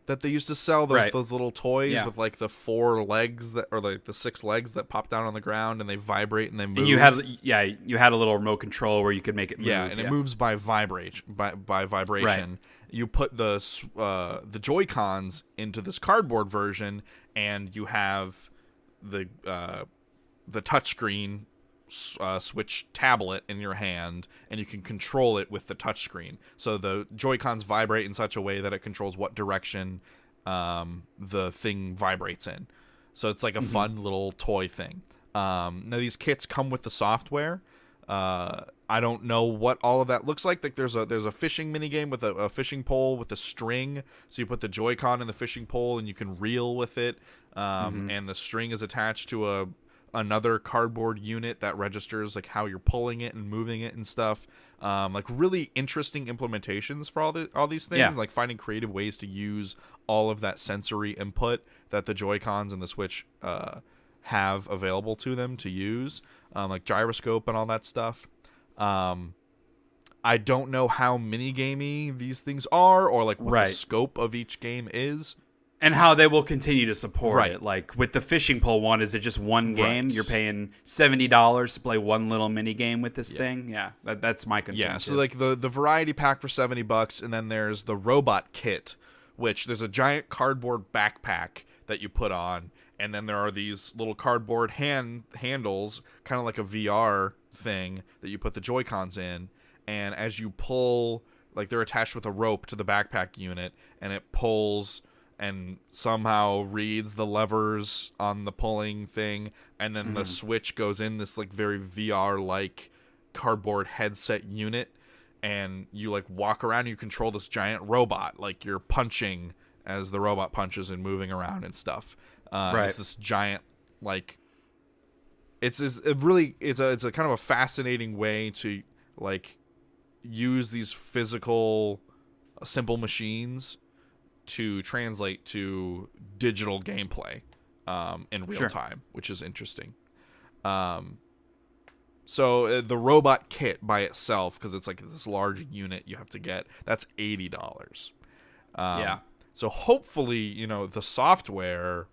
that they used to sell, those little toys with like the 4 legs or like the 6 legs that pop down on the ground and they vibrate and they move. And you had a little remote control where you could make it move. It moves by vibration. Right. You put the Joy-Cons into this cardboard version, and you have the touchscreen Switch tablet in your hand, and you can control it with the touchscreen. So the Joy-Cons vibrate in such a way that it controls what direction the thing vibrates in. So it's like a fun little toy thing. Now these kits come with the software. I don't know what all of that looks like. Like there's a fishing minigame with a fishing pole with a string. So you put the Joy-Con in the fishing pole and you can reel with it. And the string is attached to another cardboard unit that registers like how you're pulling it and moving it and stuff. Like really interesting implementations for all these things. Like finding creative ways to use all of that sensory input that the Joy-Cons and the Switch have available to them to use, like gyroscope and all that stuff. I don't know how minigamey these things are, or like what the scope of each game is. And how they will continue to support it. Like with the fishing pole one, is it just one game? You're paying $70 to play one little mini game with this thing? Yeah, that's my concern. Yeah, so like the variety pack for $70, and then there's the robot kit, which there's a giant cardboard backpack that you put on, and then there are these little cardboard handles, kind of like a VR thing that you put the Joy-Cons in, and as you pull, like they're attached with a rope to the backpack unit, and it pulls and somehow reads the levers on the pulling thing, and then the Switch goes in this like very VR-like cardboard headset unit, and you like walk around and you control this giant robot, like you're punching as the robot punches and moving around and stuff. It's this giant, like, it's a kind of a fascinating way to like use these physical simple machines to translate to digital gameplay in real time, which is interesting. So the robot kit by itself, because it's like this large unit you have to get, that's $80. So hopefully, the software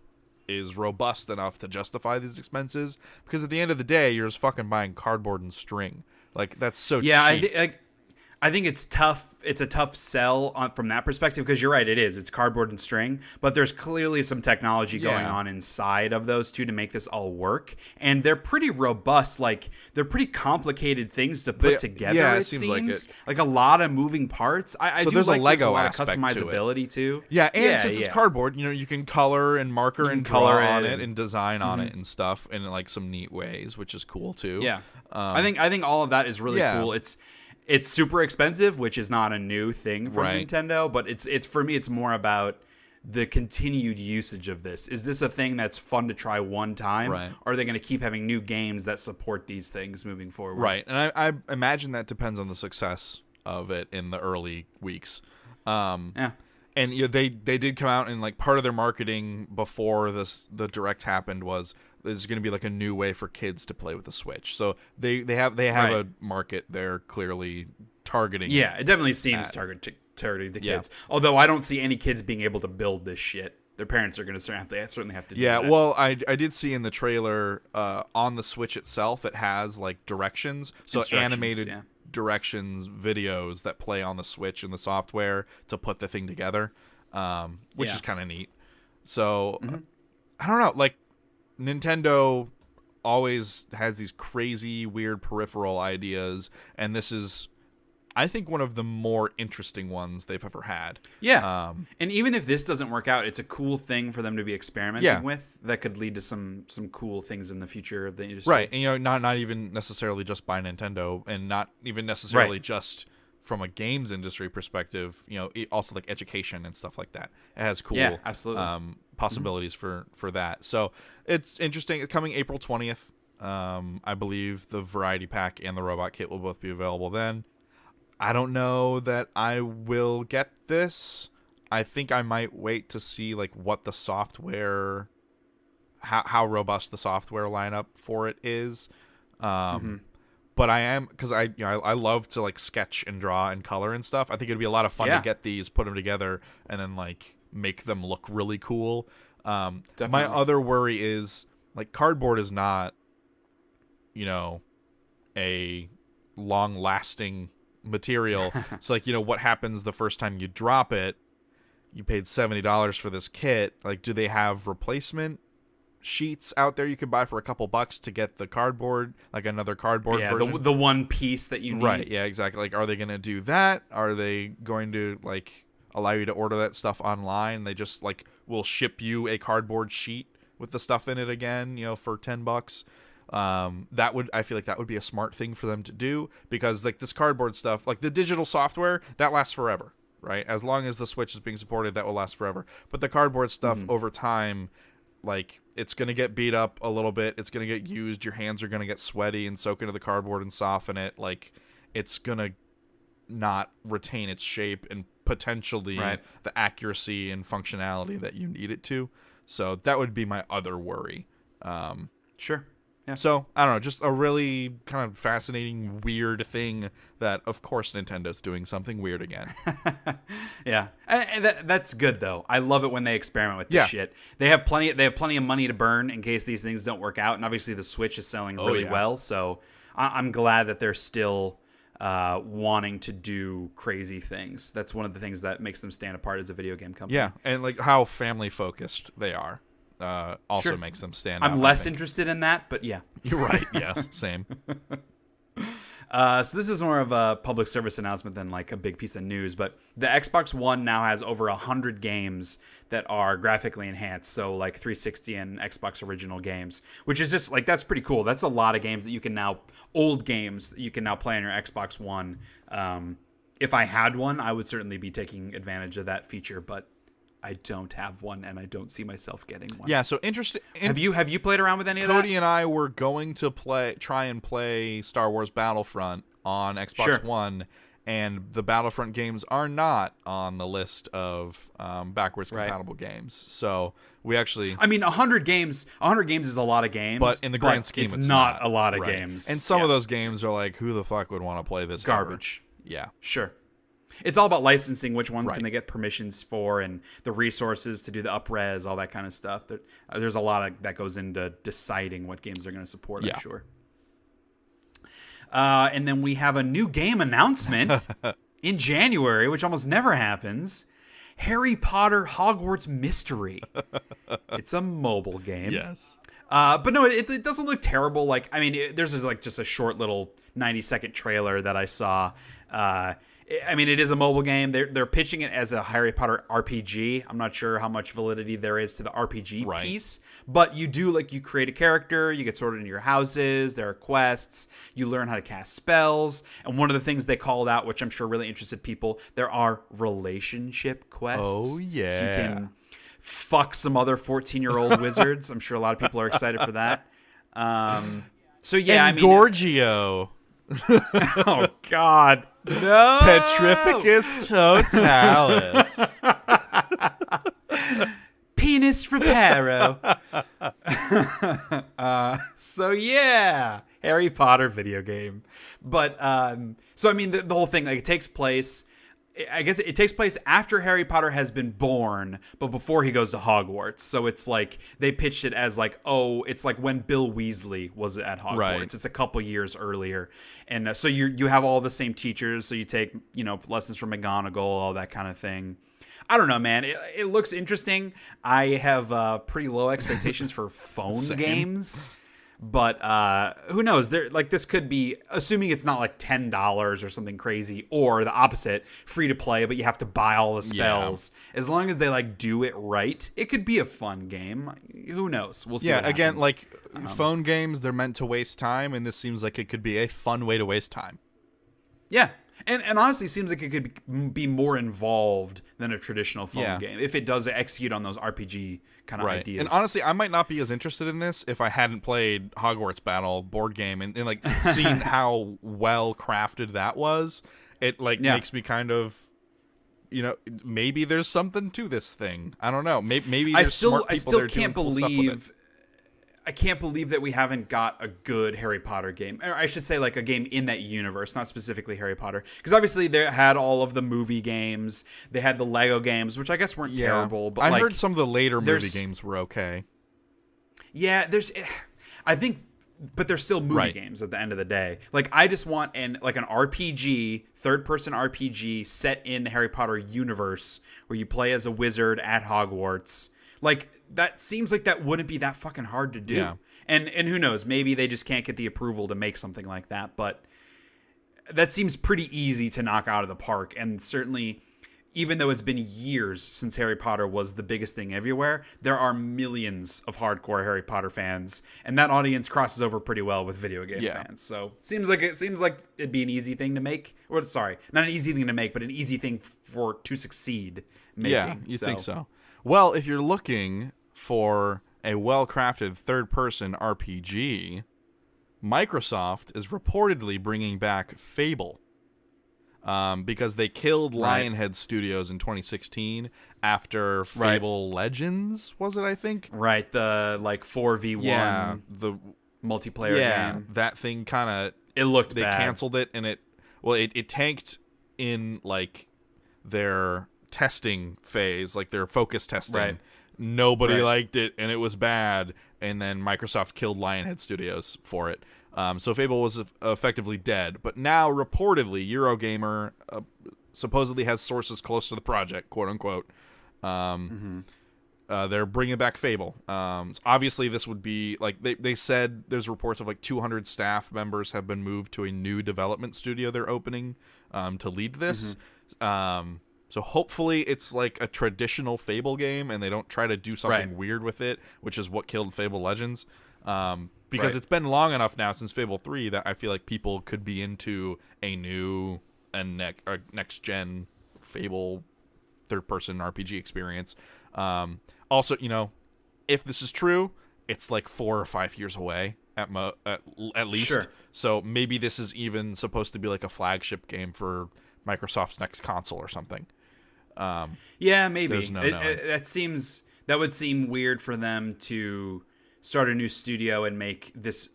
is robust enough to justify these expenses, because at the end of the day, you're just fucking buying cardboard and string. Like, that's so cheap. I think it's tough. It's a tough sell from that perspective, because you're right. It is. It's cardboard and string, but there's clearly some technology going on inside of those two to make this all work. And they're pretty robust. Like, they're pretty complicated things to put together. Yeah, it seems like a lot of moving parts. I so do there's like a Lego a lot aspect of customizability too. Yeah, and since it's cardboard, you can color and marker and draw on it and design on it and stuff in like some neat ways, which is cool too. Yeah, I think all of that is really cool. it's super expensive, which is not a new thing for Nintendo, but it's for me, it's more about the continued usage of this. Is this a thing that's fun to try one time? Right. Or are they going to keep having new games that support these things moving forward? Right. And I imagine that depends on the success of it in the early weeks. Yeah. And they did come out and like part of their marketing before the direct happened was there's going to be like a new way for kids to play with the Switch. So they have a market they're clearly targeting. Yeah, it definitely seems targeted to kids. Although I don't see any kids being able to build this shit. Their parents are going to certainly have to do that. Yeah, well, I did see in the trailer on the Switch itself it has like directions. So animated directions videos that play on the Switch and the software to put the thing together, which is kind of neat. So I don't know, like Nintendo always has these crazy weird peripheral ideas, and this is I think one of the more interesting ones they've ever had. Yeah. And even if this doesn't work out, it's a cool thing for them to be experimenting with that could lead to some cool things in the future of the industry. Right. And not even necessarily just by Nintendo and not even necessarily just from a games industry perspective, also like education and stuff like that. It has cool absolutely. Possibilities for that. So it's interesting. It's coming April 20th. I believe the Variety Pack and the Robot Kit will both be available then. I don't know that I will get this. I think I might wait to see like what the software, how robust the software lineup for it is. But I am, because I love to like sketch and draw and color and stuff. I think it'd be a lot of fun to get these, put them together, and then like make them look really cool. My other worry is like cardboard is not, a long-lasting material. So like what happens the first time you drop it? You paid $70 for this kit. Like, do they have replacement sheets out there you could buy for a couple bucks to get the cardboard, like another cardboard version? the one piece that you need. Right, yeah, exactly. Like, are they going to do that? Are they going to like allow you to order that stuff online? They just like will ship you a cardboard sheet with the stuff in it again, for $10. I feel like that would be a smart thing for them to do, because like this cardboard stuff, like the digital software, that lasts forever, right? As long as the Switch is being supported, that will last forever. But the cardboard stuff over time, like it's going to get beat up a little bit. It's going to get used. Your hands are going to get sweaty and soak into the cardboard and soften it. Like it's going to not retain its shape and potentially the accuracy and functionality that you need it to. So that would be my other worry. Sure. Yeah. So, I don't know, just a really kind of fascinating, weird thing that, of course, Nintendo's doing something weird again. Yeah. And that's good, though. I love it when they experiment with this shit. They have plenty of money to burn in case these things don't work out, and obviously the Switch is selling really well, so I'm glad that they're still wanting to do crazy things. That's one of the things that makes them stand apart as a video game company. Yeah, and like how family-focused they are. Also makes them stand out. I'm less interested in that, but yeah. You're right, yes, same. So this is more of a public service announcement than like a big piece of news, but the Xbox One now has over 100 games that are graphically enhanced, so like 360 and Xbox original games, which is just like, that's pretty cool. That's a lot of games that you can now, old games that you can now play on your Xbox One. If I had one, I would certainly be taking advantage of that feature, but I don't have one, and I don't see myself getting one. Yeah, so interesting. Have you played around with any of that? Cody and I were going to try and play Star Wars Battlefront on Xbox One, and the Battlefront games are not on the list of backwards compatible games. So we actually, 100 games is a lot of games, but in the grand scheme, it's not a lot of games. And some of those games are like, who the fuck would want to play this? Garbage. Ever? Yeah, sure. It's all about licensing, which ones can they get permissions for, and the resources to do the up-res, all that kind of stuff. There's a lot that goes into deciding what games they're going to support, I'm sure. And then we have a new game announcement in January, which almost never happens. Harry Potter Hogwarts Mystery. It's a mobile game. Yes. But no, it doesn't look terrible. Like, there's just a short little 90-second trailer that I saw. I mean, it is a mobile game. They're pitching it as a Harry Potter RPG. I'm not sure how much validity there is to the RPG piece, but you create a character, you get sorted into your houses, there are quests, you learn how to cast spells, and one of the things they called out, which I'm sure really interested people, there are relationship quests. Oh, yeah. So you can fuck some other 14-year-old wizards. I'm sure a lot of people are excited for that. So yeah, and Gorgio. Oh God, no! Petrificus totalis. Penis reparo. So yeah, Harry Potter video game. But so I mean, the whole thing, like, it takes place. I guess it takes place after Harry Potter has been born, but before he goes to Hogwarts. So it's like they pitched it as like, oh, it's like when Bill Weasley was at Hogwarts. Right. It's a couple years earlier, and so you have all the same teachers. So you take lessons from McGonagall, all that kind of thing. I don't know, man. It looks interesting. I have pretty low expectations for phone games. But who knows? This could be, assuming it's not like $10 or something crazy, or the opposite, free to play, but you have to buy all the spells. Yeah. As long as they do it right, it could be a fun game. Who knows? We'll see. Yeah, again, phone games, they're meant to waste time, and this seems like it could be a fun way to waste time. Yeah. And honestly, it seems like it could be more involved than a traditional phone game if it does execute on those RPG kind of ideas. And honestly, I might not be as interested in this if I hadn't played Hogwarts Battle board game and seen how well crafted that was. It makes me kind of, maybe there's something to this thing. I don't know. Maybe there's smart people there doing cool stuff with it. I can't believe that we haven't got a good Harry Potter game. Or I should say, like, a game in that universe, not specifically Harry Potter. Because obviously they had all of the movie games. They had the Lego games, which I guess weren't terrible. But I heard some of the later movie games were okay. Yeah, but they're still movie games at the end of the day. Like, I just want an RPG, third-person RPG set in the Harry Potter universe where you play as a wizard at Hogwarts. Like, that seems like that wouldn't be that fucking hard to do. Yeah. And who knows, maybe they just can't get the approval to make something like that, but that seems pretty easy to knock out of the park. And certainly, even though it's been years since Harry Potter was the biggest thing everywhere, there are millions of hardcore Harry Potter fans, and that audience crosses over pretty well with video game fans. So it seems like it'd be an easy thing to make. Or sorry, not an easy thing to make, but an easy thing to succeed making. Yeah, you think so. Well, if you're looking for a well-crafted third-person RPG, Microsoft is reportedly bringing back Fable, because they killed Lionhead Studios in 2016 after Fable Legends, was it, I think? Right, the 4v1 the multiplayer game. That thing kind of... It looked bad. They canceled it, and it tanked in, their testing phase, their focus testing. Right. Nobody liked it, and it was bad, and then Microsoft killed Lionhead Studios for it. So Fable was effectively dead, but now reportedly Eurogamer supposedly has sources close to the project, quote unquote. They're bringing back Fable. So obviously this would be they said there's reports of 200 staff members have been moved to a new development studio they're opening to lead this. So hopefully it's a traditional Fable game and they don't try to do something weird with it, which is what killed Fable Legends. Because it's been long enough now since Fable 3 that I feel like people could be into a new and next-gen Fable third-person RPG experience. Also, if this is true, it's 4 or 5 years away at least. Sure. So maybe this is even supposed to be a flagship game for Microsoft's next console or something. Yeah, maybe. There's no knowing. That would seem weird for them to start a new studio and make this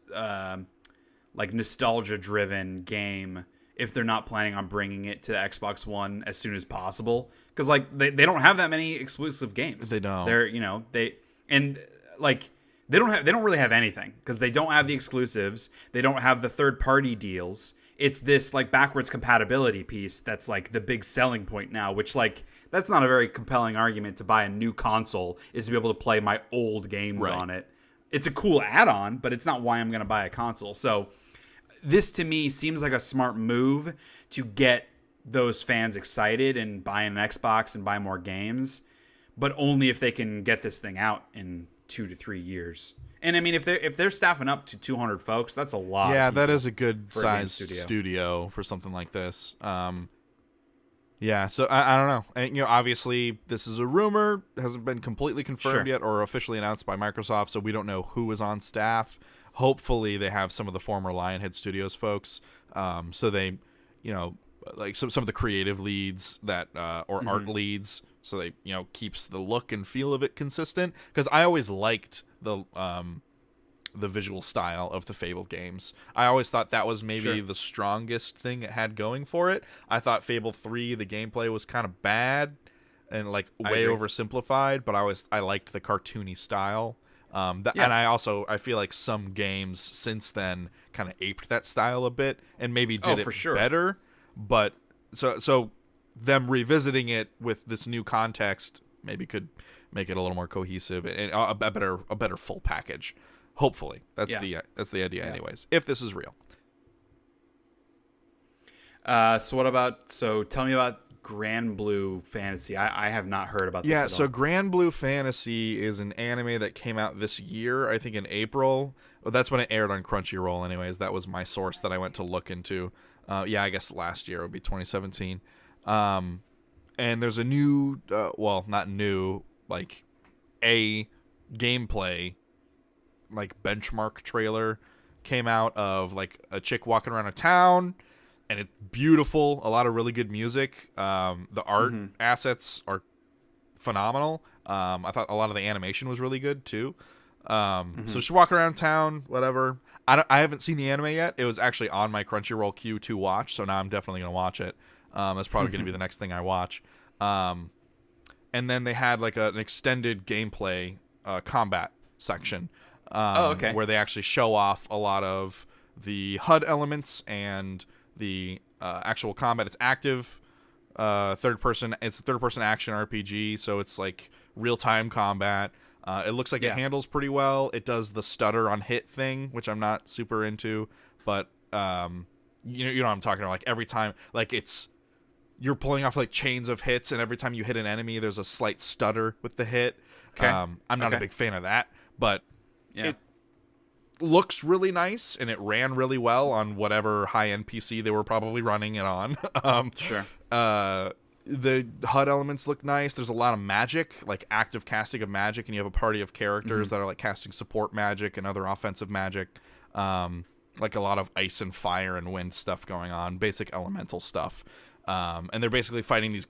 nostalgia-driven game if they're not planning on bringing it to the Xbox One as soon as possible. Because they don't have that many exclusive games. They don't. They don't really have anything because they don't have the exclusives. They don't have the third-party deals. It's this backwards compatibility piece that's the big selling point now, which that's not a very compelling argument to buy a new console, is to be able to play my old games on it. It's a cool add-on, but it's not why I'm going to buy a console. So this to me seems like a smart move to get those fans excited and buy an Xbox and buy more games, but only if they can get this thing out in 2 to 3 years. And I mean, if they're staffing up to 200 folks, that's a lot. Yeah, of that is a good size studio for something like this. Yeah, so I don't know. And, obviously this is a rumor, hasn't been completely confirmed yet or officially announced by Microsoft, so we don't know who is on staff. Hopefully they have some of the former Lionhead Studios folks, so they, like some of the creative leads that or art leads, so they keeps the look and feel of it consistent. Because I always liked the visual style of the Fable games. I always thought that was maybe the strongest thing it had going for it. I thought Fable 3, the gameplay was kind of bad and like way oversimplified, but I liked the cartoony style. And I feel like some games since then kind of aped that style a bit and maybe did it better. But so them revisiting it with this new context maybe could make it a little more cohesive and a better full package. Hopefully, that's the idea, anyways. If this is real. So tell me about Grand Blue Fantasy. I have not heard about this at all. So Grand Blue Fantasy is an anime that came out this year, I think in April. Well, that's when it aired on Crunchyroll, anyways. That was my source that I went to look into. I guess last year. It would be 2017. And there's a new, not new, like a gameplay like benchmark trailer came out of like a chick walking around a town, and it's beautiful. A lot of really good music. The art assets are phenomenal. I thought a lot of the animation was really good too. So she's walking around town, whatever. I haven't seen the anime yet. It was actually on my Crunchyroll queue to watch, so now I'm definitely gonna watch it. That's probably gonna be the next thing I watch. And then they had like an extended gameplay combat section. Where they actually show off a lot of the HUD elements and the actual combat. It's active third person. It's a third person action RPG, so it's like real time combat. It looks like it handles pretty well. It does the stutter on hit thing, which I'm not super into, but you know what I'm talking about. Like every time, like you're pulling off like chains of hits, and every time you hit an enemy, there's a slight stutter with the hit. I'm not a big fan of that, but it looks really nice, and it ran really well on whatever high-end PC they were probably running it on. The HUD elements look nice. There's a lot of magic, like active casting of magic, and you have a party of characters that are like casting support magic and other offensive magic. Like a lot of ice and fire and wind stuff going on, basic elemental stuff. And they're basically fighting these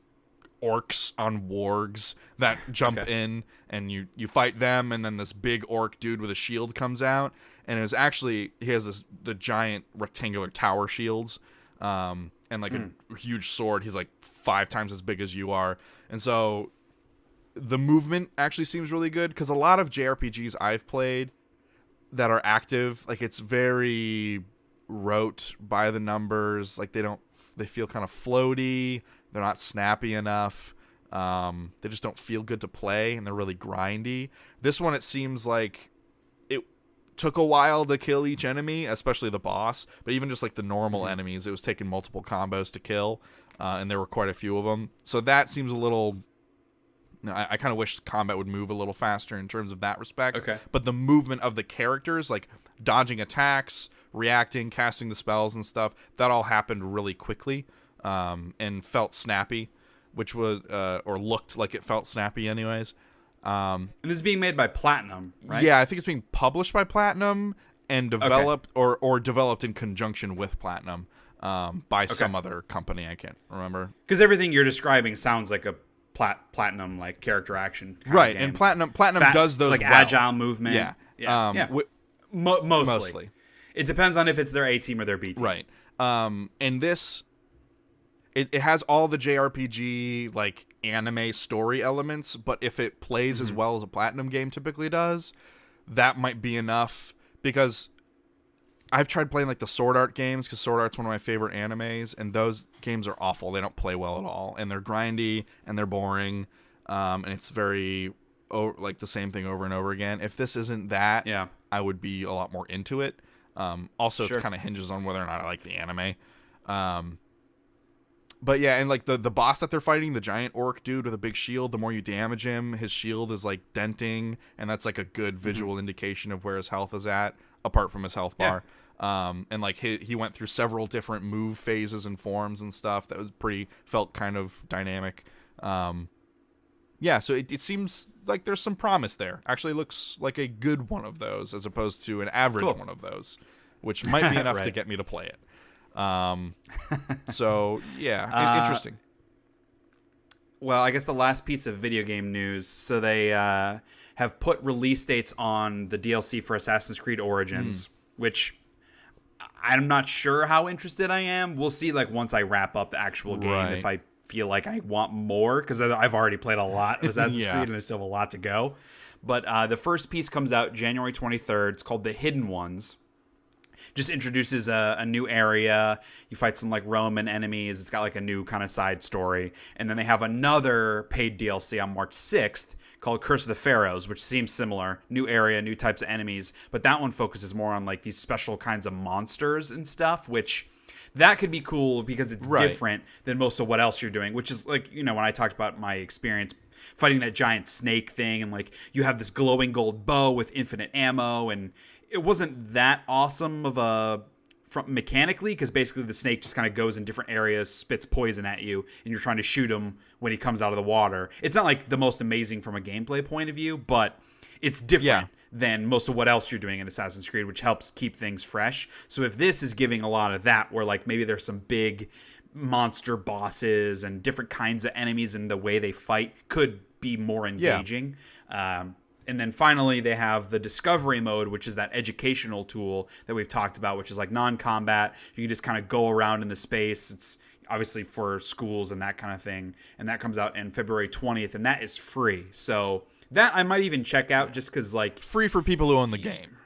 orcs on wargs that jump in, and you fight them, and then this big orc dude with a shield comes out, and he has the giant rectangular tower shields, and like a huge sword. He's like 5 times as big as you are, and so the movement actually seems really good, because a lot of JRPGs I've played that are active, like it's very rote by the numbers, like they feel kind of floaty. They're not snappy enough. They just don't feel good to play, and they're really grindy. This one, it seems like it took a while to kill each enemy, especially the boss. But even just like the normal enemies, it was taking multiple combos to kill, and there were quite a few of them. So that seems a little... I kind of wish combat would move a little faster in terms of that respect. But the movement of the characters, like dodging attacks, reacting, casting the spells and stuff, that all happened really quickly. And felt snappy, which was or looked like it felt snappy anyways. And this is being made by Platinum, right? Yeah, I think it's being published by Platinum and developed or developed in conjunction with Platinum by some other company. I can't remember. Because everything you're describing sounds like a Platinum like character action kind right, of game. And Platinum does those like well. Agile movement. Mostly. It depends on if it's their A team or their B team. Right. And this... It has all the JRPG like anime story elements, but if it plays as well as a Platinum game typically does, that might be enough. Because I've tried playing like the Sword Art games, because Sword Art's one of my favorite animes, and those games are awful. They don't play well at all, and they're grindy and they're boring, and it's very like the same thing over and over again. If this isn't that, I would be a lot more into it. Also, it kind of hinges on whether or not I like the anime. But yeah, and like the boss that they're fighting, the giant orc dude with a big shield, the more you damage him, his shield is like denting, and that's like a good visual indication of where his health is at, apart from his health bar. And like he went through several different move phases and forms and stuff that was felt kind of dynamic. Yeah, so it seems like there's some promise there. Actually looks like a good one of those as opposed to an average one of those, which might be enough to get me to play it. So yeah, interesting. Well, I guess the last piece of video game news. So they have put release dates on the DLC for Assassin's Creed Origins, which I'm not sure how interested I am. We'll see like once I wrap up the actual game if I feel like I want more, because I've already played a lot of Assassin's Creed and I still have a lot to go. But the first piece comes out January 23rd. It's called The Hidden Ones. Just introduces a new area. You fight some like Roman enemies. It's got like a new kind of side story. And then they have another paid DLC on March 6th called Curse of the Pharaohs, which seems similar. New area, new types of enemies. But that one focuses more on like these special kinds of monsters and stuff, which that could be cool because it's different than most of what else you're doing, which is like, you know, when I talked about my experience fighting that giant snake thing and like you have this glowing gold bow with infinite ammo, and it wasn't that awesome of a mechanically, because basically the snake just kind of goes in different areas, spits poison at you, and you're trying to shoot him when he comes out of the water. It's not like the most amazing from a gameplay point of view, but it's different than most of what else you're doing in Assassin's Creed, which helps keep things fresh. So if this is giving a lot of that, where like maybe there's some big monster bosses and different kinds of enemies and the way they fight could be more engaging. And then finally, they have the discovery mode, which is that educational tool that we've talked about, which is like non-combat. You can just kind of go around in the space. It's obviously for schools and that kind of thing. And that comes out in February 20th, and that is free. So that I might even check out just because, like... Free for people who own the game.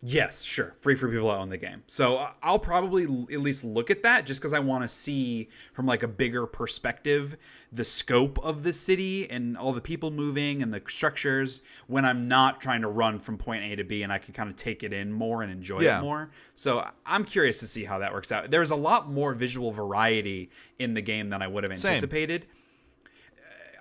Yes, sure. Free for people that own the game. So I'll probably at least look at that just because I want to see from like a bigger perspective the scope of the city and all the people moving and the structures when I'm not trying to run from point A to B, and I can kind of take it in more and enjoy it more. So I'm curious to see how that works out. There's a lot more visual variety in the game than I would have anticipated.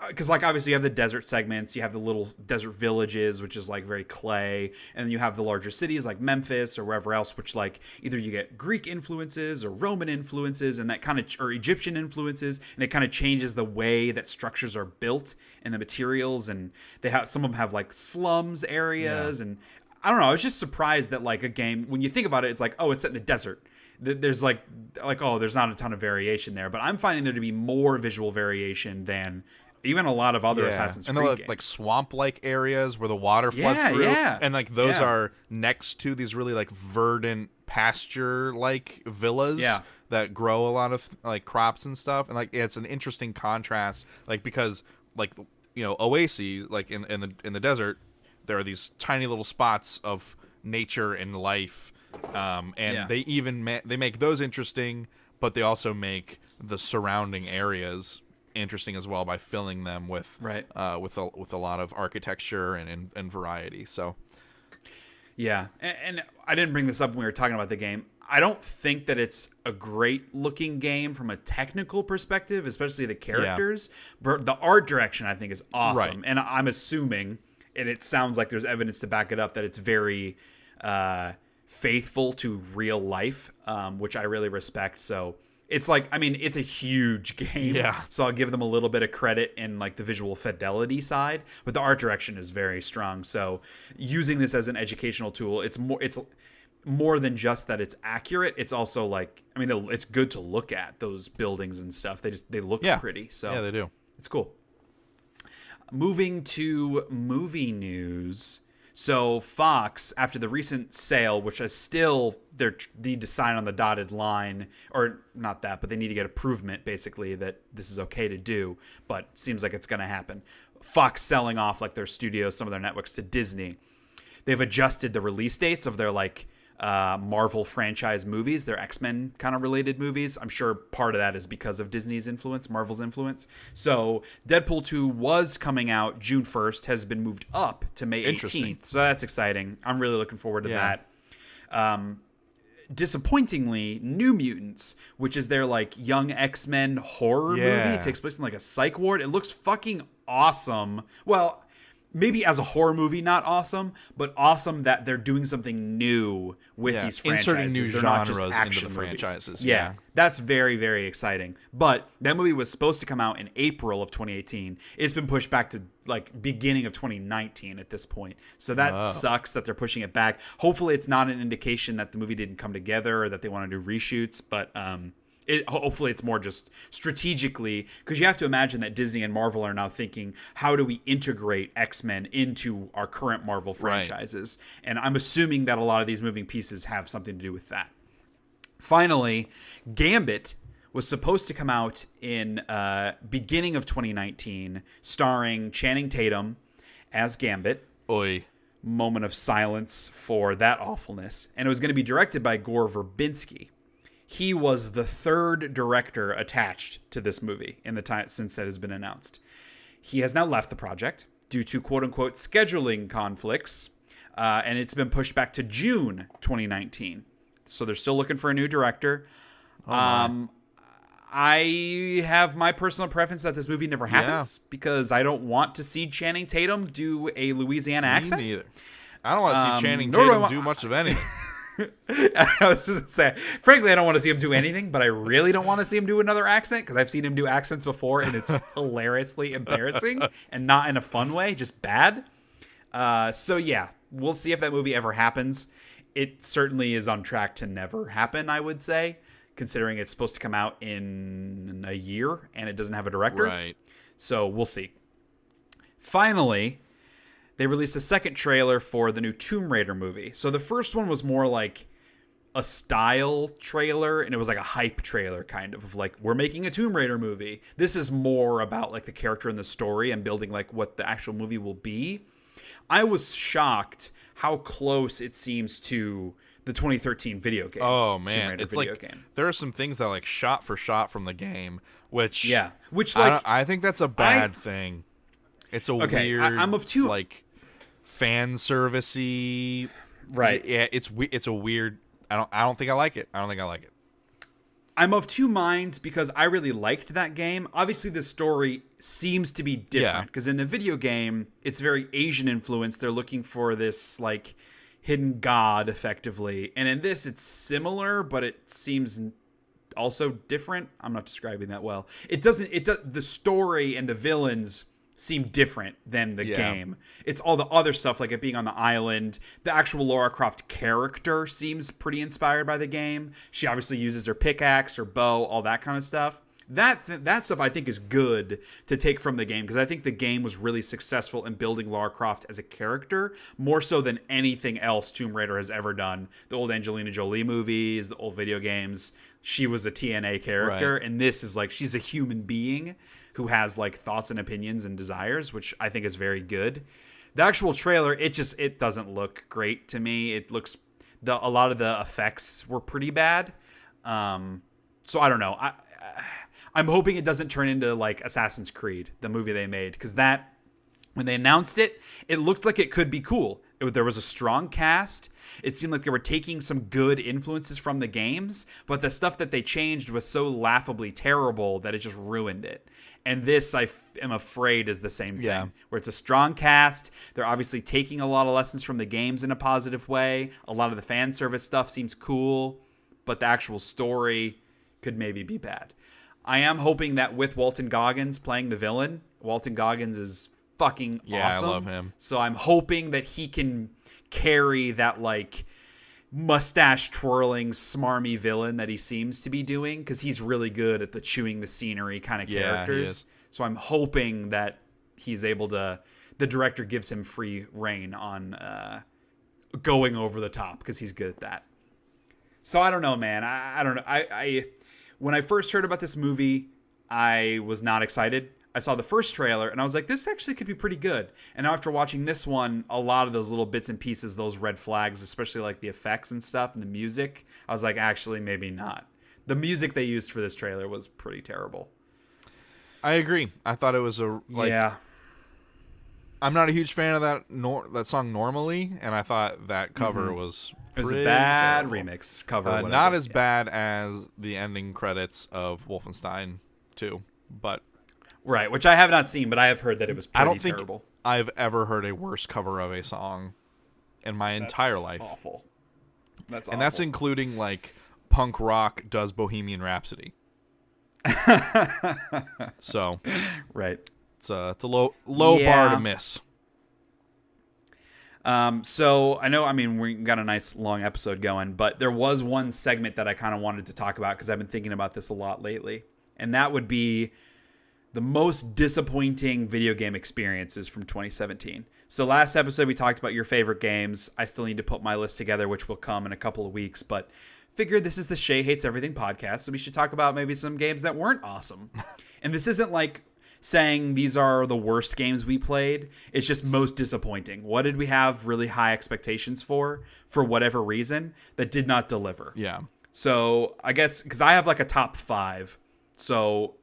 Because, like, obviously you have the desert segments, you have the little desert villages, which is, like, very clay, and then you have the larger cities like Memphis or wherever else, which, like, either you get Greek influences or Roman influences and that kind of, or Egyptian influences, and it kind of changes the way that structures are built and the materials, and they have, some of them have, like, slums areas, and I don't know, I was just surprised that, like, a game, when you think about it, it's like, oh, it's set in the desert. There's like, oh, there's not a ton of variation there, but I'm finding there to be more visual variation than even a lot of other Assassin's Creed games. Like swamp-like areas where the water floods through. And like those are next to these really like verdant pasture-like villas that grow a lot of like crops and stuff. And like it's an interesting contrast, like because like, you know, oases like in the desert, there are these tiny little spots of nature and life, and they even they make those interesting, but they also make the surrounding areas interesting as well by filling them with with a lot of architecture and variety. So and I didn't bring this up when we were talking about the game. I don't think that it's a great looking game from a technical perspective, especially the characters, but the art direction I think is awesome. And I'm assuming, and it sounds like there's evidence to back it up, that it's very faithful to real life, which I really respect. So it's like, I mean, it's a huge game. So I'll give them a little bit of credit in like the visual fidelity side, but the art direction is very strong. So using this as an educational tool, it's more than just that it's accurate. It's also like, I mean, it's good to look at those buildings and stuff. They look pretty. So they do. It's cool. Moving to movie news. So Fox, after the recent sale, which is still, they need to sign on the dotted line, or not that, but they need to get approval, basically, that this is okay to do, but seems like it's going to happen. Fox selling off like their studios, some of their networks to Disney. They've adjusted the release dates of their like Marvel franchise movies, their X-Men kind of related movies. I'm sure part of that is because of Disney's influence, Marvel's influence. So Deadpool 2 was coming out June 1st, has been moved up to May 18th. So that's exciting. I'm really looking forward to that. disappointingly, New Mutants, which is their like young X-Men horror movie. It takes place in like a psych ward. It looks fucking awesome. Well, maybe as a horror movie, not awesome, but awesome that they're doing something new with these franchises. Inserting new They're not just genres action into the movies. franchises. Yeah, that's very, very exciting. But that movie was supposed to come out in April of 2018. It's been pushed back to like beginning of 2019 at this point. So that sucks that they're pushing it back. Hopefully it's not an indication that the movie didn't come together or that they want to do reshoots, but hopefully it's more just strategically, because you have to imagine that Disney and Marvel are now thinking, how do we integrate X-Men into our current Marvel franchises? Right. And I'm assuming that a lot of these moving pieces have something to do with that. Finally, Gambit was supposed to come out in beginning of 2019, starring Channing Tatum as Gambit. Oi. Moment of silence for that awfulness. And it was going to be directed by Gore Verbinski. He was the third director attached to this movie in the time since that has been announced. He has now left the project due to quote-unquote scheduling conflicts, and it's been pushed back to June 2019. So they're still looking for a new director. I have my personal preference that this movie never happens because I don't want to see Channing Tatum do a Louisiana accent. Me neither. I don't want to see Channing Tatum do much of anything. I was just saying, frankly, I don't want to see him do anything, but I really don't want to see him do another accent because I've seen him do accents before and it's hilariously embarrassing and not in a fun way, just bad. So yeah, we'll see if that movie ever happens. It certainly is on track to never happen, I would say, considering it's supposed to come out in a year and it doesn't have a director. Right. So we'll see. Finally, they released a second trailer for the new Tomb Raider movie. So the first one was more like a style trailer, and it was like a hype trailer, kind of like, we're making a Tomb Raider movie. This is more about like the character and the story and building like what the actual movie will be. I was shocked how close it seems to the 2013 video game. Oh man, it's like there are some things that like shot for shot from the game, which like I think that's a bad thing. It's a weird, I'm of two, like fan servicey, right? Yeah, it's a weird. I don't think I like it. I'm of two minds because I really liked that game. Obviously, the story seems to be different because in the video game, it's very Asian influenced. They're looking for this like hidden god, effectively, and in this, it's similar, but it seems also different. I'm not describing that well. It doesn't. The story and the villains seem different than the game. It's all the other stuff, like it being on the island. The actual Lara Croft character seems pretty inspired by the game. She obviously uses her pickaxe, her bow, all that kind of stuff. That stuff I think is good to take from the game because I think the game was really successful in building Lara Croft as a character, more so than anything else Tomb Raider has ever done. The old Angelina Jolie movies, the old video games, she was a TNA character, and this is like she's a human being who has like thoughts and opinions and desires, which I think is very good. The actual trailer, it doesn't look great to me. It looks a lot of the effects were pretty bad. So I don't know. I'm hoping it doesn't turn into like Assassin's Creed, the movie they made, because that when they announced it, it looked like it could be cool. There was a strong cast. It seemed like they were taking some good influences from the games, but the stuff that they changed was so laughably terrible that it just ruined it. And this, I am afraid, is the same thing, where it's a strong cast. They're obviously taking a lot of lessons from the games in a positive way. A lot of the fan service stuff seems cool, but the actual story could maybe be bad. I am hoping that with Walton Goggins playing the villain, Walton Goggins is fucking awesome. Yeah, I love him. So I'm hoping that he can carry that, like, mustache twirling smarmy villain that he seems to be doing, because he's really good at the chewing the scenery kind of characters. So I'm hoping that he's able to, the director gives him free reign on going over the top, because he's good at that. So I don't know, man. I don't know. I when I first heard about this movie, I was not excited. I saw the first trailer and I was like, this actually could be pretty good. And after watching this one, a lot of those little bits and pieces, those red flags, especially like the effects and stuff and the music, I was like, actually, maybe not. The music they used for this trailer was pretty terrible. I agree. I thought it was I'm not a huge fan of that song normally, and I thought that cover was It was a pretty bad terrible. remix cover. Whatever. Not as bad as the ending credits of Wolfenstein 2, but Right, which I have not seen, but I have heard that it was pretty I don't think terrible. I've ever heard a worse cover of a song in my entire life. Awful. That's and awful. that's including like punk rock does Bohemian Rhapsody. So right. it's a low bar to miss. So I mean, we got a nice long episode going, but there was one segment that I kind of wanted to talk about because I've been thinking about this a lot lately, and that would be the most disappointing video game experiences from 2017. So last episode we talked about your favorite games. I still need to put my list together, which will come in a couple of weeks, but figured this is the Shea Hates Everything podcast, so we should talk about maybe some games that weren't awesome. And this isn't like saying these are the worst games we played. It's just most disappointing. What did we have really high expectations for whatever reason, that did not deliver? Yeah. So I guess because I have like a top 5. So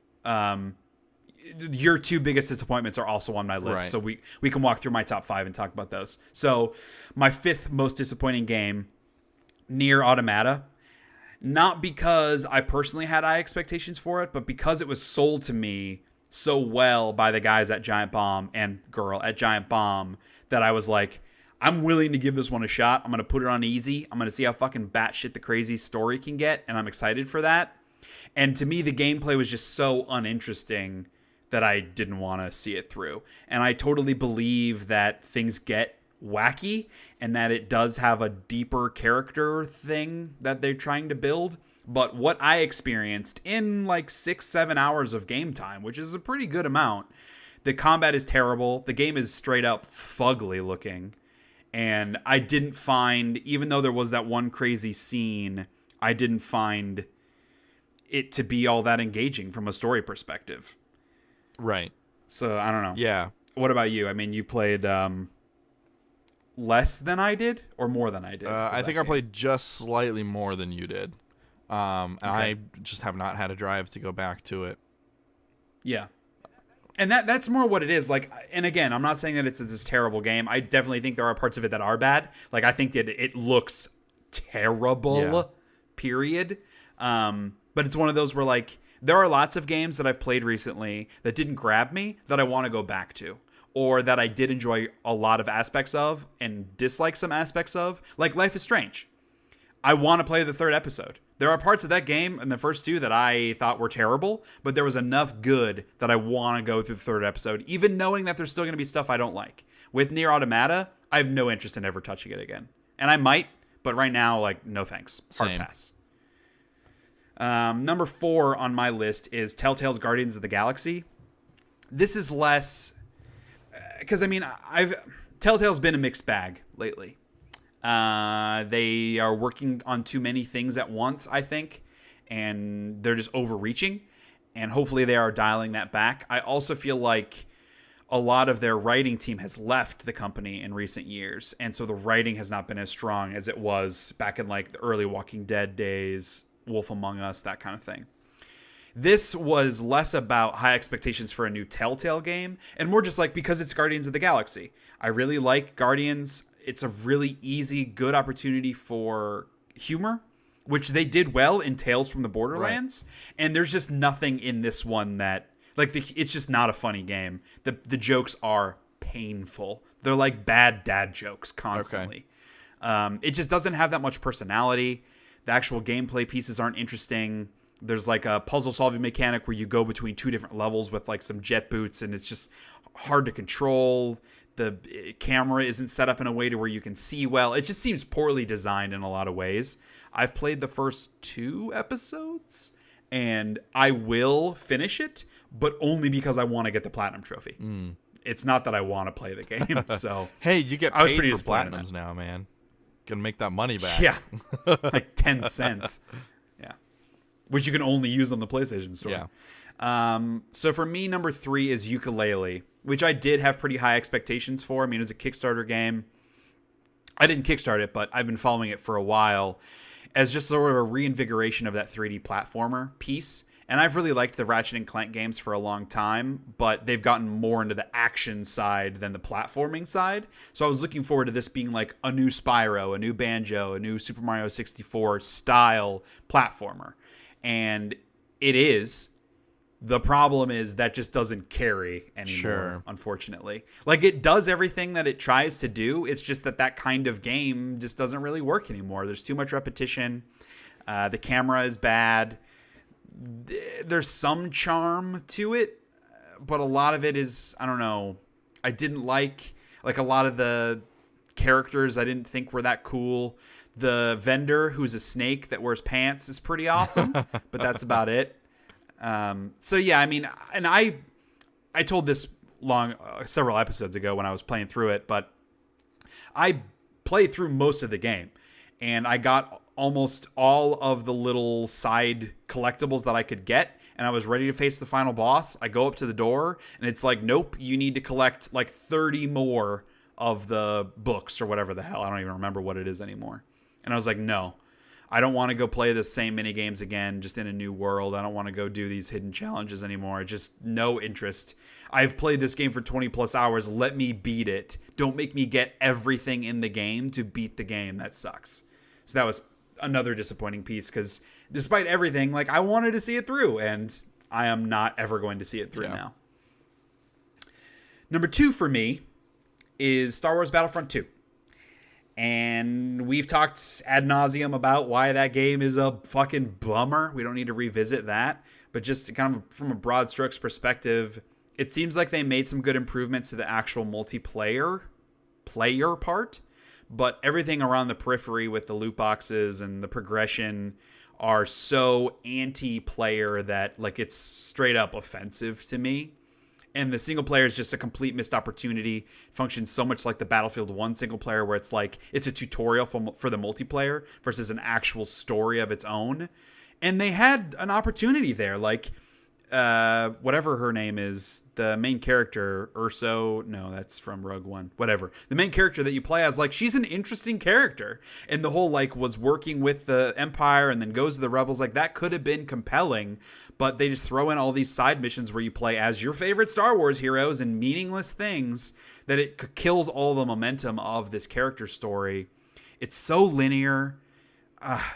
your 2 biggest disappointments are also on my list. Right. So we can walk through my top 5 and talk about those. So my 5th most disappointing game, Nier Automata. Not because I personally had high expectations for it, but because it was sold to me so well by the guys at Giant Bomb and girl at Giant Bomb that I was like, I'm willing to give this one a shot. I'm going to put it on easy. I'm going to see how fucking batshit the crazy story can get, and I'm excited for that. And to me, the gameplay was just so uninteresting that I didn't want to see it through. And I totally believe that things get wacky and that it does have a deeper character thing that they're trying to build. But what I experienced in like 6-7 hours of game time, which is a pretty good amount, the combat is terrible. The game is straight up fugly looking. And I didn't find, even though there was that one crazy scene, I didn't find it to be all that engaging from a story perspective. Right. So I don't know. Yeah. What about you? I mean, you played less than I did or more than I did? I think I played just slightly more than you did. And I just have not had a drive to go back to it. Yeah. And that's more what it is. Like, and again, I'm not saying that it's this terrible game. I definitely think there are parts of it that are bad. Like, I think that it looks terrible, period. But it's one of those where, like, there are lots of games that I've played recently that didn't grab me that I want to go back to, or that I did enjoy a lot of aspects of and dislike some aspects of, like Life is Strange. I want to play the 3rd episode. There are parts of that game and the first 2 that I thought were terrible, but there was enough good that I want to go through the 3rd episode, even knowing that there's still going to be stuff I don't like. With Nier Automata, I have no interest in ever touching it again. And I might, but right now, like, no thanks. Hard Same. pass. Number 4 on my list is Telltale's Guardians of the Galaxy. This is less... Because, I mean, Telltale's been a mixed bag lately. They are working on too many things at once, I think, and they're just overreaching, and hopefully they are dialing that back. I also feel like a lot of their writing team has left the company in recent years, and so the writing has not been as strong as it was back in like the early Walking Dead days, Wolf Among Us, that kind of thing. This was less about high expectations for a new Telltale game and more just like because it's Guardians of the Galaxy. I really like Guardians. It's a really easy, good opportunity for humor, which they did well in Tales from the Borderlands. Right. And there's just nothing in this one that, like, it's just not a funny game. The jokes are painful. They're like bad dad jokes constantly. Okay. It just doesn't have that much personality. The actual gameplay pieces aren't interesting. There's like a puzzle solving mechanic where you go between 2 different levels with like some jet boots, and it's just hard to control. The camera isn't set up in a way to where you can see well. It just seems poorly designed in a lot of ways. I've played the first 2 episodes, and I will finish it, but only because I want to get the Platinum Trophy. It's not that I want to play the game. So hey, you get I was paid pretty for Platinums now, man. Gonna make that money back. Yeah, like 10 cents. Yeah, which you can only use on the PlayStation Store. Yeah. So for me, number 3 is Yooka-Laylee, which I did have pretty high expectations for. I mean, it was a Kickstarter game. I didn't kickstart it, but I've been following it for a while as just sort of a reinvigoration of that 3D platformer piece. And I've really liked the Ratchet and Clank games for a long time, but they've gotten more into the action side than the platforming side. So I was looking forward to this being like a new Spyro, a new Banjo, a new Super Mario 64 style platformer. And it is. The problem is that just doesn't carry anymore, unfortunately. Like, it does everything that it tries to do. It's just that kind of game just doesn't really work anymore. There's too much repetition. The camera is bad. There's some charm to it, but a lot of it is, I don't know. I didn't like a lot of the characters I didn't think were that cool. The vendor who's a snake that wears pants is pretty awesome, but that's about it. So yeah, I mean, and I told this several episodes ago when I was playing through it, but I played through most of the game and I got almost all of the little side collectibles that I could get. And I was ready to face the final boss. I go up to the door and it's like, nope, you need to collect like 30 more of the books or whatever the hell. I don't even remember what it is anymore. And I was like, no. I don't want to go play the same mini games again, just in a new world. I don't want to go do these hidden challenges anymore. Just no interest. I've played this game for 20 plus hours. Let me beat it. Don't make me get everything in the game to beat the game. That sucks. So that was another disappointing piece because despite everything, like, I wanted to see it through and I am not ever going to see it through now. Number 2 for me is Star Wars Battlefront 2. And we've talked ad nauseum about why that game is a fucking bummer. We don't need to revisit that. But just kind of from a broad strokes perspective, it seems like they made some good improvements to the actual multiplayer part. But everything around the periphery with the loot boxes and the progression are so anti-player that, like, it's straight up offensive to me. And the single player is just a complete missed opportunity. Functions so much like the Battlefield 1 single player, where it's like it's a tutorial for the multiplayer versus an actual story of its own. And they had an opportunity there, like whatever her name is, the main character, Urso. No, that's from Rogue One. Whatever. The main character that you play as, like, she's an interesting character. And the whole, like, was working with the Empire and then goes to the Rebels. Like, that could have been compelling. But they just throw in all these side missions where you play as your favorite Star Wars heroes and meaningless things that it kills all the momentum of this character story. It's so linear.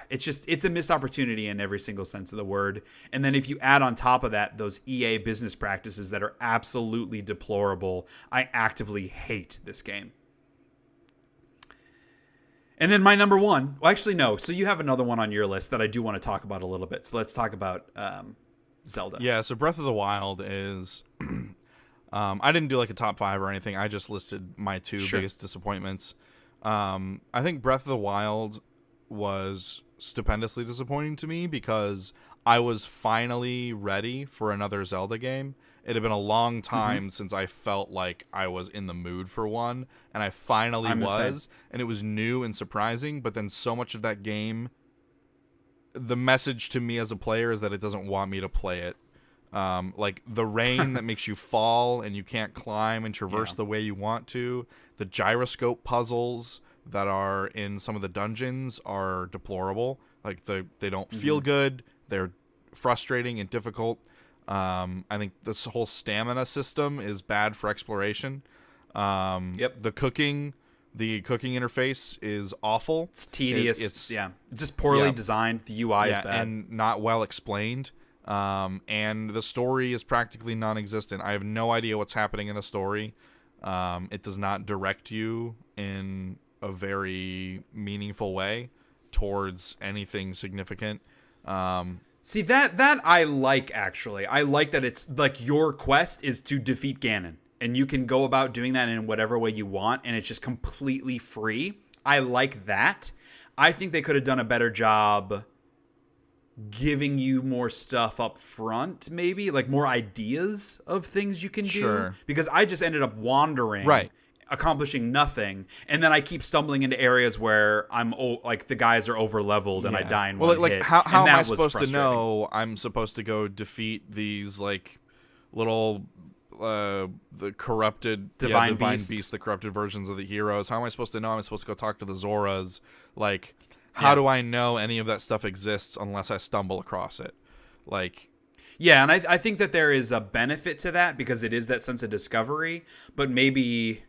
It's a missed opportunity in every single sense of the word. And then if you add on top of that those EA business practices that are absolutely deplorable, I actively hate this game. And then my number 1, well, actually, no. So you have another one on your list that I do want to talk about a little bit. So let's talk about Zelda. Yeah, so Breath of the Wild is... I didn't do like a top 5 or anything. I just listed my 2 biggest disappointments. I think Breath of the Wild was stupendously disappointing to me because I was finally ready for another Zelda game. It had been a long time since I felt like I was in the mood for one, and I finally was, and it was new and surprising, but then so much of that game, the message to me as a player is that it doesn't want me to play it. Like the rain that makes you fall and you can't climb and traverse the way you want to, the gyroscope puzzles that are in some of the dungeons are deplorable. Like they don't feel good. They're frustrating and difficult. I think this whole stamina system is bad for exploration. The cooking interface is awful. It's tedious. It's just poorly designed. The UI is bad and not well explained. And the story is practically non-existent. I have no idea what's happening in the story. It does not direct you in a very meaningful way towards anything significant. See, that I like, actually. I like that it's like your quest is to defeat Ganon, and you can go about doing that in whatever way you want, and it's just completely free. I like that. I think they could have done a better job giving you more stuff up front, maybe, like more ideas of things you can do. Because I just ended up wandering. Right. Accomplishing nothing, and then I keep stumbling into areas where I'm like the guys are over leveled and I die in one hit. How am I supposed to know I'm supposed to go defeat these like little the corrupted divine beasts, the corrupted versions of the heroes? How am I supposed to know I'm supposed to go talk to the Zoras? Like, how do I know any of that stuff exists unless I stumble across it? Like, Yeah, and I think that there is a benefit to that because it is that sense of discovery, but maybe,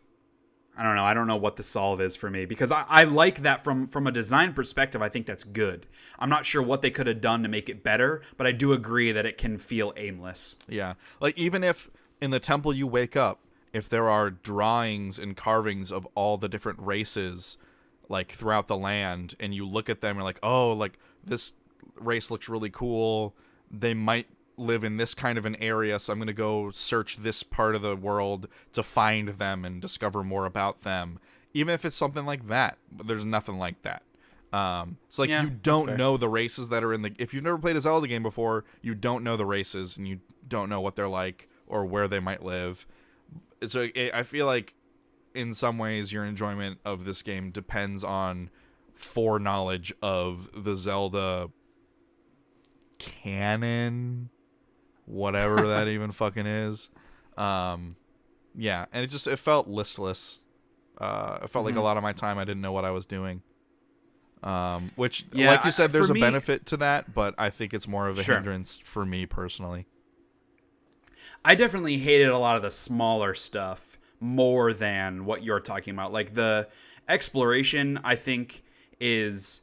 I don't know. I don't know what the solve is for me because I like that from a design perspective. I think that's good. I'm not sure what they could have done to make it better, but I do agree that it can feel aimless. Yeah. Like, even if in the temple you wake up, if there are drawings and carvings of all the different races, like, throughout the land, and you look at them and you're like, oh, like, this race looks really cool. They might live in this kind of an area, so I'm going to go search this part of the world to find them and discover more about them. Even if it's something like that, there's nothing like that. So, like, you don't know the races that are in the... If you've never played a Zelda game before, you don't know the races, and you don't know what they're like or where they might live. So I feel like, in some ways, your enjoyment of this game depends on foreknowledge of the Zelda canon, whatever that even fucking is. Yeah, and it felt listless. It felt like a lot of my time I didn't know what I was doing. Which, like you said, there's a benefit to that, but I think it's more of a hindrance for me personally. I definitely hated a lot of the smaller stuff more than what you're talking about. Like, the exploration, I think, is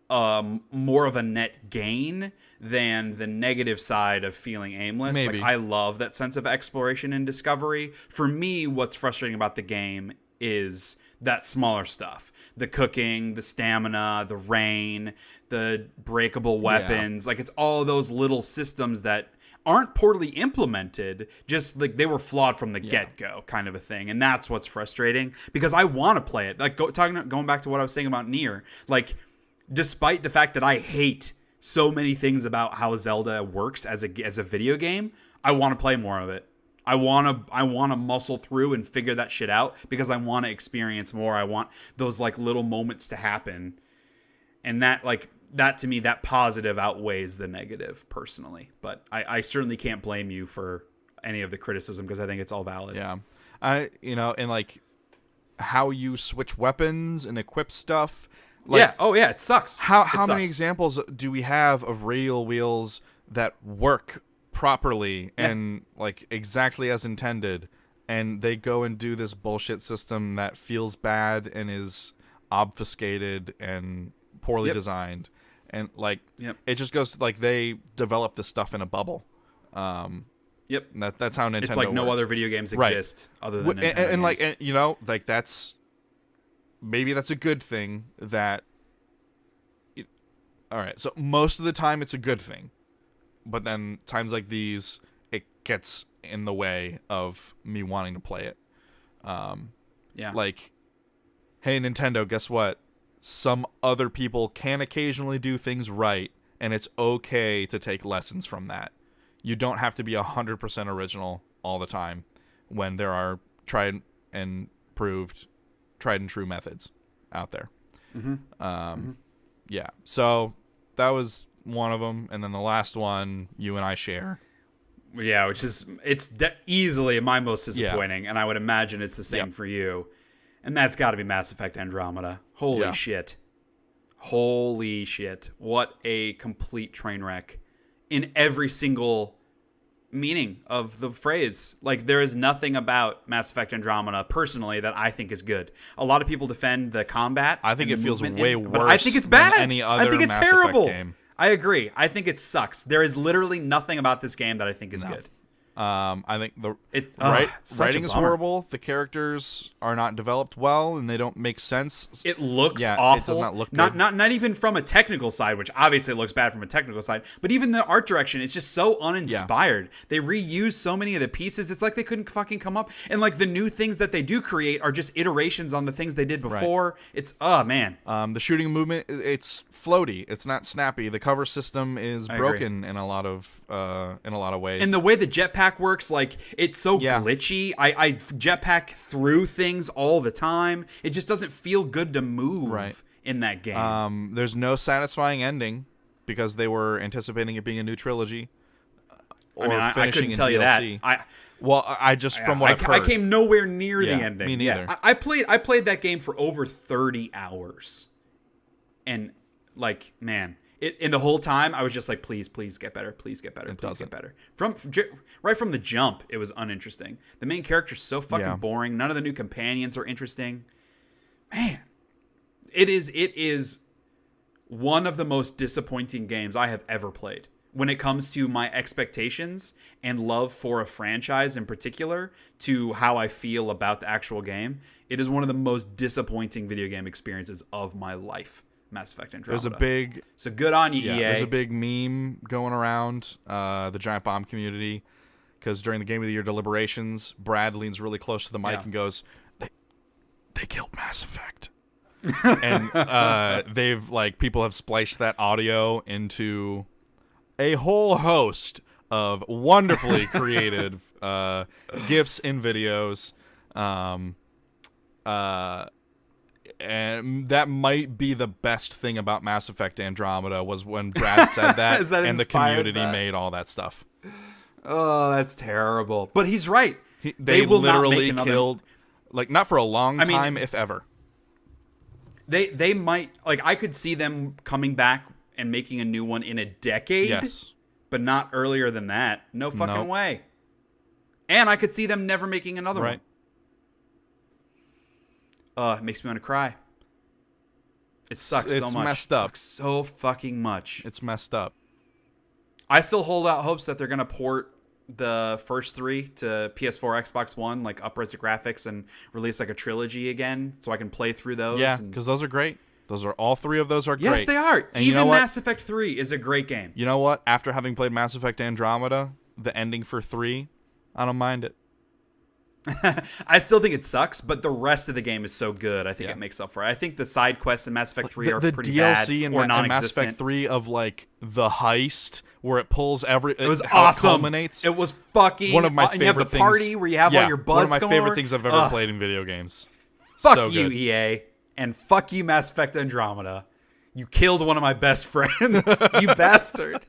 more of a net gain than the negative side of feeling aimless. Maybe. Like, I love that sense of exploration and discovery. For me, what's frustrating about the game is that smaller stuff. The cooking, the stamina, the rain, the breakable weapons. Like, it's all those little systems that aren't poorly implemented, just like they were flawed from the get-go kind of a thing. And that's what's frustrating because I want to play it. Like, going back to what I was saying about Nier, like, despite the fact that I hate so many things about how Zelda works as a video game, I want to play more of it. I want to muscle through and figure that shit out because I want to experience more. I want those, like, little moments to happen. And that, like, that to me, that positive outweighs the negative personally. But I certainly can't blame you for any of the criticism because I think it's all valid. Yeah. And like how you switch weapons and equip stuff. Like, it sucks. How many examples do we have of radial wheels that work properly and like exactly as intended, and they go and do this bullshit system that feels bad and is obfuscated and poorly designed, and like it just goes like they develop this stuff in a bubble. That's how Nintendo it's like no works. other video games exist other than Nintendo and games. Like, you know, like that's maybe that's a good thing that all right, so most of the time it's a good thing, but then times like these it gets in the way of me wanting to play it. Like, hey Nintendo, guess what? Some other people can occasionally do things right, and it's okay to take lessons from that. You don't have to be 100% original all the time when there are tried and true methods out there. Yeah, so that was one of them, and then the last one you and I share. Yeah, which is easily my most disappointing, and I would imagine it's the same for you. And that's got to be Mass Effect Andromeda. Holy shit. Holy shit. What a complete train wreck in every single meaning of the phrase. Like, there is nothing about Mass Effect Andromeda, personally, that I think is good. A lot of people defend the combat. I think it feels way worse I think it's bad. than any other I think it's Mass terrible. Effect game. I agree. I think it sucks. There is literally nothing about this game that I think is good. I think the it's writing is a bummer. horrible. The characters are not developed well, and they don't make sense. It looks awful. It does not look good. Not even from a technical side, which obviously looks bad from a technical side, but even the art direction, it's just so uninspired. They reuse so many of the pieces. It's like they couldn't fucking come up. And like the new things that they do create are just iterations on the things they did before. Right. It's man. The shooting movement, it's floaty. It's not snappy. The cover system is broken in a lot of ways. And the way the jetpack works, like, it's so glitchy. I jetpack through things all the time. It just doesn't feel good to move in that game. There's no satisfying ending because they were anticipating it being a new trilogy. I couldn't tell you that. From what I've heard, I came nowhere near the ending. Me neither. I played that game for over 30 hours, and like, man, In the whole time, I was just like, please get better, please get better, please get better. Right from the jump, it was uninteresting. The main character's so fucking boring. None of the new companions are interesting. Man, it is one of the most disappointing games I have ever played. When it comes to my expectations and love for a franchise in particular to how I feel about the actual game, it is one of the most disappointing video game experiences of my life. Mass Effect Andromeda. So good on you, EA. There's a big meme going around the Giant Bomb community because during the Game of the Year deliberations, Brad leans really close to the mic and goes, "They killed Mass Effect," and people have spliced that audio into a whole host of wonderfully created GIFs and videos. And that might be the best thing about Mass Effect Andromeda was when Brad said that, and the community made all that stuff. Oh, that's terrible. But he's right. They will literally killed, not for a long time, if ever. They might, I could see them coming back and making a new one in a decade. Yes. But not earlier than that. No fucking way. And I could see them never making another one. It makes me want to cry. It sucks so much. It's messed up. It sucks so fucking much. It's messed up. I still hold out hopes that they're going to port the first 3 to PS4, Xbox One, up-res the graphics and release a trilogy again so I can play through those. Yeah, because those are great. All 3 of those are great. Yes, they are. And even Mass Effect 3 is a great game. You know what? After having played Mass Effect Andromeda, the ending for 3, I don't mind it. I still think it sucks, but the rest of the game is so good. I think it makes up for it. I think the side quests in Mass Effect 3 are pretty bad or non-existent. Mass Effect 3 of the heist where it pulls it was awesome. It culminates. It was fucking one of my favorite things. You have the party where you have all your buds. One of my favorite things I've ever played in video games. Fuck so you, good. EA, and fuck you, Mass Effect Andromeda. You killed one of my best friends, you bastard.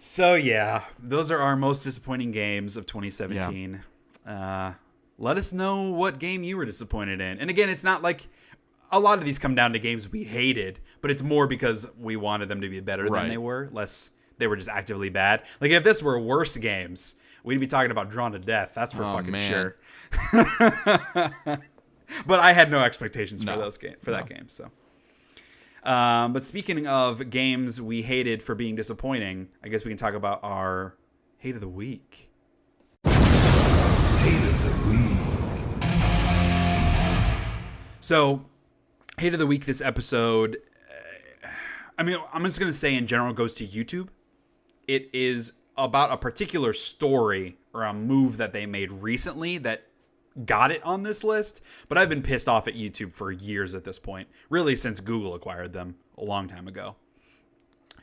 So yeah, those are our most disappointing games of 2017. Yeah. Let us know what game you were disappointed in. And again, it's not like a lot of these come down to games we hated, but it's more because we wanted them to be better than they were, less they were just actively bad. If this were worse games, we'd be talking about Drawn to Death. That's for fucking sure. But I had no expectations for that game. So. But speaking of games we hated for being disappointing, I guess we can talk about our Hate of the Week. Hate of the Week. So, Hate of the Week this episode, I'm just going to say in general, goes to YouTube. It is about a particular story or a move that they made recently that got it on this list, but I've been pissed off at YouTube for years at this point, really since Google acquired them a long time ago.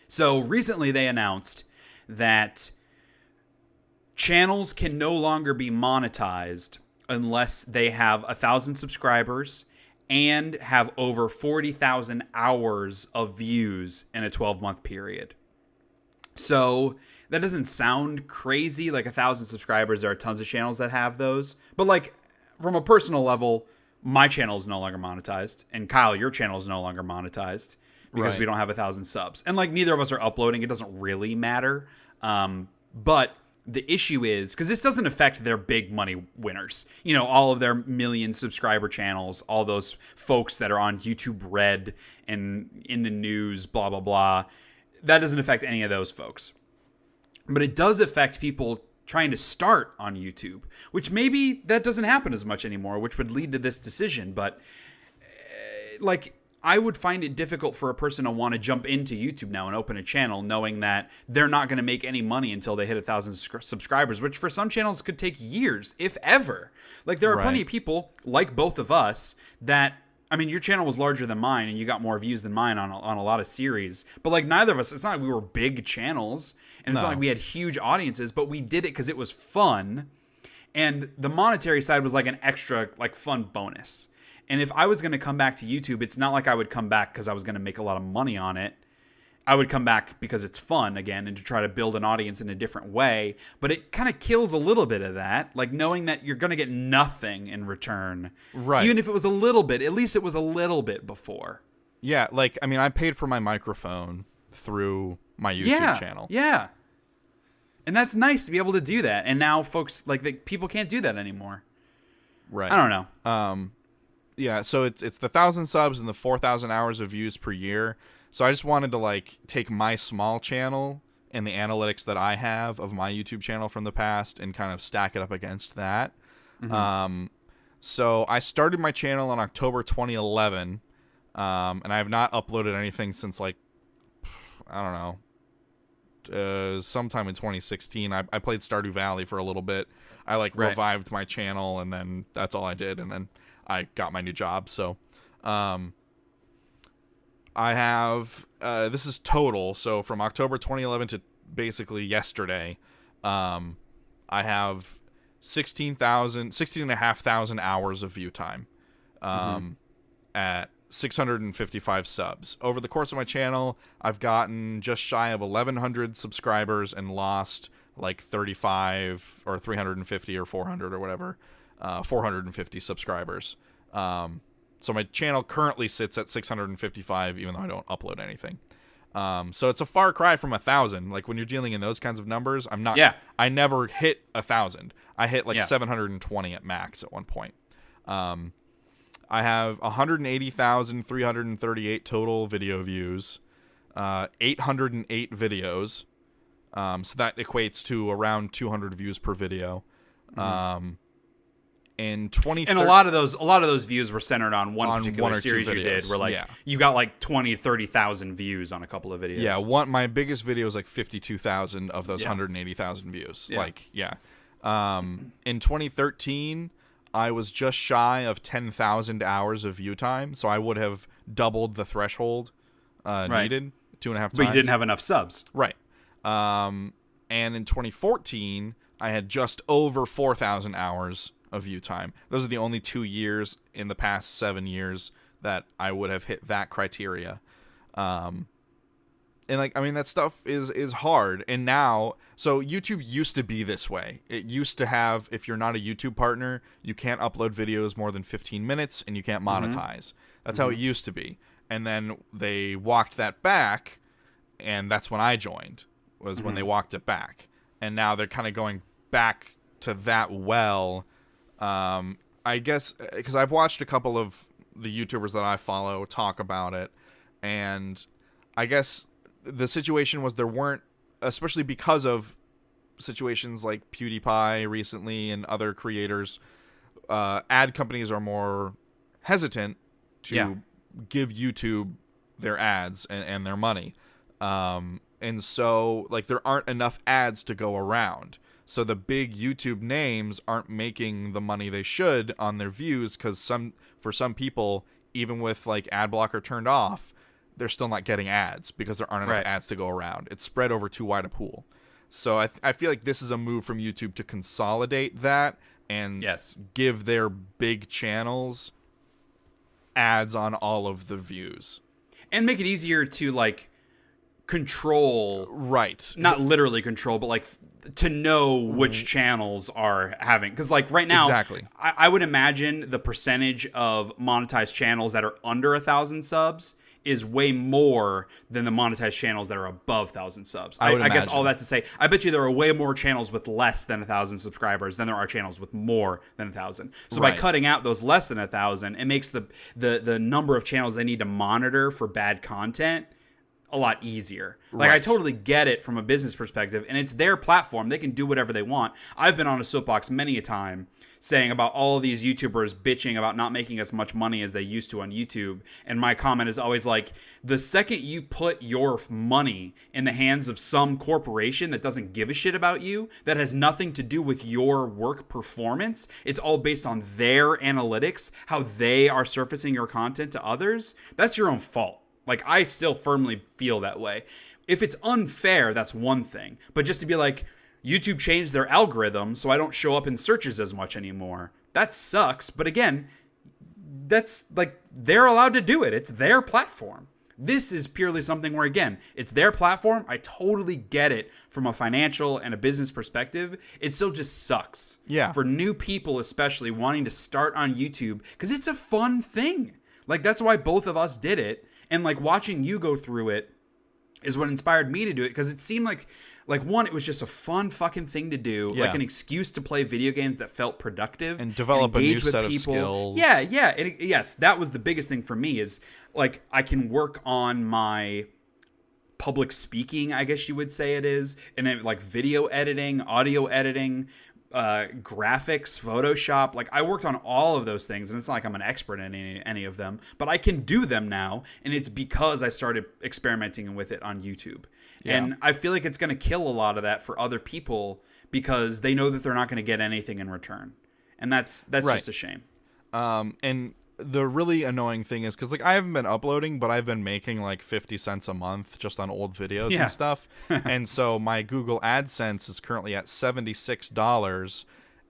So recently they announced that channels can no longer be monetized unless they have 1,000 subscribers and have over 40,000 hours of views in a 12-month period. So that doesn't sound crazy. 1,000 subscribers, there are tons of channels that have those. But from a personal level, my channel is no longer monetized. And Kyle, your channel is no longer monetized because we don't have 1,000 subs. And neither of us are uploading. It doesn't really matter. But the issue is, because this doesn't affect their big money winners. All of their million subscriber channels, all those folks that are on YouTube Red and in the news, blah, blah, blah. That doesn't affect any of those folks. But it does affect people trying to start on YouTube, which maybe that doesn't happen as much anymore, which would lead to this decision. But I would find it difficult for a person to want to jump into YouTube now and open a channel knowing that they're not going to make any money until they hit 1,000 subscribers, which for some channels could take years, if ever. There are plenty of people like both of us that, your channel was larger than mine and you got more views than mine on a lot of series. But neither of us, it's not like we were big channels and it's not like we had huge audiences, but we did it because it was fun. And the monetary side was an extra fun bonus. And if I was going to come back to YouTube, it's not like I would come back because I was going to make a lot of money on it. I would come back because it's fun again and to try to build an audience in a different way. But it kind of kills a little bit of that, knowing that you're going to get nothing in return. Right. Even if it was a little bit, at least it was a little bit before. Yeah, like, I mean, I paid for my microphone through my YouTube channel. Yeah. And that's nice to be able to do that. And now folks, people can't do that anymore. Right. I don't know. Yeah, so it's the 1,000 subs and the 4,000 hours of views per year. So I just wanted to, like, take my small channel and the analytics that I have of my YouTube channel from the past and kind of stack it up against that. Mm-hmm. So I started my channel in October 2011, and I have not uploaded anything since, like, I don't know, sometime in 2016. I played Stardew Valley for a little bit. I, like, revived my channel, and then that's all I did, and then I got my new job. So I have this is total, so from October 2011 to basically yesterday, I have 16,500 hours of view time at 655 subs. Over the course of my channel, I've gotten just shy of 1,100 subscribers and lost like 35 or 350 or 400 or whatever, 450 subscribers. So my channel currently sits at 655, even though I don't upload anything. So it's a far cry from 1,000. Like, when you're dealing in those kinds of numbers, I'm not. Yeah. I never hit 1,000. I hit like 720 at max at one point. I have 180,338 total video views, 808 videos. So that equates to around 200 views per video. And a lot of those views were centered on one particular series you did, where you got like 20, 30,000 views on a couple of videos. Yeah, my biggest video was like 52,000 of those 180,000 views. Yeah. In 2013, I was just shy of 10,000 hours of view time, so I would have doubled the threshold needed 2.5 times. But you didn't have enough subs. Right. And in 2014, I had just over 4,000 hours of view time. Those are the only 2 years in the past 7 years that I would have hit that criteria. And like, I mean, that stuff is hard. And now, so YouTube used to be this way. It used to have, if you're not a YouTube partner, you can't upload videos more than 15 minutes and you can't monetize. That's how it used to be. And then they walked that back, and that's when I joined, was when they walked it back. And now they're kind of going back to that I guess, because I've watched a couple of the YouTubers that I follow talk about it, and I guess the situation was there weren't, especially because of situations like PewDiePie recently and other creators, ad companies are more hesitant to give YouTube their ads and their money. And so, like, there aren't enough ads to go around. So the big YouTube names aren't making the money they should on their views, because for some people, even with like ad blocker turned off, they're still not getting ads because there aren't enough ads to go around. It's spread over too wide a pool. So I feel like this is a move from YouTube to consolidate that and give their big channels ads on all of the views. And make it easier to, like, control. Right. Not literally control, but, like, to know which channels are having. Because, like, right now, I would imagine the percentage of monetized channels that are under 1,000 subs is way more than the monetized channels that are above 1,000 subs. I guess all that to say, I bet you there are way more channels with less than 1,000 subscribers than there are channels with more than 1,000. So by cutting out those less than 1,000, it makes the number of channels they need to monitor for bad content a lot easier. Like, I totally get it from a business perspective, and it's their platform. They can do whatever they want. I've been on a soapbox many a time saying about all of these YouTubers bitching about not making as much money as they used to on YouTube. And my comment is always like, the second you put your money in the hands of some corporation that doesn't give a shit about you, that has nothing to do with your work performance, it's all based on their analytics, how they are surfacing your content to others, that's your own fault. Like, I still firmly feel that way. If it's unfair, that's one thing. But just to be like, YouTube changed their algorithm so I don't show up in searches as much anymore, that sucks. But again, that's like, they're allowed to do it. It's their platform. This is purely something where, again, it's their platform. I totally get it from a financial and a business perspective. It still just sucks. Yeah. For new people, especially wanting to start on YouTube, because it's a fun thing. Like, that's why both of us did it. And like watching you go through it is what inspired me to do it, because it seemed like one, it was just a fun fucking thing to do, like an excuse to play video games that felt productive and develop a new set of skills. Yeah. Yes, that was the biggest thing for me, is like I can work on my public speaking, I guess you would say it is, and then like video editing, audio editing, graphics, Photoshop. Like I worked on all of those things, and it's not like I'm an expert in any of them, but I can do them now, and it's because I started experimenting with it on YouTube. Yeah. And I feel like it's going to kill a lot of that for other people, because they know that they're not going to get anything in return, and that's right. Just a shame. And the really annoying thing is, because like I haven't been uploading, but I've been making like 50 cents a month just on old videos and stuff. And so my Google AdSense is currently at $76,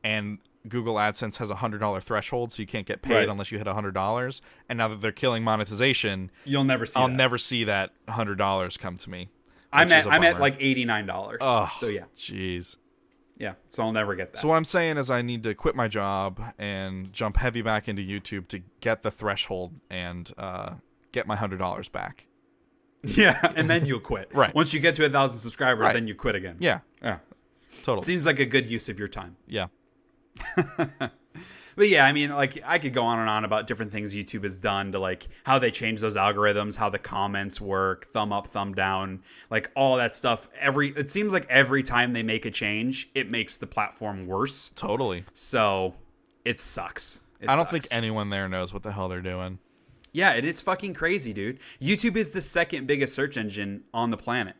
and Google AdSense has a $100 threshold, so you can't get paid unless you hit $100. And now that they're killing monetization, I'll never see that $100 come to me. I'm at like $89. Oh, so yeah. Jeez. Yeah, so I'll never get that. So what I'm saying is I need to quit my job and jump heavy back into YouTube to get the threshold and get my $100 back. Yeah, and then you'll quit. Right. Once you get to 1,000 subscribers, then you quit again. Yeah. Yeah. Totally. Seems like a good use of your time. Yeah. But yeah, I mean, like I could go on and on about different things YouTube has done to like how they change those algorithms, how the comments work, thumb up, thumb down, like all that stuff. It seems like every time they make a change, it makes the platform worse. Totally. So it sucks. I don't think anyone there knows what the hell they're doing. Yeah, it's fucking crazy, dude. YouTube is the second biggest search engine on the planet.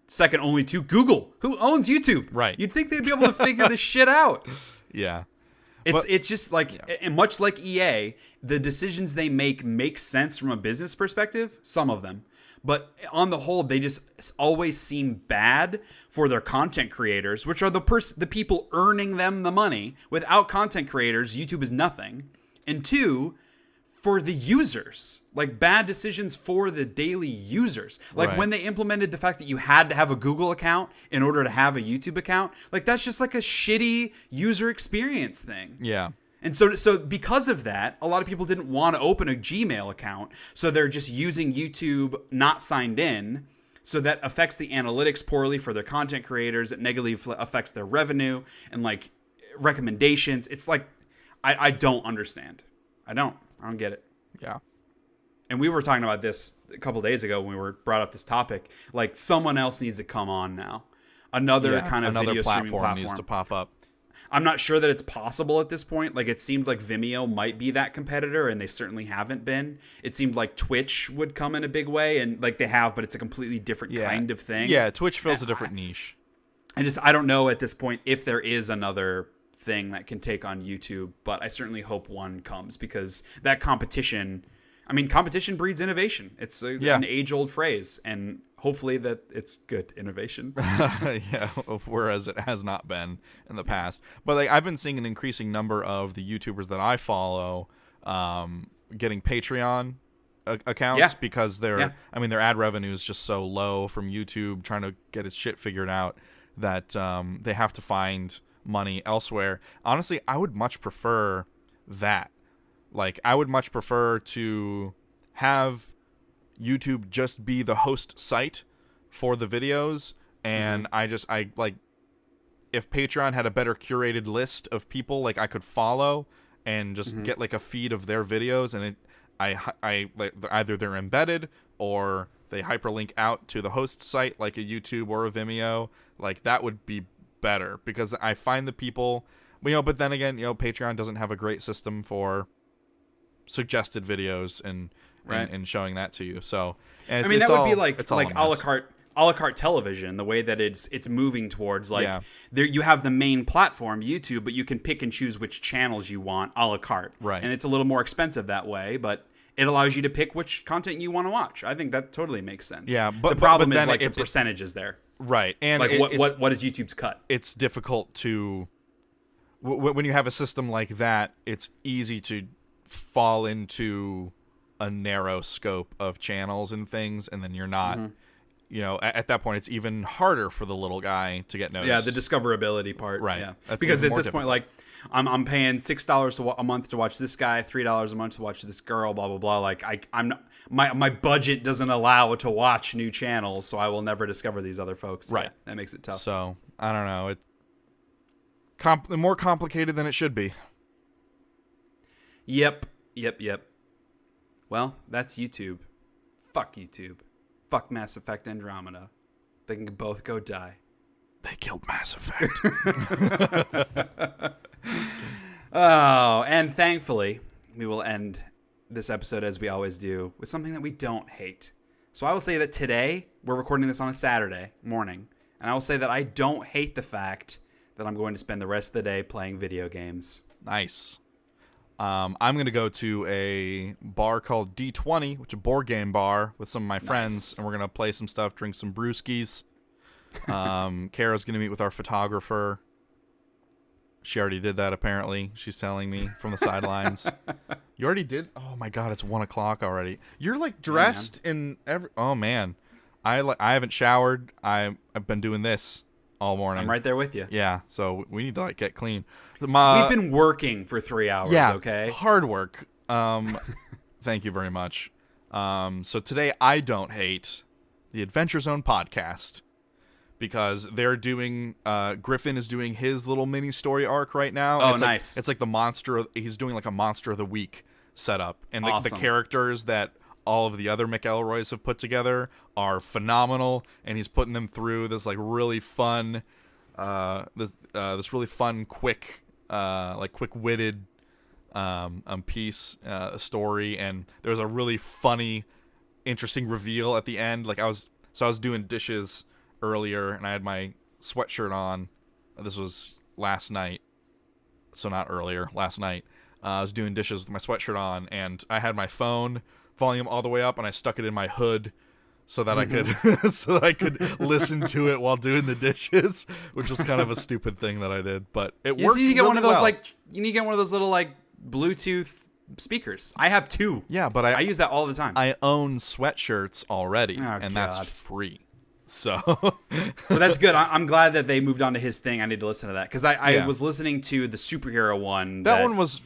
Second only to Google, who owns YouTube. Right. You'd think they'd be able to figure this shit out. Yeah. It's just like, and much like EA, the decisions they make sense from a business perspective, some of them. But on the whole, they just always seem bad for their content creators, which are the people earning them the money. Without content creators, YouTube is nothing. And two, for the users, like bad decisions for the daily users. Like when they implemented the fact that you had to have a Google account in order to have a YouTube account, like that's just like a shitty user experience thing. Yeah. And so because of that, a lot of people didn't want to open a Gmail account. So they're just using YouTube not signed in. So that affects the analytics poorly for their content creators. It negatively affects their revenue and like recommendations. It's like, I don't understand. I don't get it. Yeah. And we were talking about this a couple of days ago when we were brought up this topic. Like someone else needs to come on now. Another video streaming platform needs to pop up. I'm not sure that it's possible at this point. Like it seemed like Vimeo might be that competitor, and they certainly haven't been. It seemed like Twitch would come in a big way, and like they have, but it's a completely different kind of thing. Yeah, Twitch fills a different niche. I don't know at this point if there is another thing that can take on YouTube, but I certainly hope one comes, because that competition breeds innovation. It's an age-old phrase, and hopefully that it's good innovation. Yeah, whereas it has not been in the past. But like I've been seeing an increasing number of the YouTubers that I follow getting Patreon accounts because their ad revenue is just so low from YouTube trying to get its shit figured out that they have to find money elsewhere. Honestly, I would much prefer that. Like, I would much prefer to have YouTube just be the host site for the videos, and I like if Patreon had a better curated list of people like I could follow and just get like a feed of their videos, and I like either they're embedded or they hyperlink out to the host site like a YouTube or a Vimeo. Like that would be better, because I find the people, but then again, Patreon doesn't have a great system for suggested videos and showing that to you. So that would be like a la carte television, the way that it's moving towards there you have the main platform YouTube, but you can pick and choose which channels you want a la carte. Right. And it's a little more expensive that way, but it allows you to pick which content you want to watch. I think that totally makes sense. Yeah, but the problem but is like the percentages there. Right. And like what is YouTube's cut? It's difficult to when you have a system like that, it's easy to fall into a narrow scope of channels and things, and then you're not at that point it's even harder for the little guy to get noticed. Yeah, the discoverability part. Right. Yeah. That's because at this difficult. point, I'm paying $6 a month to watch this guy, $3 a month to watch this girl, blah blah blah. Like I'm not, my budget doesn't allow to watch new channels, so I will never discover these other folks. Right. Yeah, that makes it tough. So I don't know. It's more complicated than it should be. Yep. Well, that's YouTube. Fuck YouTube. Fuck Mass Effect Andromeda. They can both go die. They killed Mass Effect. Oh, and thankfully, we will end this episode as we always do with something that we don't hate. So I will say that today, we're recording this on a Saturday morning, and I will say that I don't hate the fact that I'm going to spend the rest of the day playing video games. Nice. I'm going to go to a bar called D20, which is a board game bar with some of my friends, and we're going to play some stuff, drink some brewskis. Kara's going to meet with our photographer. She already did that, apparently. She's telling me from the sidelines. You already did? Oh, my God, it's 1 o'clock already. You're, like, dressed in every... Oh, man. I haven't showered. I've been doing this all morning. I'm right there with you. Yeah, so we need to, like, get clean. We've been working for 3 hours, okay? Hard work. Thank you very much. So today I don't hate the Adventure Zone podcast because they're doing Griffin is doing his little mini story arc right now. Oh, it's nice. Like, it's like the monster. He's doing like a Monster of the Week setup, and the characters that all of the other McElroys have put together are phenomenal, and he's putting them through this like really fun, this really fun, quick-witted piece, story, and there's a really funny, interesting reveal at the end. Like I was doing dishes earlier, and I had my sweatshirt on. This was last night, so not earlier. Last night, I was doing dishes with my sweatshirt on, and I had my phone volume all the way up, and I stuck it in my hood so that I could listen to it while doing the dishes, which was kind of a stupid thing that I did, but it worked. You need to get really one of those well. you need to get one of those little like Bluetooth speakers. I have 2. Yeah, but I use that all the time. I own sweatshirts already, God. and that's free. So, well, that's good. I'm glad that they moved on to his thing. I need to listen to that because I was listening to the superhero one. That one was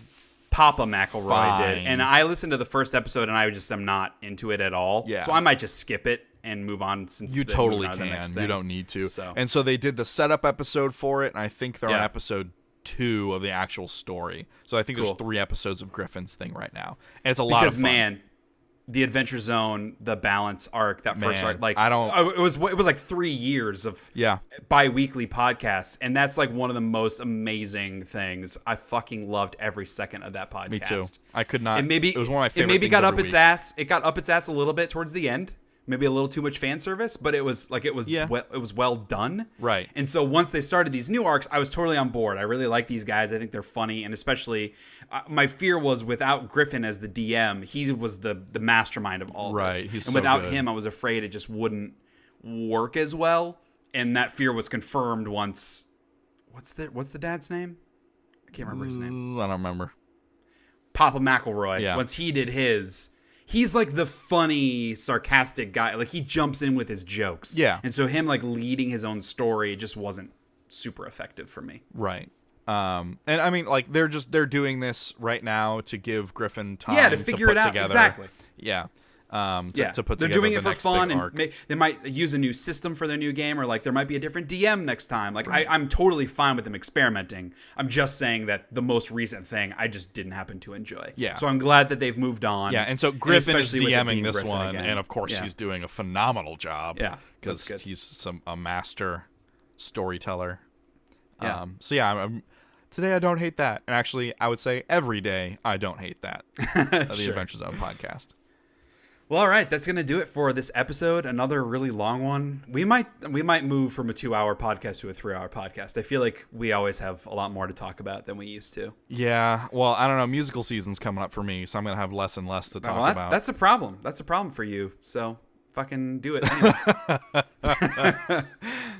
Papa McElroy fine. did, and I listened to the first episode, and I just am not into it at all. Yeah. So I might just skip it and move on. Since you they're totally moving on to the next can. thing. You don't need to. So. And so they did the setup episode for it, and I think they're on episode 2 of the actual story. So I think there's 3 episodes of Griffin's thing right now, and it's a lot of fun. Man, the Adventure Zone, the balance arc, that first arc, like it was like 3 years of bi-weekly podcasts, and that's like one of the most amazing things. I fucking loved every second of that podcast. Me too. I could not. It was one of my favorite. It maybe things got every up its week. ass. It got up its ass a little bit towards the end. Maybe a little too much fan service, but it was well done. Right. And so once they started these new arcs, I was totally on board. I really like these guys. I think they're funny, and especially my fear was without Griffin as the DM, he was the mastermind of all right. this. He's and so without good. him, I was afraid it just wouldn't work as well. And that fear was confirmed once. What's the dad's name? I can't remember his name. I don't remember. Papa McElroy. Yeah. Once he did his. He's like the funny, sarcastic guy. Like he jumps in with his jokes. Yeah. And so him like leading his own story just wasn't super effective for me. Right. And I mean, like they're doing this right now to give Griffin time to figure put it out. together. Exactly. Yeah. To put they're together doing the it for next fun, big and arc. they might use a new system for their new game, or like there might be a different DM next time. Like I'm totally fine with them experimenting. I'm just saying that the most recent thing I just didn't happen to enjoy. Yeah. So I'm glad that they've moved on. Yeah, and so Griffin is especially with it DMing being this Griffin one, again. and of course he's doing a phenomenal job. Yeah, because that's good. he's a master storyteller. Yeah. So yeah, today I don't hate that, and actually I would say every day I don't hate that. The Sure. Adventure Zone podcast. Well, all right, that's gonna do it for this episode. Another really long one. We might move from a 2-hour podcast to a 3-hour podcast. I feel like we always have a lot more to talk about than we used to. Yeah, well, I don't know. Musical season's coming up for me, so I'm gonna have less and less to talk about. That's a problem. That's a problem for you. So fucking do it anyway.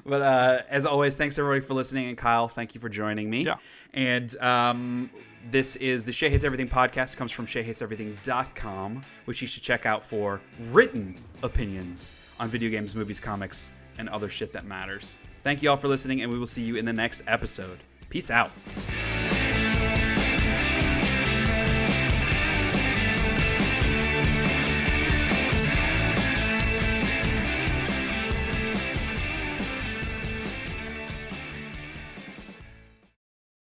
But as always, thanks everybody for listening, and Kyle, thank you for joining me. Yeah. And this is the Shea Hates Everything podcast. It comes from SheaHatesEverything.com, which you should check out for written opinions on video games, movies, comics, and other shit that matters. Thank you all for listening, and we will see you in the next episode. Peace out.